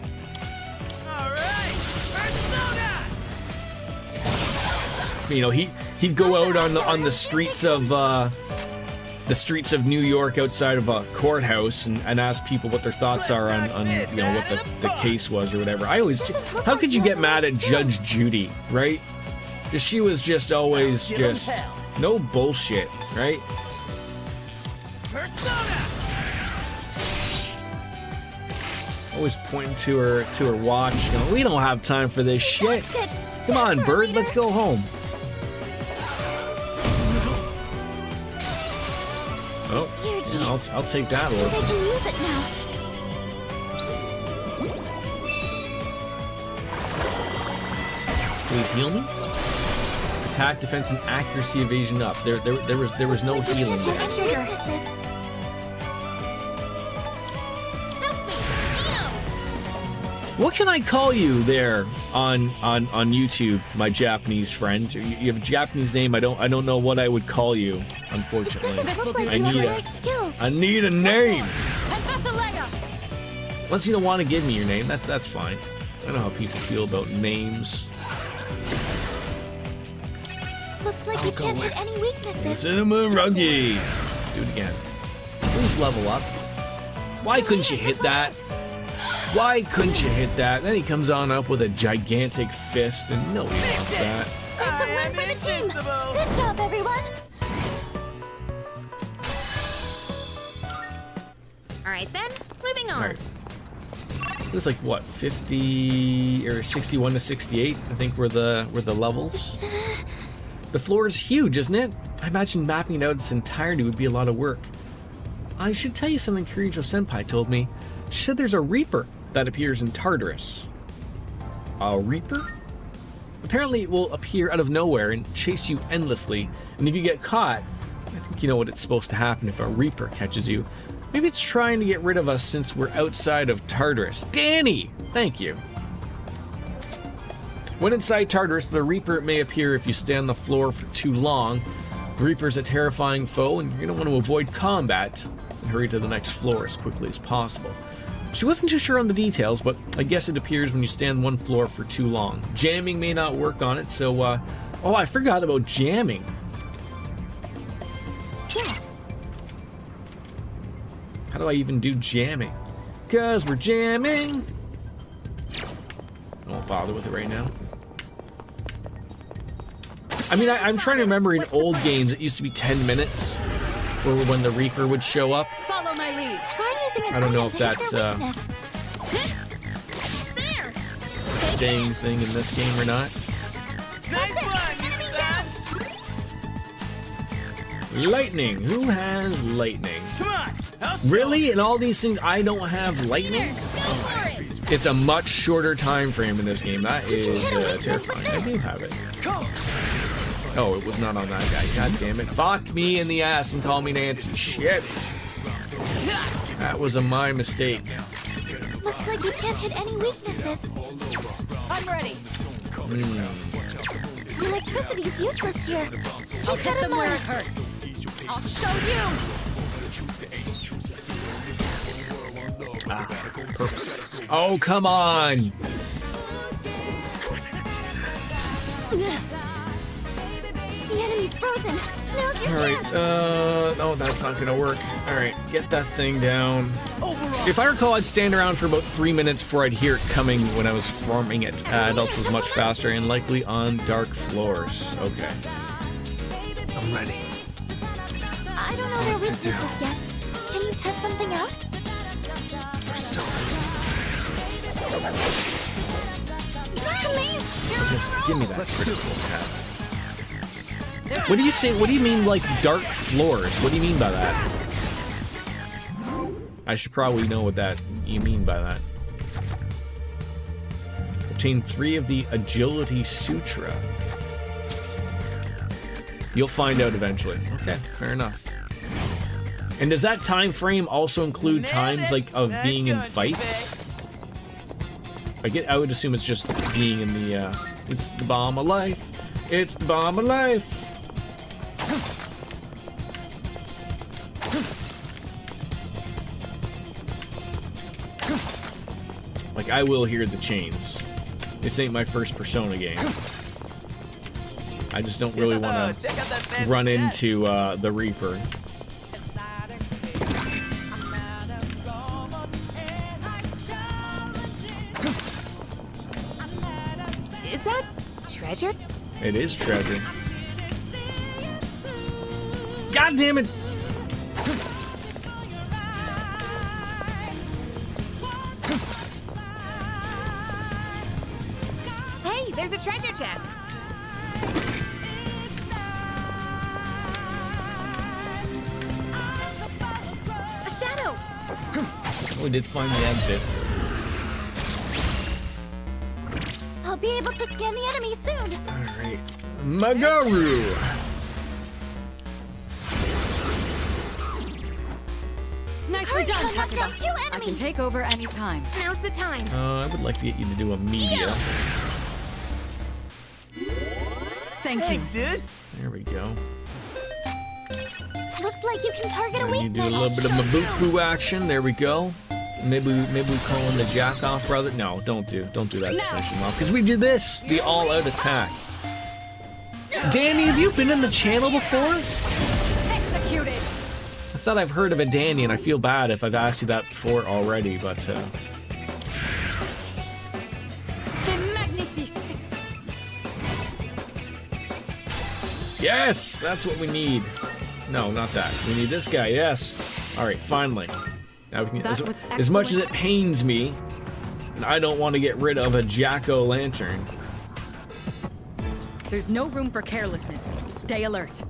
You know, he'd go out on the streets of New York outside of a courthouse and ask people what their thoughts are on you know, what the case was or whatever. How could you get mad at Judge Judy, right? Because she was just always just no bullshit, right? Always pointing to her watch. You know, we don't have time for this shit. Come on, Bird, let's go home. Oh, yeah, I'll take that one. They can use it now. Please heal me. Attack, defense, and accuracy, evasion up. There was no healing there. What can I call you there on YouTube, my Japanese friend? You have a Japanese name. I don't know what I would call you, unfortunately. I need a name. Unless you don't want to give me your name, that's fine. I know how people feel about names. Looks like you can't hit any weaknesses. Cinema Ruggy. Let's do it again. Please level up. Why couldn't you hit that? Why couldn't you hit that? Then he comes on up with a gigantic fist, and nobody wants that. It's a win for the team. Good job, everyone. All right then, moving on. Right. It was like what, 50 or 61 to 68? I think were the levels. The floor is huge, isn't it? I imagine mapping it out its entirety would be a lot of work. I should tell you something Kirijo Senpai told me. She said there's a Reaper that appears in Tartarus. A Reaper? Apparently it will appear out of nowhere and chase you endlessly, and if you get caught, I think you know what it's supposed to happen if a Reaper catches you. Maybe it's trying to get rid of us since we're outside of Tartarus. Danny! Thank you. When inside Tartarus, the Reaper may appear if you stay on the floor for too long. The Reaper is a terrifying foe, and you're going to want to avoid combat and hurry to the next floor as quickly as possible. She wasn't too sure on the details, but I guess it appears when you stay on one floor for too long. Jamming may not work on it, so, oh, I forgot about jamming. Yes. How do I even do jamming? 'Cause we're jamming. I won't bother with it right now. I mean, I'm trying to remember in old games, it used to be 10 minutes for when the Reaper would show up. Follow my lead. I don't know if that's a staying thing in this game or not. Lightning. Who has lightning? Really? In all these things, I don't have lightning? It's a much shorter time frame in this game. That is terrifying. I do have it. Oh, it was not on that guy. God damn it. Fuck me in the ass and call me Nancy. Shit. That was my mistake. Looks like you can't hit any weaknesses. I'm ready. The electricity is useless here. I'll hit them where it hurts. I'll show you. Ah, perfect. Oh, come on. The enemy's frozen. Now's your chance. Oh, that's not gonna work. All right, get that thing down. If I recall, I'd stand around for about 3 minutes before I'd hear it coming when I was farming it. It also is much faster and likely on dark floors. Okay. I'm ready. I don't know their weaknesses yet. Can you test something out? Just give me that critical attack. What do you say? What do you mean, like, dark floors? What do you mean by that? I should probably know what you mean by that. Obtain 3 of the Agility Sutra. You'll find out eventually. Okay, fair enough. And does that time frame also include times, like, of being in fights? I would assume it's just being in the, it's the bomb of life. It's the bomb of life. Like, I will hear the chains. This ain't my first Persona game. I just don't really want to run into the Reaper. Is that treasure? It is treasure. God damn it! Hey, there's a treasure chest. A shadow. We did find the exit. I'll be able to scan the enemy soon. Alright. Magaru! Nicely done, knocked down Takeda. 2 I can take over anytime. Now's the time. I would like to get you to do a media. Thank Thanks, dude. There we go. Looks like you can target a And you weakness. do a little bit of Mabufu action. There we go. Maybe we call him the jack off brother. No, don't do that to finish him off. Because we do this, the all-out attack. Danny, have you been in the channel before? Executed. I thought I've heard of a Danny, and I feel bad if I've asked you that before already, but C'est magnifique. yes, that's what we need. No, not that. We need this guy. Yes. All right, finally. Now we can. As much as it pains me, I don't want to get rid of a jack-o'-lantern. There's no room for carelessness. Stay alert.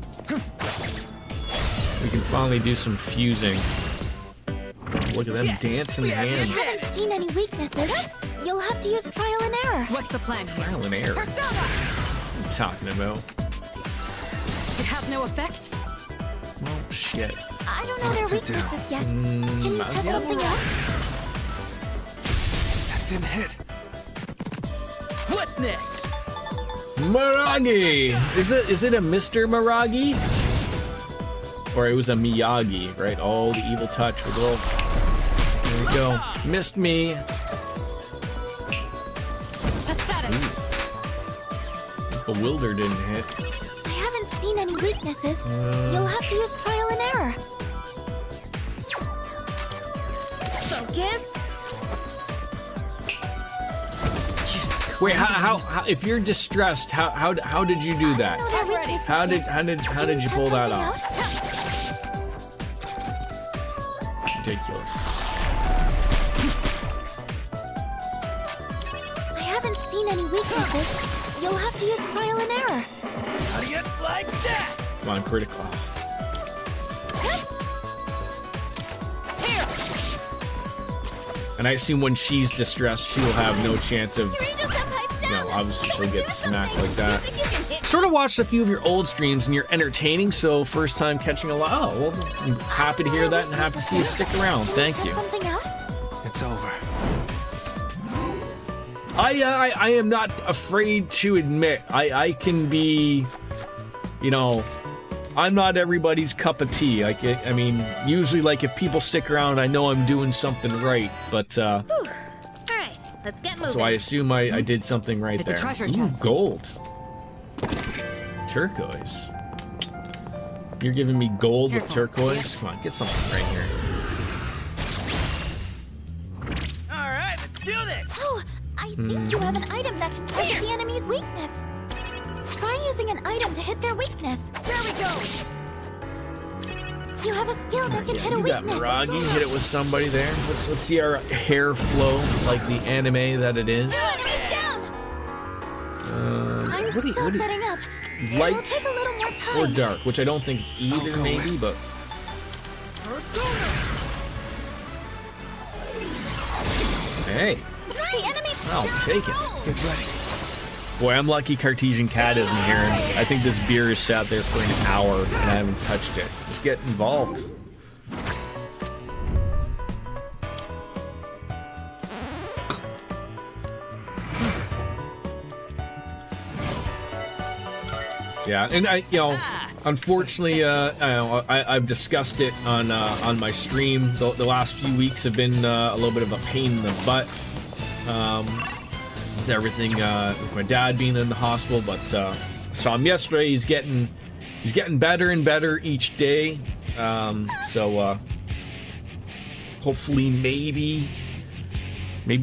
We can finally do some fusing. Look at them dancing I hands. haven't seen any weaknesses. You'll have to use trial and error. What's the plan here? Trial and error. Persona! What are you talking about? It have no effect? Well, shit. I don't know their weaknesses yet. Can you test something else? That didn't hit. What's next? Maragi! Is it a Mr. Maragi? Or it was a Miyagi, right? Oh, the evil touch with little. There we go. Missed me. Bewilder didn't hit. I haven't seen any weaknesses. You'll have to use trial and error. Focus. Wait, how if you're distressed, how did you do that? How did you pull that off? Ridiculous. I haven't seen any weaknesses. You'll have to use trial and error. How do you like that? Come on, critical. And I assume when she's distressed, she will have no chance of, obviously she'll get smacked like that. Sort of watched a few of your old streams and you're entertaining, so first time catching a lot. Oh, well, I'm happy to hear that and happy to see you stick around. Thank you. It's over. I am not afraid to admit, I can be, I'm not everybody's cup of tea. I mean, usually, like, if people stick around, I know I'm doing something right, but, All right, let's get moving. so I assume I did something right It's a there. treasure Ooh, chest. gold. Turquoise. You're giving me gold with turquoise? Come on, get something right here. All right, let's do this. Oh, I think you have an item that can target the enemy's weakness. Try using an item to hit their weakness. There we go. You have a skill that can hit a You got weakness. Miragi, hit it with somebody there. Let's see our hair flow like the anime that it is. Enemy's down. I'm still setting up. It'll Light take a little more time. or dark, which I don't think it's either, maybe, but. Hey, The enemy's I'll take it. Get ready. Boy, I'm lucky Cartesian Cat isn't here. And I think this beer has sat there for an hour and I haven't touched it. Just get involved. Yeah, and unfortunately, I've discussed it on my stream. The last few weeks have been a little bit of a pain in the butt. With everything, with my dad being in the hospital, but saw him yesterday. He's getting better and better each day. So hopefully, maybe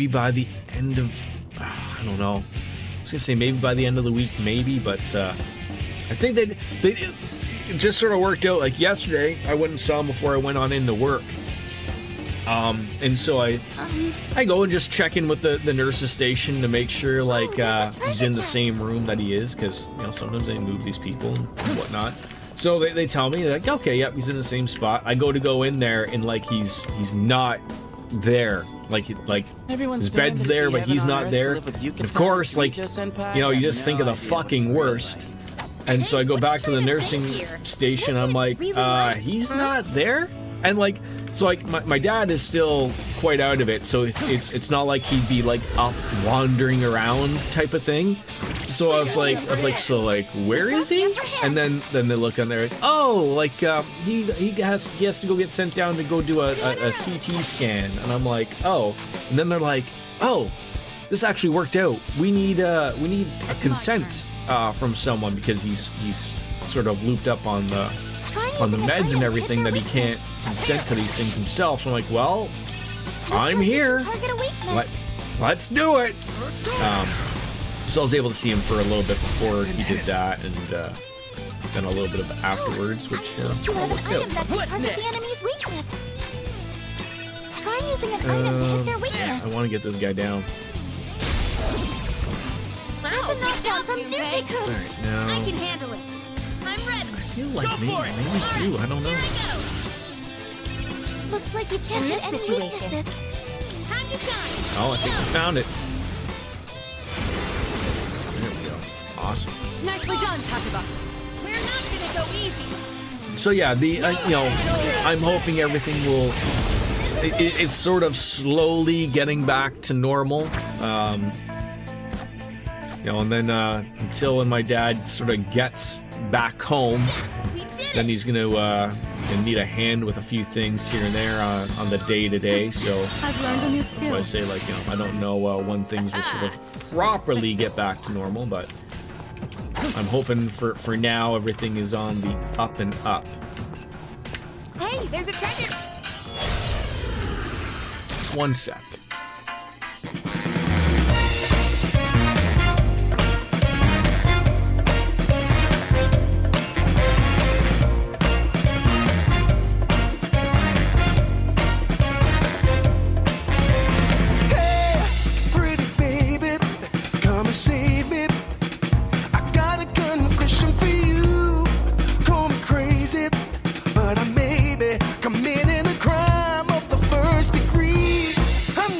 by the end of, I don't know. I was gonna say maybe by the end of the week, maybe, but I think they it just sort of worked out. Like yesterday, I went and saw him before I went on into work. And so I go and just check in with the nurse's station to make sure like he's in the same room that he is, because sometimes they move these people and whatnot. So they tell me like, okay, yep, he's in the same spot. I go in there and like he's not there. Like his bed's there, but he's not there. And of course, like you just think of the fucking worst. And so I go back to the nursing station. I'm like, he's not there. And like, so like my dad is still quite out of it, so it's not like he'd be like up wandering around type of thing. So I was like, so like, where is he? And then they look on there, like, oh, like he has to go get sent down to go do a CT scan. And I'm like, oh. And then they're like, oh, this actually worked out. We need a consent from someone, because he's sort of looped up on the meds and everything, that he can't consent to these things himself. So I'm like, well, I'm here. Let's do it. So I was able to see him for a little bit before he did that, and then a little bit of afterwards, which worked out. What's next? Try using an item to hit their weakness. I want to get this guy down. That's a knockdown from Juicy. Alright, now I can handle it. I'm ready. I feel like maybe too. I don't know. Looks like you can't hit any situation. weaknesses. Time to shine. Oh, I think we found it. There we go. Awesome. Nicely done, Takuba. We're not gonna go easy. So yeah, I'm hoping everything will. It's sort of slowly getting back to normal. And then until when my dad sort of gets back home, then he's gonna need a hand with a few things here and there on the day-to-day. So that's why I say, like, I don't know when things will sort of properly get back to normal, but I'm hoping for now everything is on the up and up. Hey, there's a treasure. One sec. Committing a crime of the first degree. I'm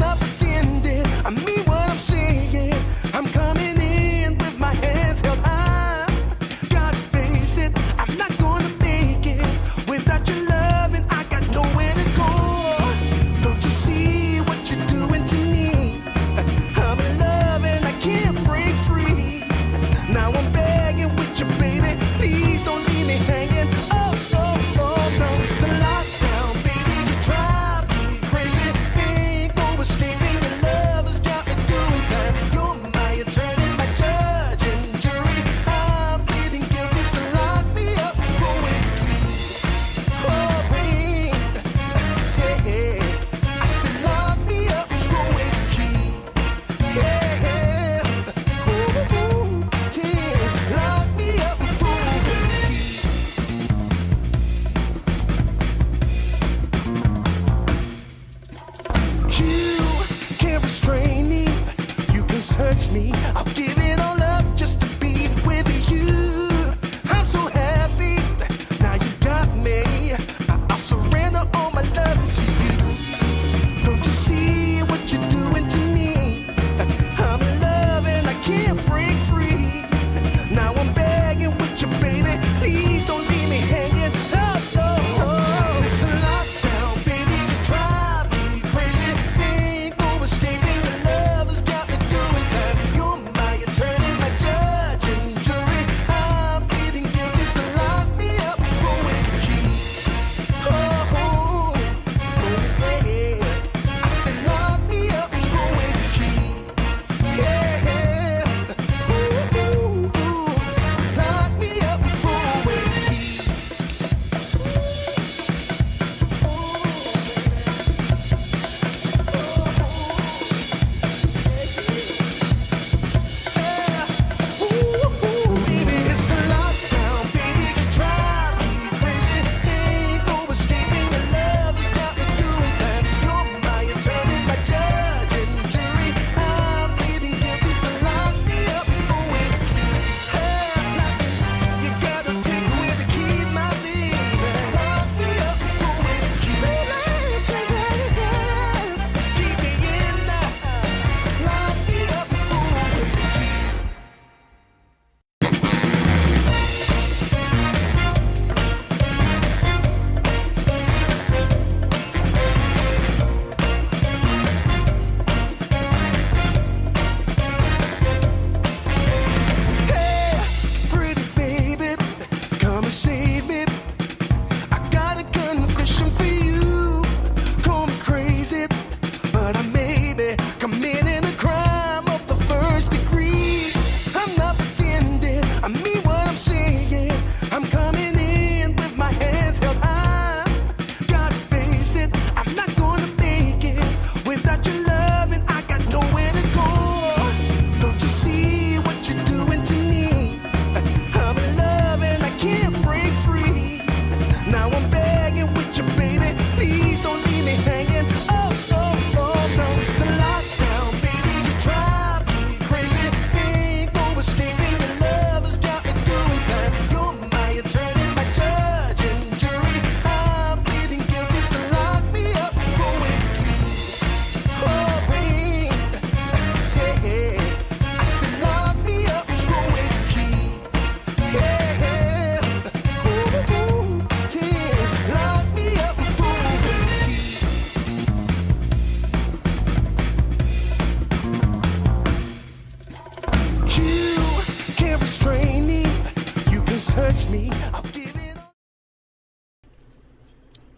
touch me, I'll give it.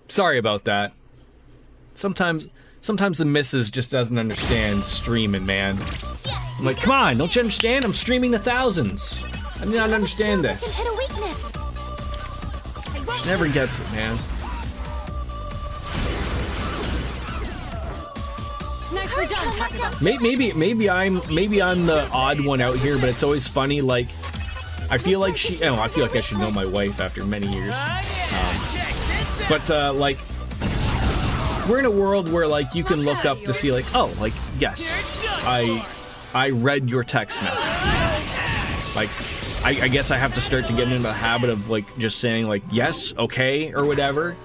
Sorry about that. Sometimes the missus just doesn't understand streaming, man. I'm like, come on, don't you understand? I'm streaming to thousands. I do not understand this. Hit a weakness. She never gets it, man. Nicely done, Takuba. Maybe I'm the odd one out here, but it's always funny. Like, I feel like I feel like I should know my wife after many years. But like, we're in a world where like you can look up to see like, oh, like yes, I read your text message. Like, I guess I have to start to get into the habit of like just saying like yes, okay, or whatever.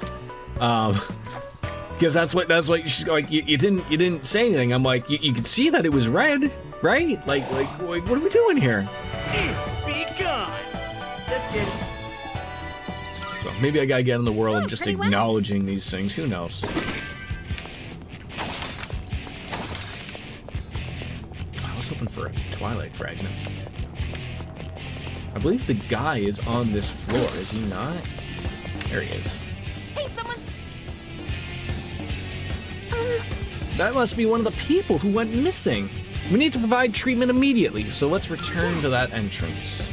Because that's what she's like. You didn't say anything. I'm like, you could see that it was read, right? Like what are we doing here? Be gone. Just kidding. So maybe I gotta get in the world and just acknowledging these things. Who knows? I was hoping for a Twilight fragment. I believe the guy is on this floor, is he not? There he is. Hey, someone. That must be one of the people who went missing. We need to provide treatment immediately, so let's return to that entrance.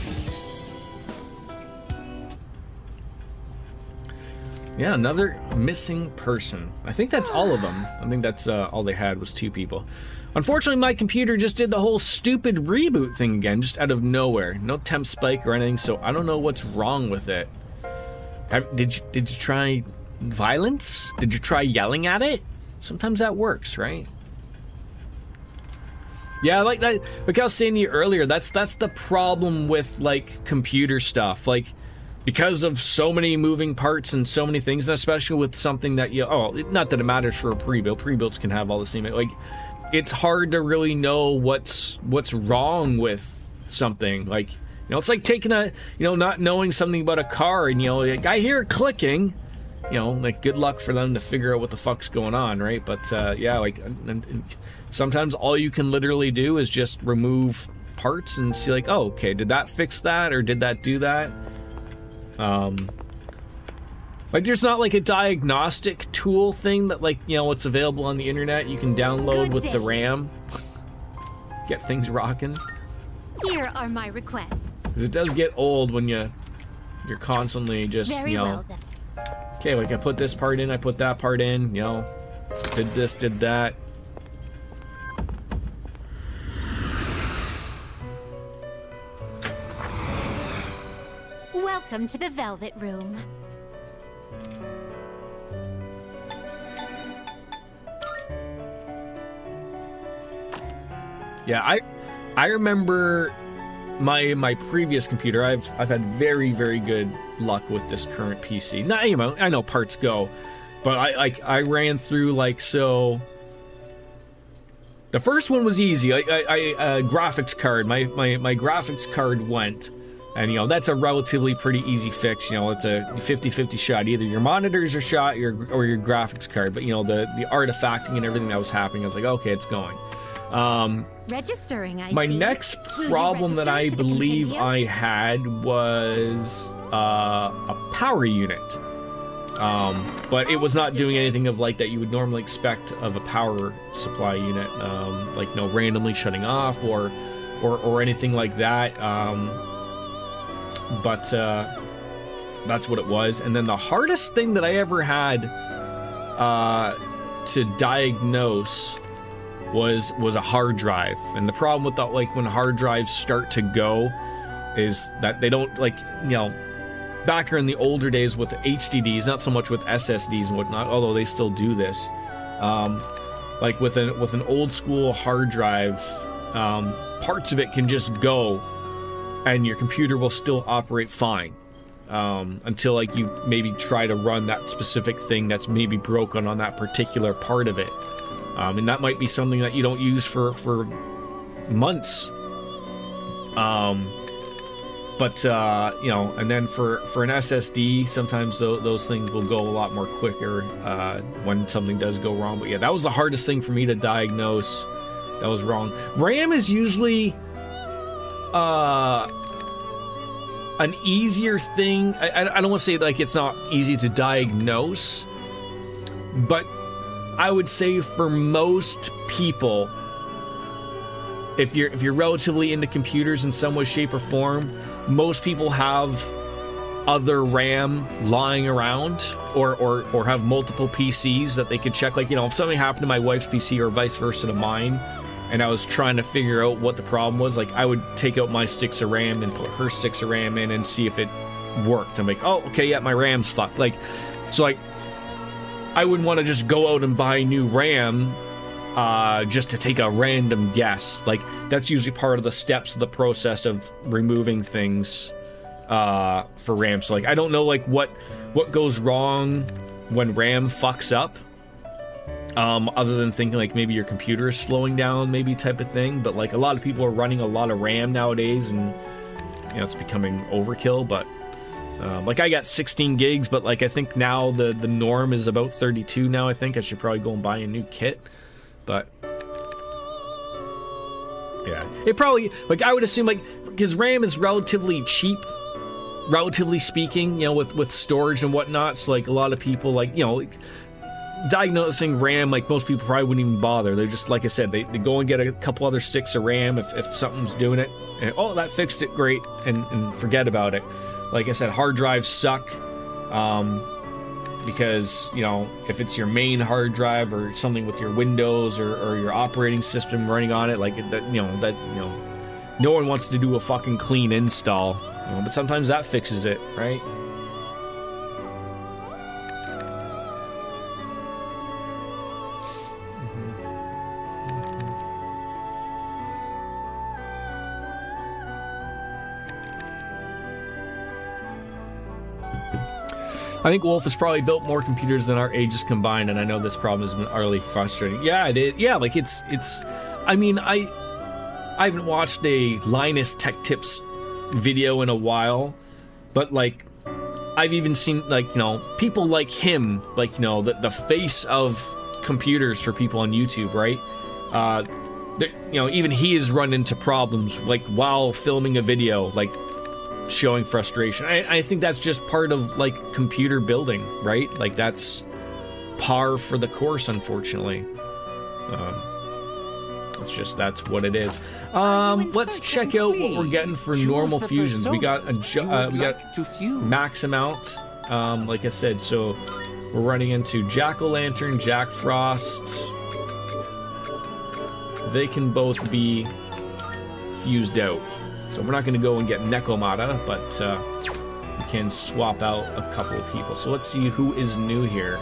Yeah, another missing person. I think that's all of them. I think that's all they had was 2 people. Unfortunately, my computer just did the whole stupid reboot thing again, just out of nowhere. No temp spike or anything, so I don't know what's wrong with it. Did you try violence? Did you try yelling at it? Sometimes that works, right? Yeah, like I was saying to you earlier, that's the problem with like computer stuff. Like, because of so many moving parts and so many things, and especially with something that not that it matters for a pre-build. Pre-builds can have all the same, like, it's hard to really know what's wrong with something. Like, it's like taking not knowing something about a car, and like, I hear it clicking. Like, good luck for them to figure out what the fuck's going on, right? But yeah, like, and sometimes all you can literally do is just remove parts and see like, oh, okay, did that fix that, or did that do that? Like, there's not like a diagnostic tool thing that, like, what's available on the internet you can download with the RAM. Get things rocking. Here are my requests. 'Cause it does get old when you're constantly just, Very well, then. Okay, like I put this part in, I put that part in, did this, did that. Welcome to the Velvet Room. Yeah, I remember my previous computer. I've had very, very good luck with this current PC. Now, I know parts go, but I ran through like so. The first one was easy. Graphics card. My graphics card went, and that's a relatively pretty easy fix. It's a 50-50 shot. Either your monitors are shot or your graphics card. But the artifacting and everything that was happening, I was like, okay, it's going. Registering, my next problem that I believe I had was a power unit. But it was not doing anything of like that you would normally expect of a power supply unit, like no randomly shutting off or anything like that. But that's what it was. And then the hardest thing that I ever had to diagnose was a hard drive. And the problem with that, like when hard drives start to go, is that they don't, like, back in the older days with HDDs, not so much with SSDs and whatnot, although they still do this. Like with an old school hard drive, parts of it can just go, and your computer will still operate fine until like you maybe try to run that specific thing that's maybe broken on that particular part of it. And that might be something that you don't use for months. But and then for an SSD, sometimes those things will go a lot more quicker when something does go wrong. But yeah, that was the hardest thing for me to diagnose that was wrong. RAM is usually an easier thing. I don't want to say like it's not easy to diagnose, but I would say for most people, if you're relatively into computers in some way, shape, or form, most people have other RAM lying around, or have multiple PCs that they could check. Like, you know, if something happened to my wife's PC or vice versa to mine, and I was trying to figure out what the problem was, like I would take out my sticks of RAM and put her sticks of RAM in and see if it worked. I'm like, oh, okay, yeah, my RAM's fucked. Like, so like, I wouldn't want to just go out and buy new RAM just to take a random guess. Like, that's usually part of the steps of the process of removing things for RAM. So like, I don't know like what goes wrong when RAM fucks up, other than thinking like maybe your computer is slowing down, maybe type of thing. But like, a lot of people are running a lot of RAM nowadays, and you know, it's becoming overkill. But like, I got 16 gigs, but like, I think now the norm is about 32 now. I think I should probably go and buy a new kit. But yeah, it probably, like, I would assume, like, because RAM is relatively cheap, relatively speaking, you know, with storage and whatnot. So like, a lot of people, like, you know, like, diagnosing RAM, like, most people probably wouldn't even bother. They're just, like I said, they go and get a couple other sticks of RAM if something's doing it, and oh, that fixed it, great, and forget about it. Like I said, hard drives suck, because, you know, if it's your main hard drive or something with your Windows or your operating system running on it, like that, no one wants to do a fucking clean install, you know, but sometimes that fixes it, right? I think Wolf has probably built more computers than our ages combined, and I know this problem has been utterly frustrating. Yeah, it is. Yeah, like it's. I mean, I haven't watched a Linus Tech Tips video in a while, but like, I've even seen, like, you know, people like him, like, you know, the face of computers for people on YouTube, right? You know, even he has run into problems, like, while filming a video, like, showing frustration. I think that's just part of, like, computer building, right? Like, that's par for the course, unfortunately. It's just, that's what it is. Let's check out what we're getting for normal fusions. We got max amount, like I said. So we're running into Jack-o'-lantern, Jack Frost. They can both be fused out. So we're not going to go and get Nekomata, but we can swap out a couple of people. So let's see who is new here.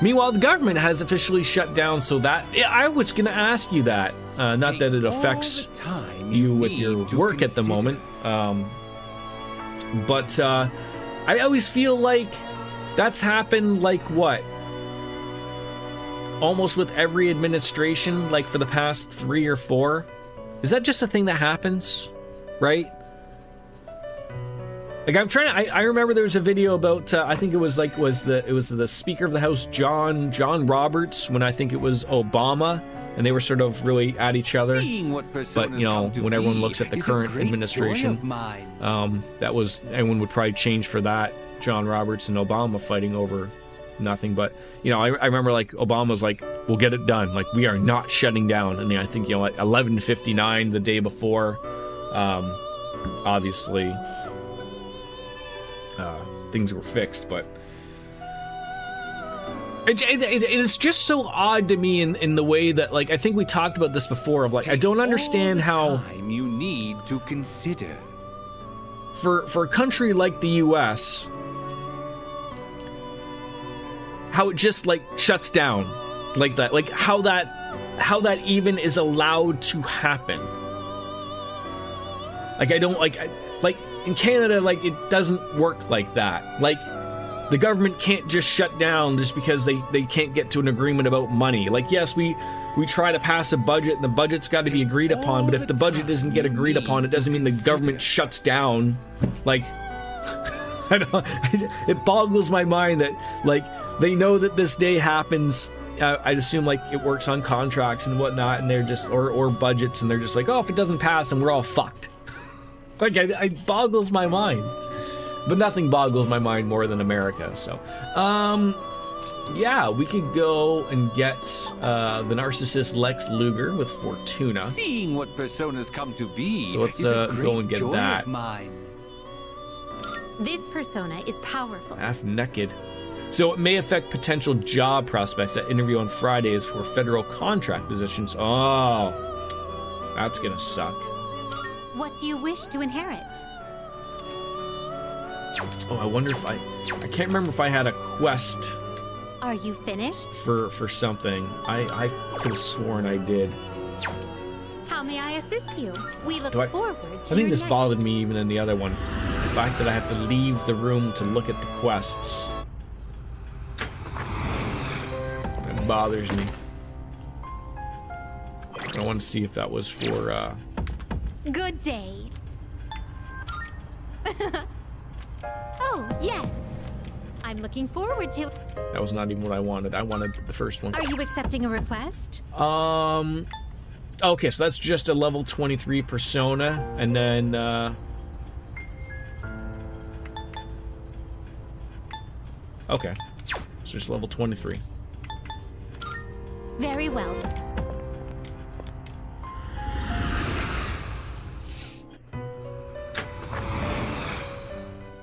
Meanwhile, the government has officially shut down, so that... I was going to ask you that. Not that it affects you with your work at the moment. But I always feel like that's happened, like, what? Almost with every administration, like, for the past 3 or 4. Is that just a thing that happens, right? Like, I'm trying to. I remember there was a video about. I think it was the Speaker of the House, John Roberts, when I think it was Obama, and they were sort of really at each other. But you know, when everyone looks at the current administration, that was, everyone would probably change for that. John Roberts and Obama fighting over nothing. But you know, I remember, like, Obama was like, we'll get it done, like, we are not shutting down. And I think, you know, at 11:59 the day before, obviously things were fixed. But it is just so odd to me in the way that, like, I think we talked about this before, of like, I don't understand how you need to consider for a country like the US, how it just, like, shuts down like that, like how that even is allowed to happen. Like, I don't like in Canada, like, it doesn't work like that. Like, the government can't just shut down just because they can't get to an agreement about money. Like, yes, we try to pass a budget, and the budget's got to be agreed upon, but if the budget doesn't get agreed upon, it doesn't mean the government shuts down. Like, it boggles my mind that, like, they know that this day happens. I'd assume, like, it works on contracts and whatnot, and they're just, or budgets, and they're just like, oh, if it doesn't pass, then we're all fucked. Like, it boggles my mind. But nothing boggles my mind more than America, so. Yeah, we could go and get the narcissist Lex Luger with Fortuna. Seeing what personas come to be. So let's is a great go and get joy that. Of mine. This persona is powerful. Half naked. So it may affect potential job prospects that interview on Fridays for federal contract positions. Oh, that's gonna suck. What do you wish to inherit? Oh, I wonder if I can't remember if I had a quest Are you finished? for something. I could have sworn I did. How may I assist you? We look Do I forward to I think your this next... bothered me even in the other one. The fact that I have to leave the room to look at the quests. That bothers me. I want to see if that was for, Good day. Oh, yes. I'm looking forward to... that was not even what I wanted. I wanted the first one. Are you accepting a request? Okay, so that's just a level 23 persona, and then, okay. So just level 23. Very well.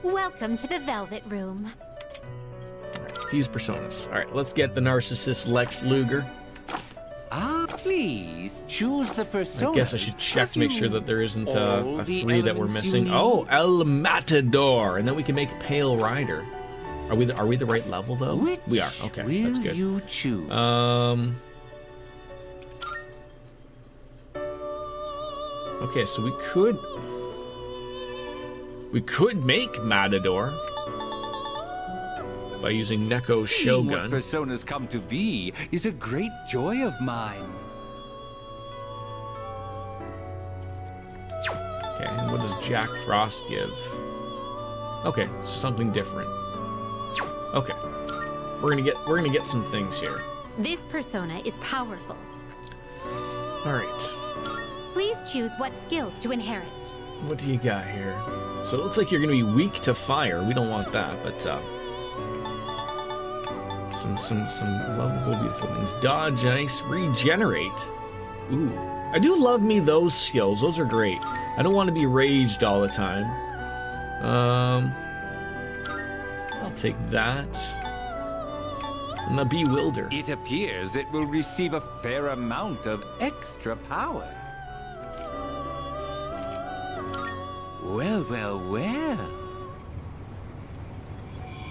Welcome to the Velvet Room. Fuse personas. Alright, let's get the narcissist Lex Luger. Ah, please choose the persona. I guess I should check to make sure that there isn't all a the 3 that we're elements you missing. need? Oh, El Matador, and then we can make Pale Rider. Are we the right level though? Which we are. Okay, that's good. you choose? Okay, so we could make Matador by using Neko Seeing what Shogun. personas come to be is a great joy of mine. Okay, and what does Jack Frost give? Okay, so something different. Okay, we're gonna get some things here. This persona is powerful. All right, Please choose what skills to inherit. what do you got here? So it looks like you're gonna be weak to fire. We don't want that, but some lovable, beautiful things. Dodge ice, regenerate. Ooh, I do love me those skills. Those are great. I don't want to be raged all the time. I'll take that. And the bewilder. It appears it will receive a fair amount of extra power. Well, well, well.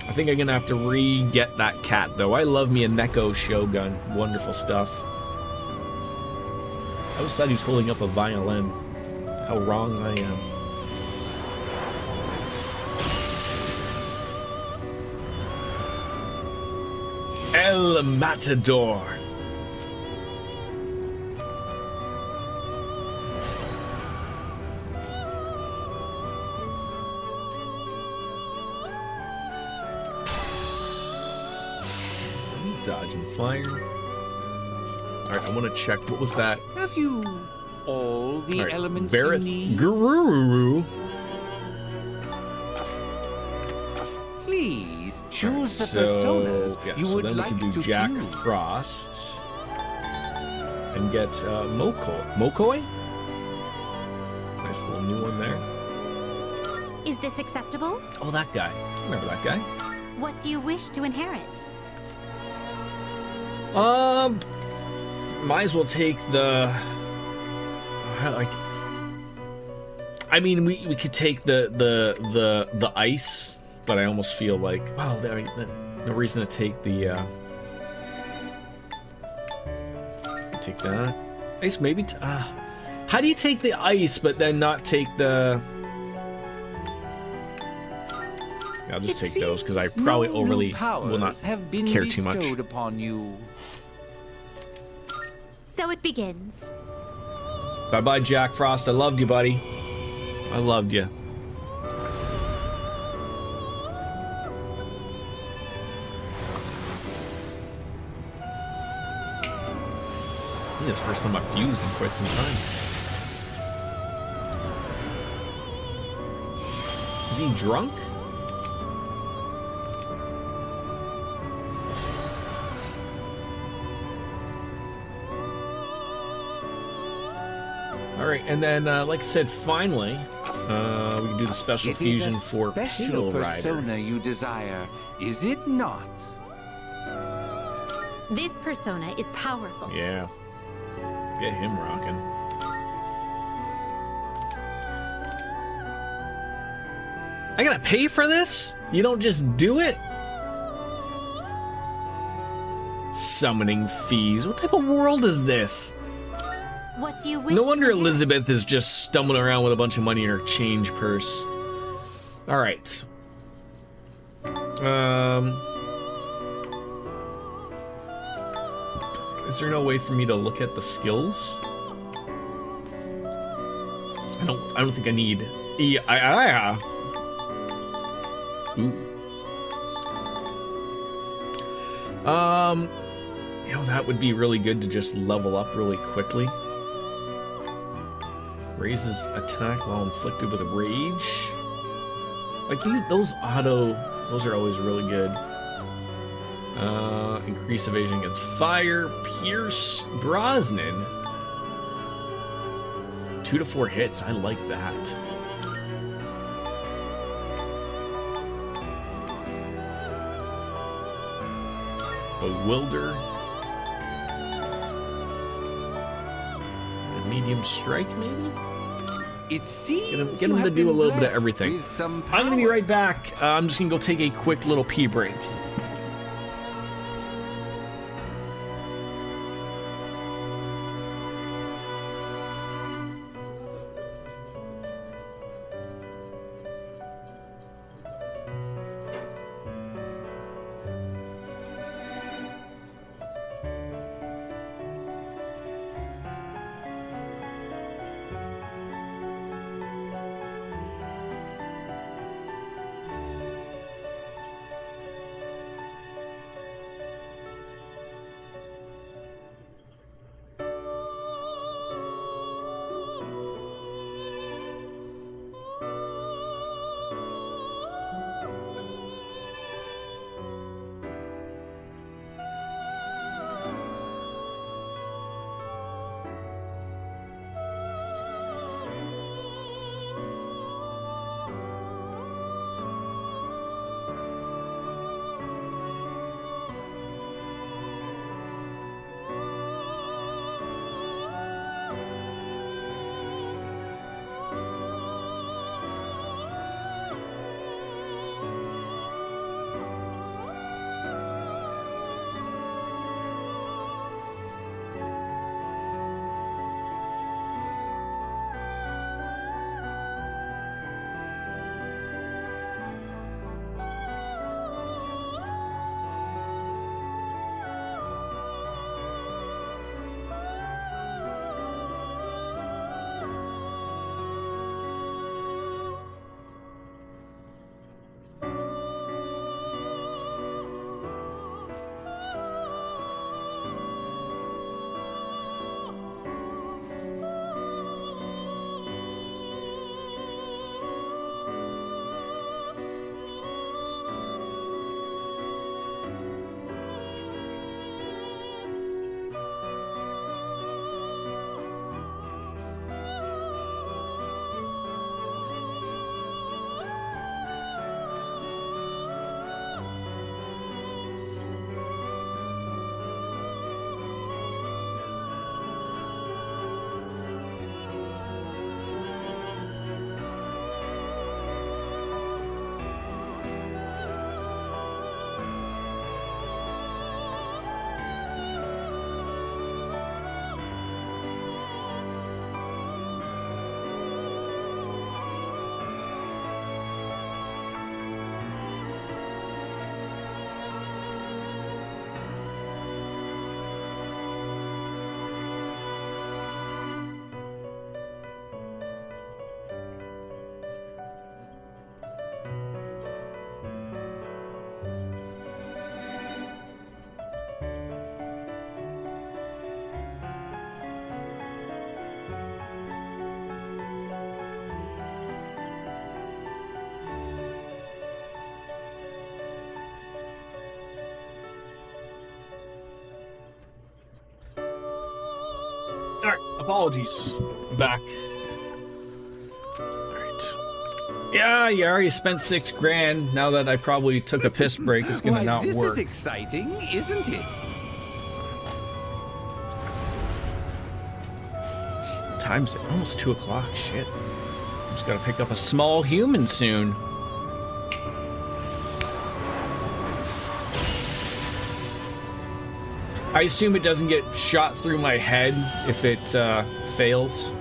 I think I'm gonna have to re-get that cat though. I love me a Neko Shogun. Wonderful stuff. I always thought he was holding up a violin. How wrong I am. El Matador. Dodge and fire. Alright, I want to check. What was that? Have you all the All right, elements Bareth you need? Gururu. Please choose the So, personas yeah, you so would then like we can do to Jack fuse. Frost and get Mokoi. Nice little new one there. Is this acceptable? Oh, that guy. Remember that guy? What do you wish to inherit? Might as well take the. Like, I mean, we could take the ice, but I almost feel like, well, no reason to take the. Take that ice, maybe. How do you take the ice, but then not take the? I'll just take those because I probably overly will not care too much. Upon you. So it begins. Bye-bye, Jack Frost. I loved you, buddy. I loved you. I think it's the first time I've fused in quite some time. Is he drunk? All right, and then, like I said, finally, we can do the special fusion for Pale Rider. Persona you desire, is it not? This persona is powerful. Yeah. Get him rocking. I gotta pay for this? You don't just do it? Summoning fees. What type of world is this? What do you wish? No wonder Elizabeth is just stumbling around with a bunch of money in her change purse. All right. Is there no way for me to look at the skills? I don't think I need. Ooh. You know, that would be really good to just level up really quickly. Raises attack while inflicted with rage. Like those are always really good. Increase evasion against fire. Pierce Brosnan. 2 to 4 hits. I like that. Bewilder. A medium strike, maybe? It seems Get him to do a little bit of everything. I'm gonna be right back. I'm just gonna go take a quick little pee break. Alright, apologies. I'm back. Alright. Yeah, you already spent $6 grand. Now that I probably took a piss break, it's gonna not this work. is exciting, isn't it? Time's almost 2 o'clock. Shit. Just gotta pick up a small human soon. I assume it doesn't get shot through my head if it fails.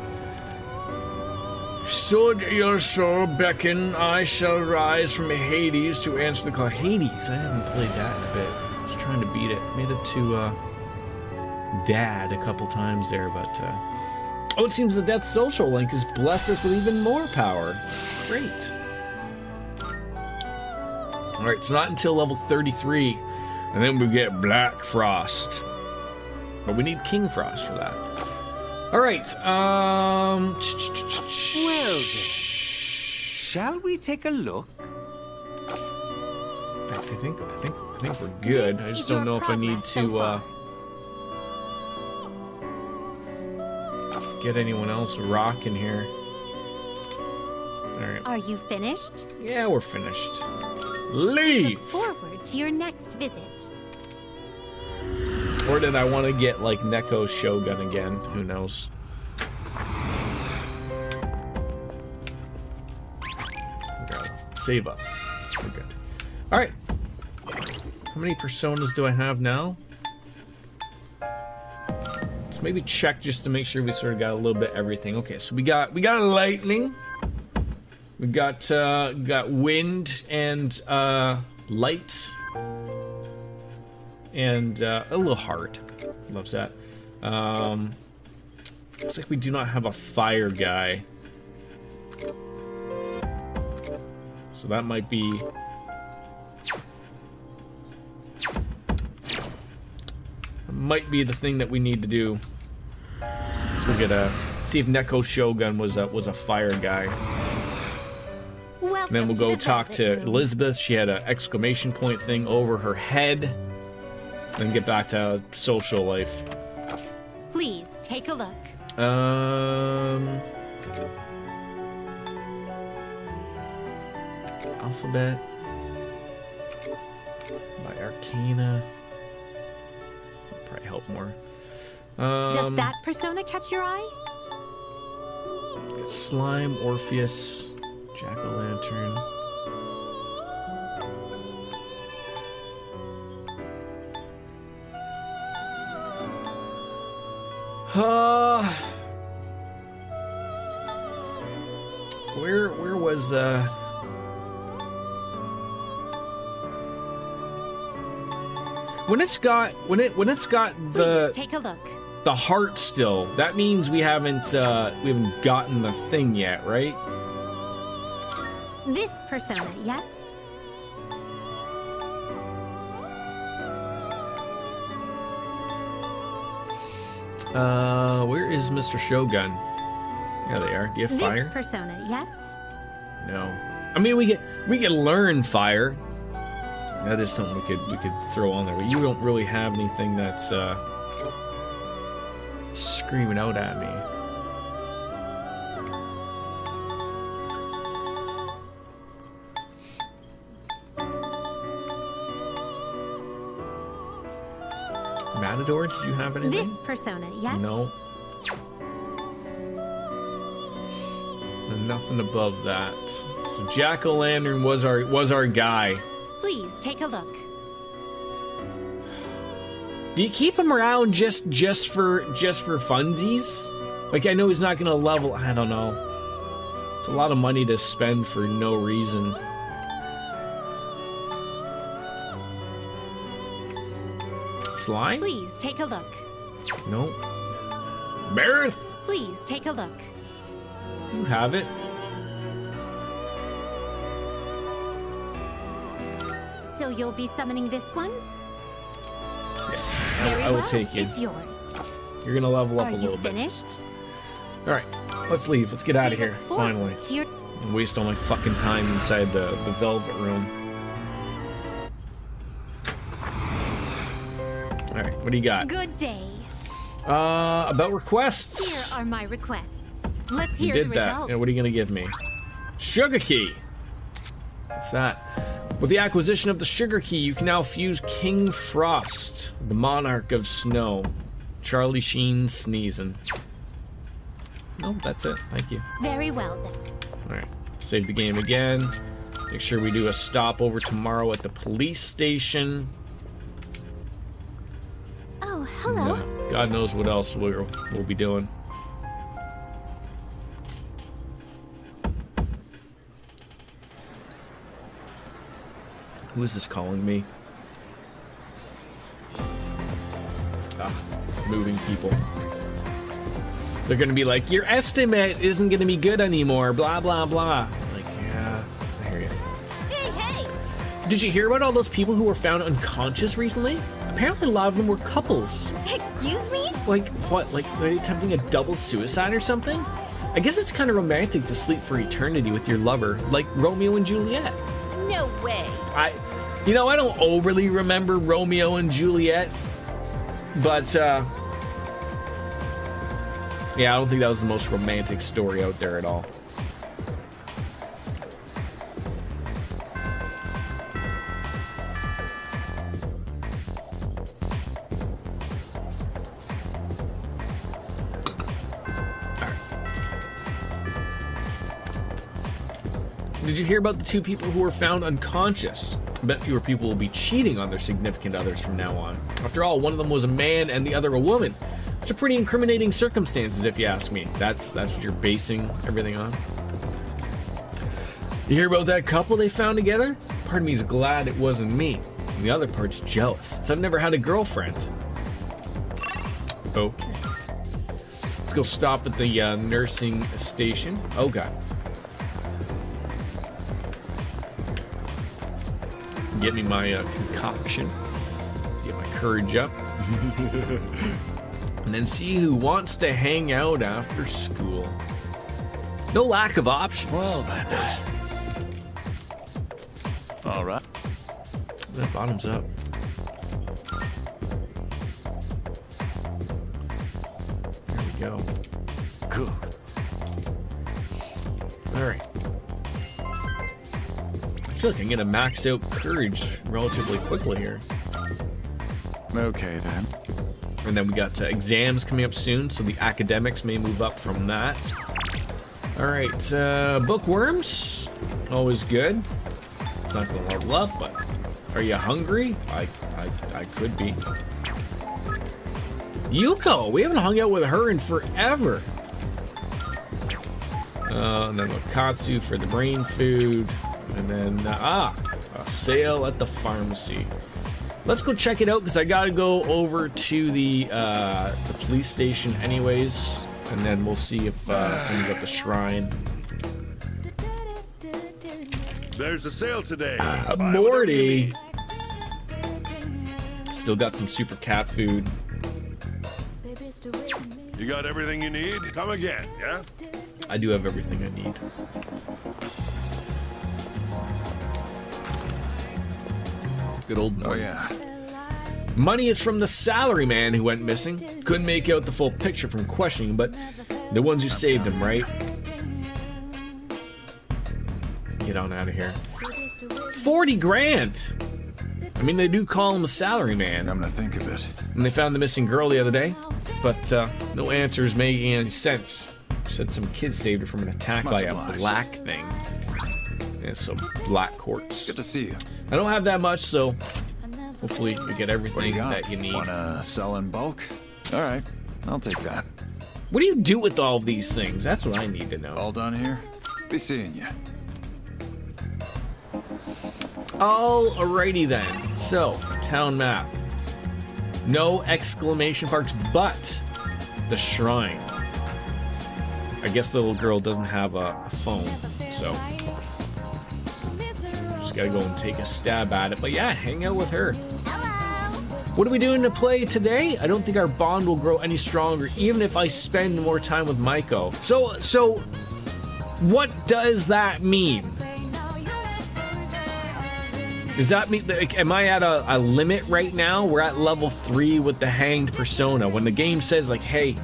Should your soul beckon, I shall rise from Hades to answer the call. Hades? I haven't played that in a bit. I was trying to beat it. Made it to Dad a couple times there, but oh, it seems the Death Social link has blessed us with even more power. Great. Alright, it's not until level 33, and then we get Black Frost. But we need King Frost for that. Alright, Well then, shall we take a look? I think we're good. I just don't know if I need to get anyone else rocking here. Alright. Are you finished? Yeah, we're finished. Leave! Look forward to your next visit. Or did I want to get, like, Neko's Shogun again? Who knows? Okay, save up. We're good. Alright. How many personas do I have now? Let's maybe check just to make sure we sort of got a little bit of everything. Okay, so we got lightning. We got wind and light. And a little heart. Loves that. Looks like we do not have a fire guy. So that might be... the thing that we need to do. Let's go get see if Neko Shogun was a fire guy. And then we'll go talk to Elizabeth. She had an exclamation point thing over her head. Then get back to social life. Please take a look. Alphabet. By Arcana. That'll probably help more. Does that persona catch your eye? Slime, Orpheus, Jack-o'-lantern. Where was when it's got the Please take a look. The heart still, that means we haven't gotten the thing yet, right? This persona, yes? Where is Mr. Shogun? There they are. Do you have fire? This persona, yes? No. I mean, we can learn fire. That is something we could throw on there, but you don't really have anything that's screaming out at me. Matador, did you have anything? This persona, yes? No. And nothing above that. So Jack-o'-lantern was our guy. Please take a look. Do you keep him around just for funsies? Like, I know he's not gonna level. I don't know. It's a lot of money to spend for no reason. Slime? Please take a look. Nope. Bareth? Please take a look. You have it. So you'll be summoning this one? Yes, Very I will well. take you. It's yours. You're gonna level up Are a little you bit. finished? All right, let's leave. Let's get out of here. Finally. To your... Waste all my fucking time inside the velvet room. All right, what do you got? Good day. About requests. Here are my requests. Let's You hear did the that. results. Yeah, what are you gonna give me? Sugar key. What's that? With the acquisition of the sugar key, you can now fuse King Frost, the monarch of snow. Charlie Sheen sneezing. No, that's it. Thank you. Very well then. All right, save the game again. Make sure we do a stopover tomorrow at the police station. Oh, hello. God knows what else we'll be doing. Who is this calling me? Moving people. They're gonna be like, your estimate isn't gonna be good anymore, blah, blah, blah. Like, yeah, I hear you. Hey, hey! Did you hear about all those people who were found unconscious recently? Apparently a lot of them were couples. Excuse me? Like, what, like, are they attempting a double suicide or something? I guess it's kind of romantic to sleep for eternity with your lover, like Romeo and Juliet. No way. You know, I don't overly remember Romeo and Juliet, but, yeah, I don't think that was the most romantic story out there at all. Did you hear about the two people who were found unconscious? I bet fewer people will be cheating on their significant others from now on. After all, one of them was a man and the other a woman. It's a pretty incriminating circumstances, if you ask me. That's what you're basing everything on. You hear about that couple they found together? Part of me is glad it wasn't me, and the other part's jealous. It's I've never had a girlfriend. Okay. Let's go stop at the nursing station. Oh god. Get me my concoction. Get my courage up. And then see who wants to hang out after school. No lack of options. Well then. All right. That bottom's up. There we go. Good. All right. I feel like I'm gonna max out courage relatively quickly here. Okay then. And then we got exams coming up soon, so the academics may move up from that. All right, bookworms, always good. It's not gonna level up, but are you hungry? I could be. Yuko, we haven't hung out with her in forever. And then Wakatsu for the brain food, and then a sale at the pharmacy. Let's go check it out because I gotta go over to the police station anyways, and then we'll see if someone's at the shrine. There's a sale today. Morty! Still got some super cat food. You got everything you need? Come again, yeah? I do have everything I need. Good old money. Oh yeah. Money is from the salary man who went missing. Couldn't make out the full picture from questioning, but the ones who saved him, right? Get on out of here. 40 grand! I mean, they do call him a salary man. I'm gonna think of it. And they found the missing girl the other day, but no answers making any sense. Said some kid saved her from an attack by a black thing. Yeah, so black quartz. Good to see you. I don't have that much, so hopefully you get everything that you need. Wanna sell in bulk? All right, I'll take that. What do you do with all of these things? That's what I need to know. All done here? Be seeing you. Alrighty then. So, town map. No exclamation marks, but the shrine. I guess the little girl doesn't have a phone, so just gotta go and take a stab at it. But yeah, hang out with her. What are we doing to play today? I don't think our bond will grow any stronger, even if I spend more time with Maiko. So, what does that mean? Does that mean, like, am I at a limit right now? We're at level 3 with the hanged persona. When the game says, like, hey,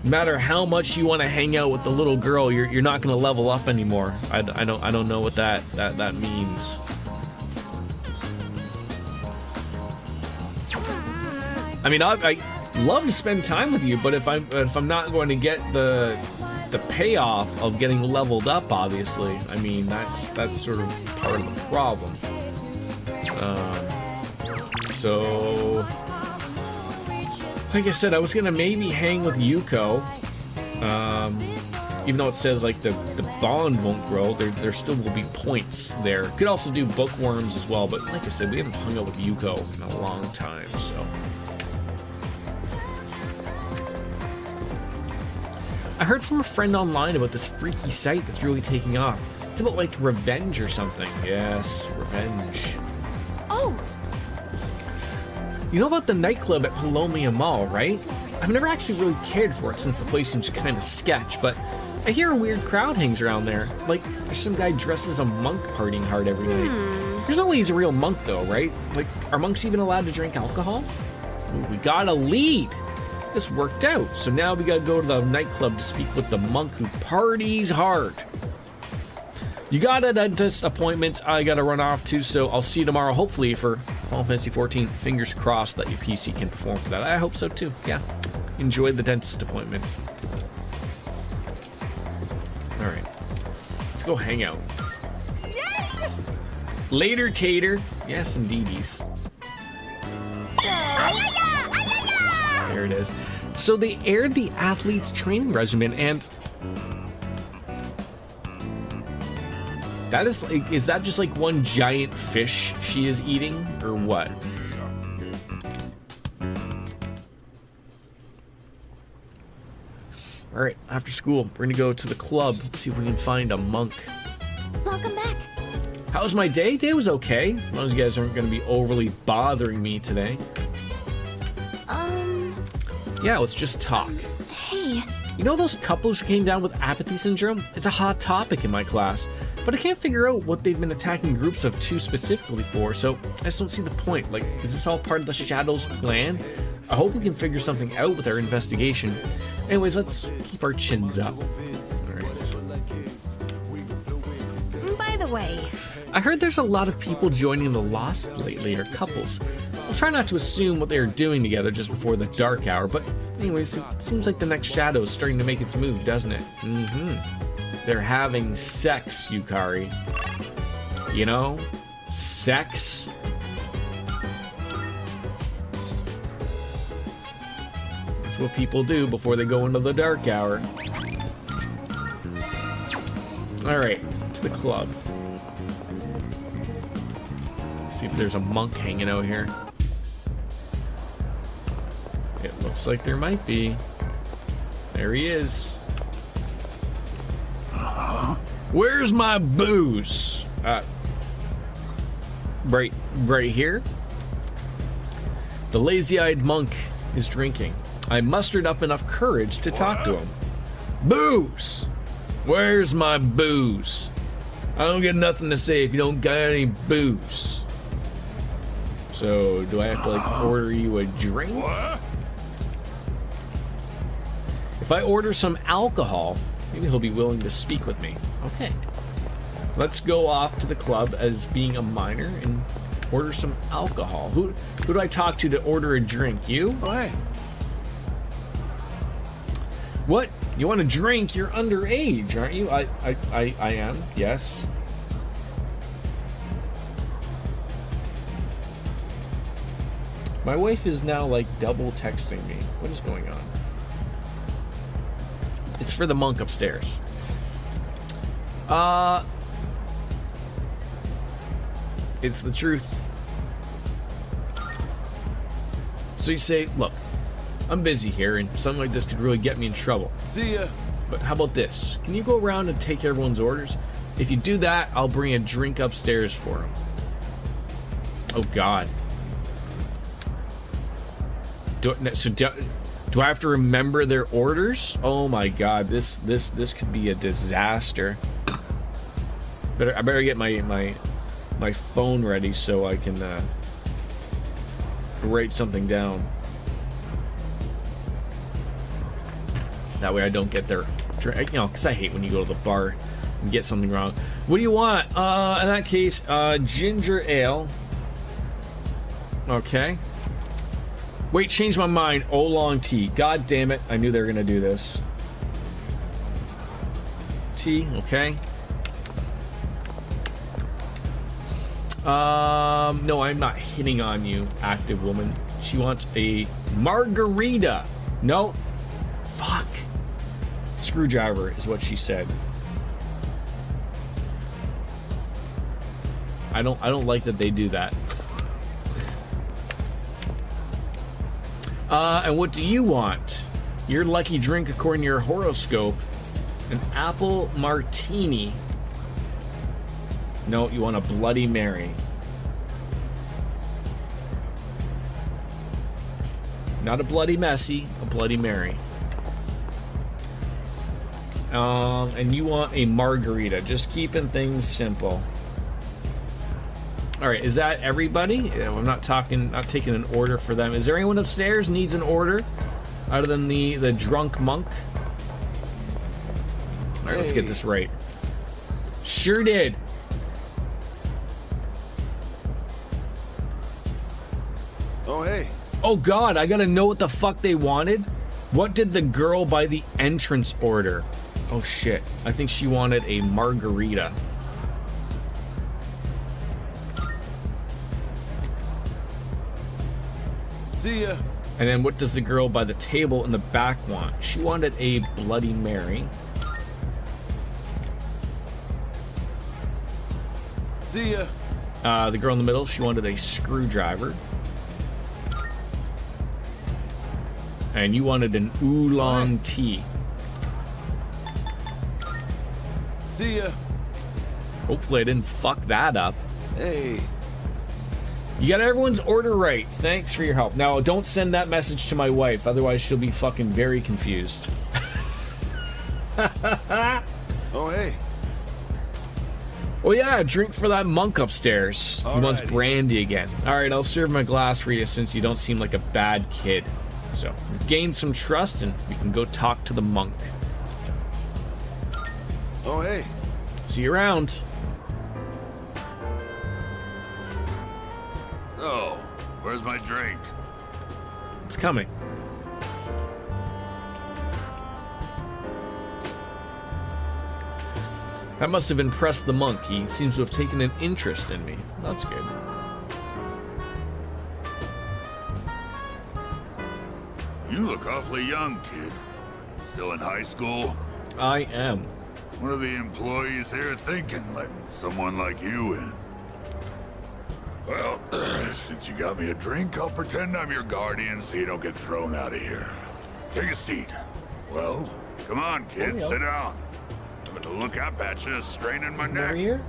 no matter how much you want to hang out with the little girl, you're not going to level up anymore. I don't know what that means. I mean, I love to spend time with you, but if I'm not going to get the payoff of getting leveled up, obviously, I mean, that's sort of part of the problem. So, like I said, I was gonna maybe hang with Yuko, even though it says like the bond won't grow. There still will be points there. Could also do bookworms as well, but like I said, we haven't hung out with Yuko in a long time, so. I heard from a friend online about this freaky site that's really taking off. It's about like revenge or something. Yes, revenge. Oh! You know about the nightclub at Palomia Mall, right? I've never actually really cared for it since the place seems kind of sketch, but I hear a weird crowd hangs around there. Like, there's some guy dressed as a monk partying hard every night. There's no way he's a real monk though, right? Like, are monks even allowed to drink alcohol? Ooh, we got a lead! This worked out, so now we gotta go to the nightclub to speak with the monk who parties hard. You got a dentist appointment I gotta run off to, so I'll see you tomorrow, hopefully, for Final Fantasy XIV. Fingers crossed that your PC can perform for that. I hope so too, yeah. Enjoy the dentist appointment. Alright, let's go hang out. Later, Tater. Yes, indeedies. There it is. So they aired the athlete's training regimen, and that is like, is that just like one giant fish she is eating, or what? All right, after school, we're gonna go to the club, see if we can find a monk. Welcome back. How was my day? Day was okay, as long as you guys aren't gonna be overly bothering me today. Yeah, let's just talk. Hey. You know those couples who came down with apathy syndrome? It's a hot topic in my class, but I can't figure out what they've been attacking groups of 2 specifically for, so I just don't see the point. Like, is this all part of the Shadow's plan? I hope we can figure something out with our investigation. Anyways, let's keep our chins up. Alright. By the way, I heard there's a lot of people joining the Lost lately, or couples. I'll try not to assume what they are doing together just before the dark hour, but anyways, it seems like the next shadow is starting to make its move, doesn't it? They're having sex, Yukari. You know? Sex? That's what people do before they go into the dark hour. Alright, to the club. See if there's a monk hanging out here. It looks like there might be. There he is. Where's my booze? Right here. The lazy-eyed monk is drinking. I mustered up enough courage to talk to him. Booze! Where's my booze? I don't get nothing to say if you don't got any booze. So, do I have to, like, order you a drink? If I order some alcohol, maybe he'll be willing to speak with me. Okay. Let's go off to the club as being a minor and order some alcohol. Who do I talk to order a drink? You? Oh, hey. What? You want a drink? You're underage, aren't you? I am, yes. My wife is now, like, double texting me. What is going on? It's for the monk upstairs. It's the truth. So you say, look, I'm busy here, and something like this could really get me in trouble. See ya. But how about this? Can you go around and take everyone's orders? If you do that, I'll bring a drink upstairs for him. Oh, God. Do I have to remember their orders? Oh my God, this could be a disaster. I better get my my phone ready so I can write something down. That way I don't get there, you know, because I hate when you go to the bar and get something wrong. What do you want? In that case, ginger ale. Okay. Wait, change my mind. Oolong tea. God damn it. I knew they were going to do this. Tea, okay. No, I'm not hitting on you, active woman. She wants a margarita. No. Fuck. Screwdriver is what she said. I don't like that they do that. And what do you want? Your lucky drink, according to your horoscope, an apple martini. No, you want a Bloody Mary. Not a Bloody Messy, a Bloody Mary. And you want a margarita. Just keeping things simple. All right, is that everybody? I'm not taking an order for them. Is there anyone upstairs needs an order other than the drunk monk? All right, let's get this right. Sure did. Oh, hey. Oh God, I gotta know what the fuck they wanted. What did the girl by the entrance order? Oh shit, I think she wanted a margarita. See ya. And then what does the girl by the table in the back want? She wanted a Bloody Mary. See ya. The girl in the middle, she wanted a screwdriver. And you wanted an oolong tea. See ya. Hopefully I didn't fuck that up. Hey. You got everyone's order right. Thanks for your help. Now, don't send that message to my wife, otherwise she'll be fucking very confused. Oh, hey. Oh yeah, drink for that monk upstairs. He wants Alrighty. brandy again. Alright, I'll serve my glass for you since you don't seem like a bad kid. So, gain some trust and we can go talk to the monk. Oh, hey. See you around. Oh, where's my drink? It's coming. That must have impressed the monk. He seems to have taken an interest in me. That's good. You look awfully young, kid. Still in high school? I am. What are the employees here thinking, letting someone like you in? Well, since you got me a drink, I'll pretend I'm your guardian so you don't get thrown out of here. Take a seat. Well, come on, kid, sit down. I'm to look up at you, straining my neck. Here?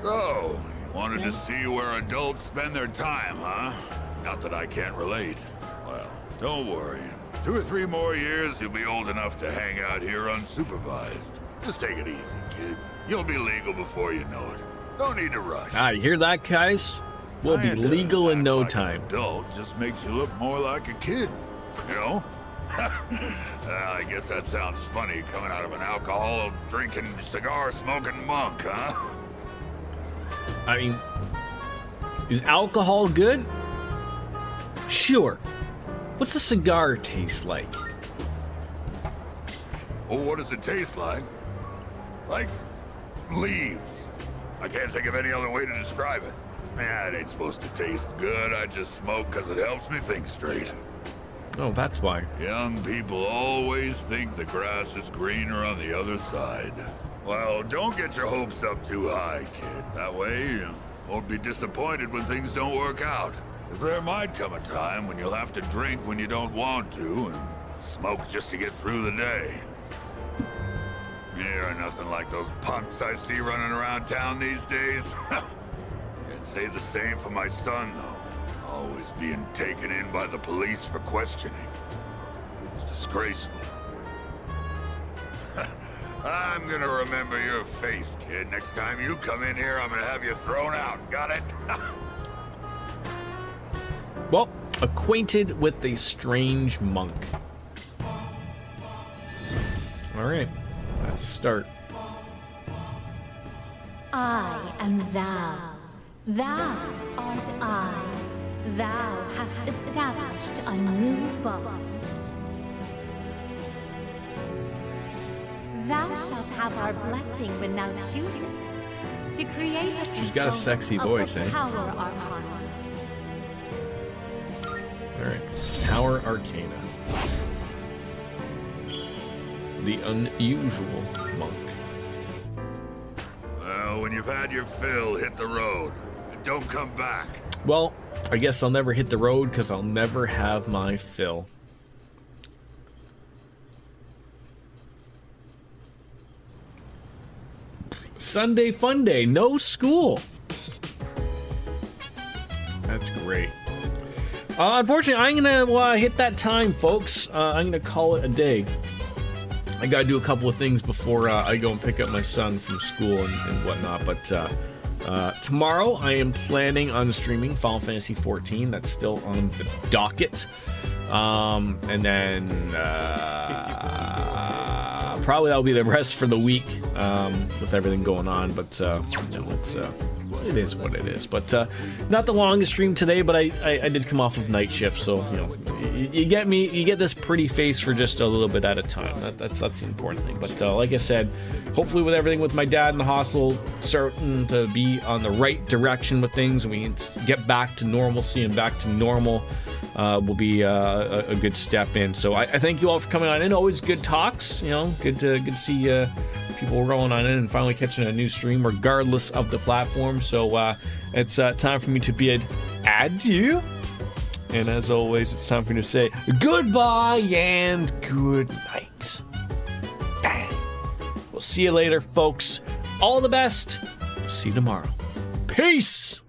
So, you wanted to see where adults spend their time, huh? Not that I can't relate. Well, don't worry. 2 or 3 more years, you'll be old enough to hang out here unsupervised. Just take it easy, kid. You'll be legal before you know it. Don't need to rush. Ah, you hear that, guys? We'll be legal in no time. Adult just makes you look more like a kid, you know? I guess that sounds funny coming out of an alcohol-drinking, cigar-smoking monk, huh? I mean, is alcohol good? Sure. What's a cigar taste like? Oh, what does it taste like? Like leaves. I can't think of any other way to describe it. Man, it ain't supposed to taste good. I just smoke because it helps me think straight. Oh, that's why. Young people always think the grass is greener on the other side. Well, don't get your hopes up too high, kid. That way, you won't be disappointed when things don't work out. Because there might come a time when you'll have to drink when you don't want to, and smoke just to get through the day. You're nothing like those punks I see running around town these days. I'd say the same for my son, though. Always being taken in by the police for questioning. It's disgraceful. I'm gonna remember your face, kid. Next time you come in here, I'm gonna have you thrown out. Got it? Well, acquainted with a strange monk. All right, that's a start. I am thou. Thou art I. Thou hast established a new bond. Thou shalt have our blessing when thou choosest to create a She's got a sexy voice, eh? Tower Arcana. All right, Tower Arcana. The unusual monk. Well, when you've had your fill, hit the road. Don't come back. Well, I guess I'll never hit the road because I'll never have my fill. Sunday fun day, no school. That's great. Unfortunately, I'm gonna hit that time, folks. I'm gonna call it a day. I gotta do a couple of things before I go and pick up my son from school and whatnot. But tomorrow, I am planning on streaming Final Fantasy XIV. That's still on the docket. And then probably that'll be the rest for the week with everything going on. But you know, it is what it is. But not the longest stream today, but I did come off of night shift, so you know, you get me, you get this pretty face for just a little bit at a time. That's the important thing. But like I said, hopefully with everything with my dad in the hospital starting to be on the right direction with things, and we can get back to normalcy and back to normal, will be a good step in. So I thank you all for coming on in. Always good talks. You know, good to see people rolling on in and finally catching a new stream, regardless of the platform. So it's time for me to bid adieu. And as always, it's time for me to say goodbye and good night. Bang. We'll see you later, folks. All the best. See you tomorrow. Peace.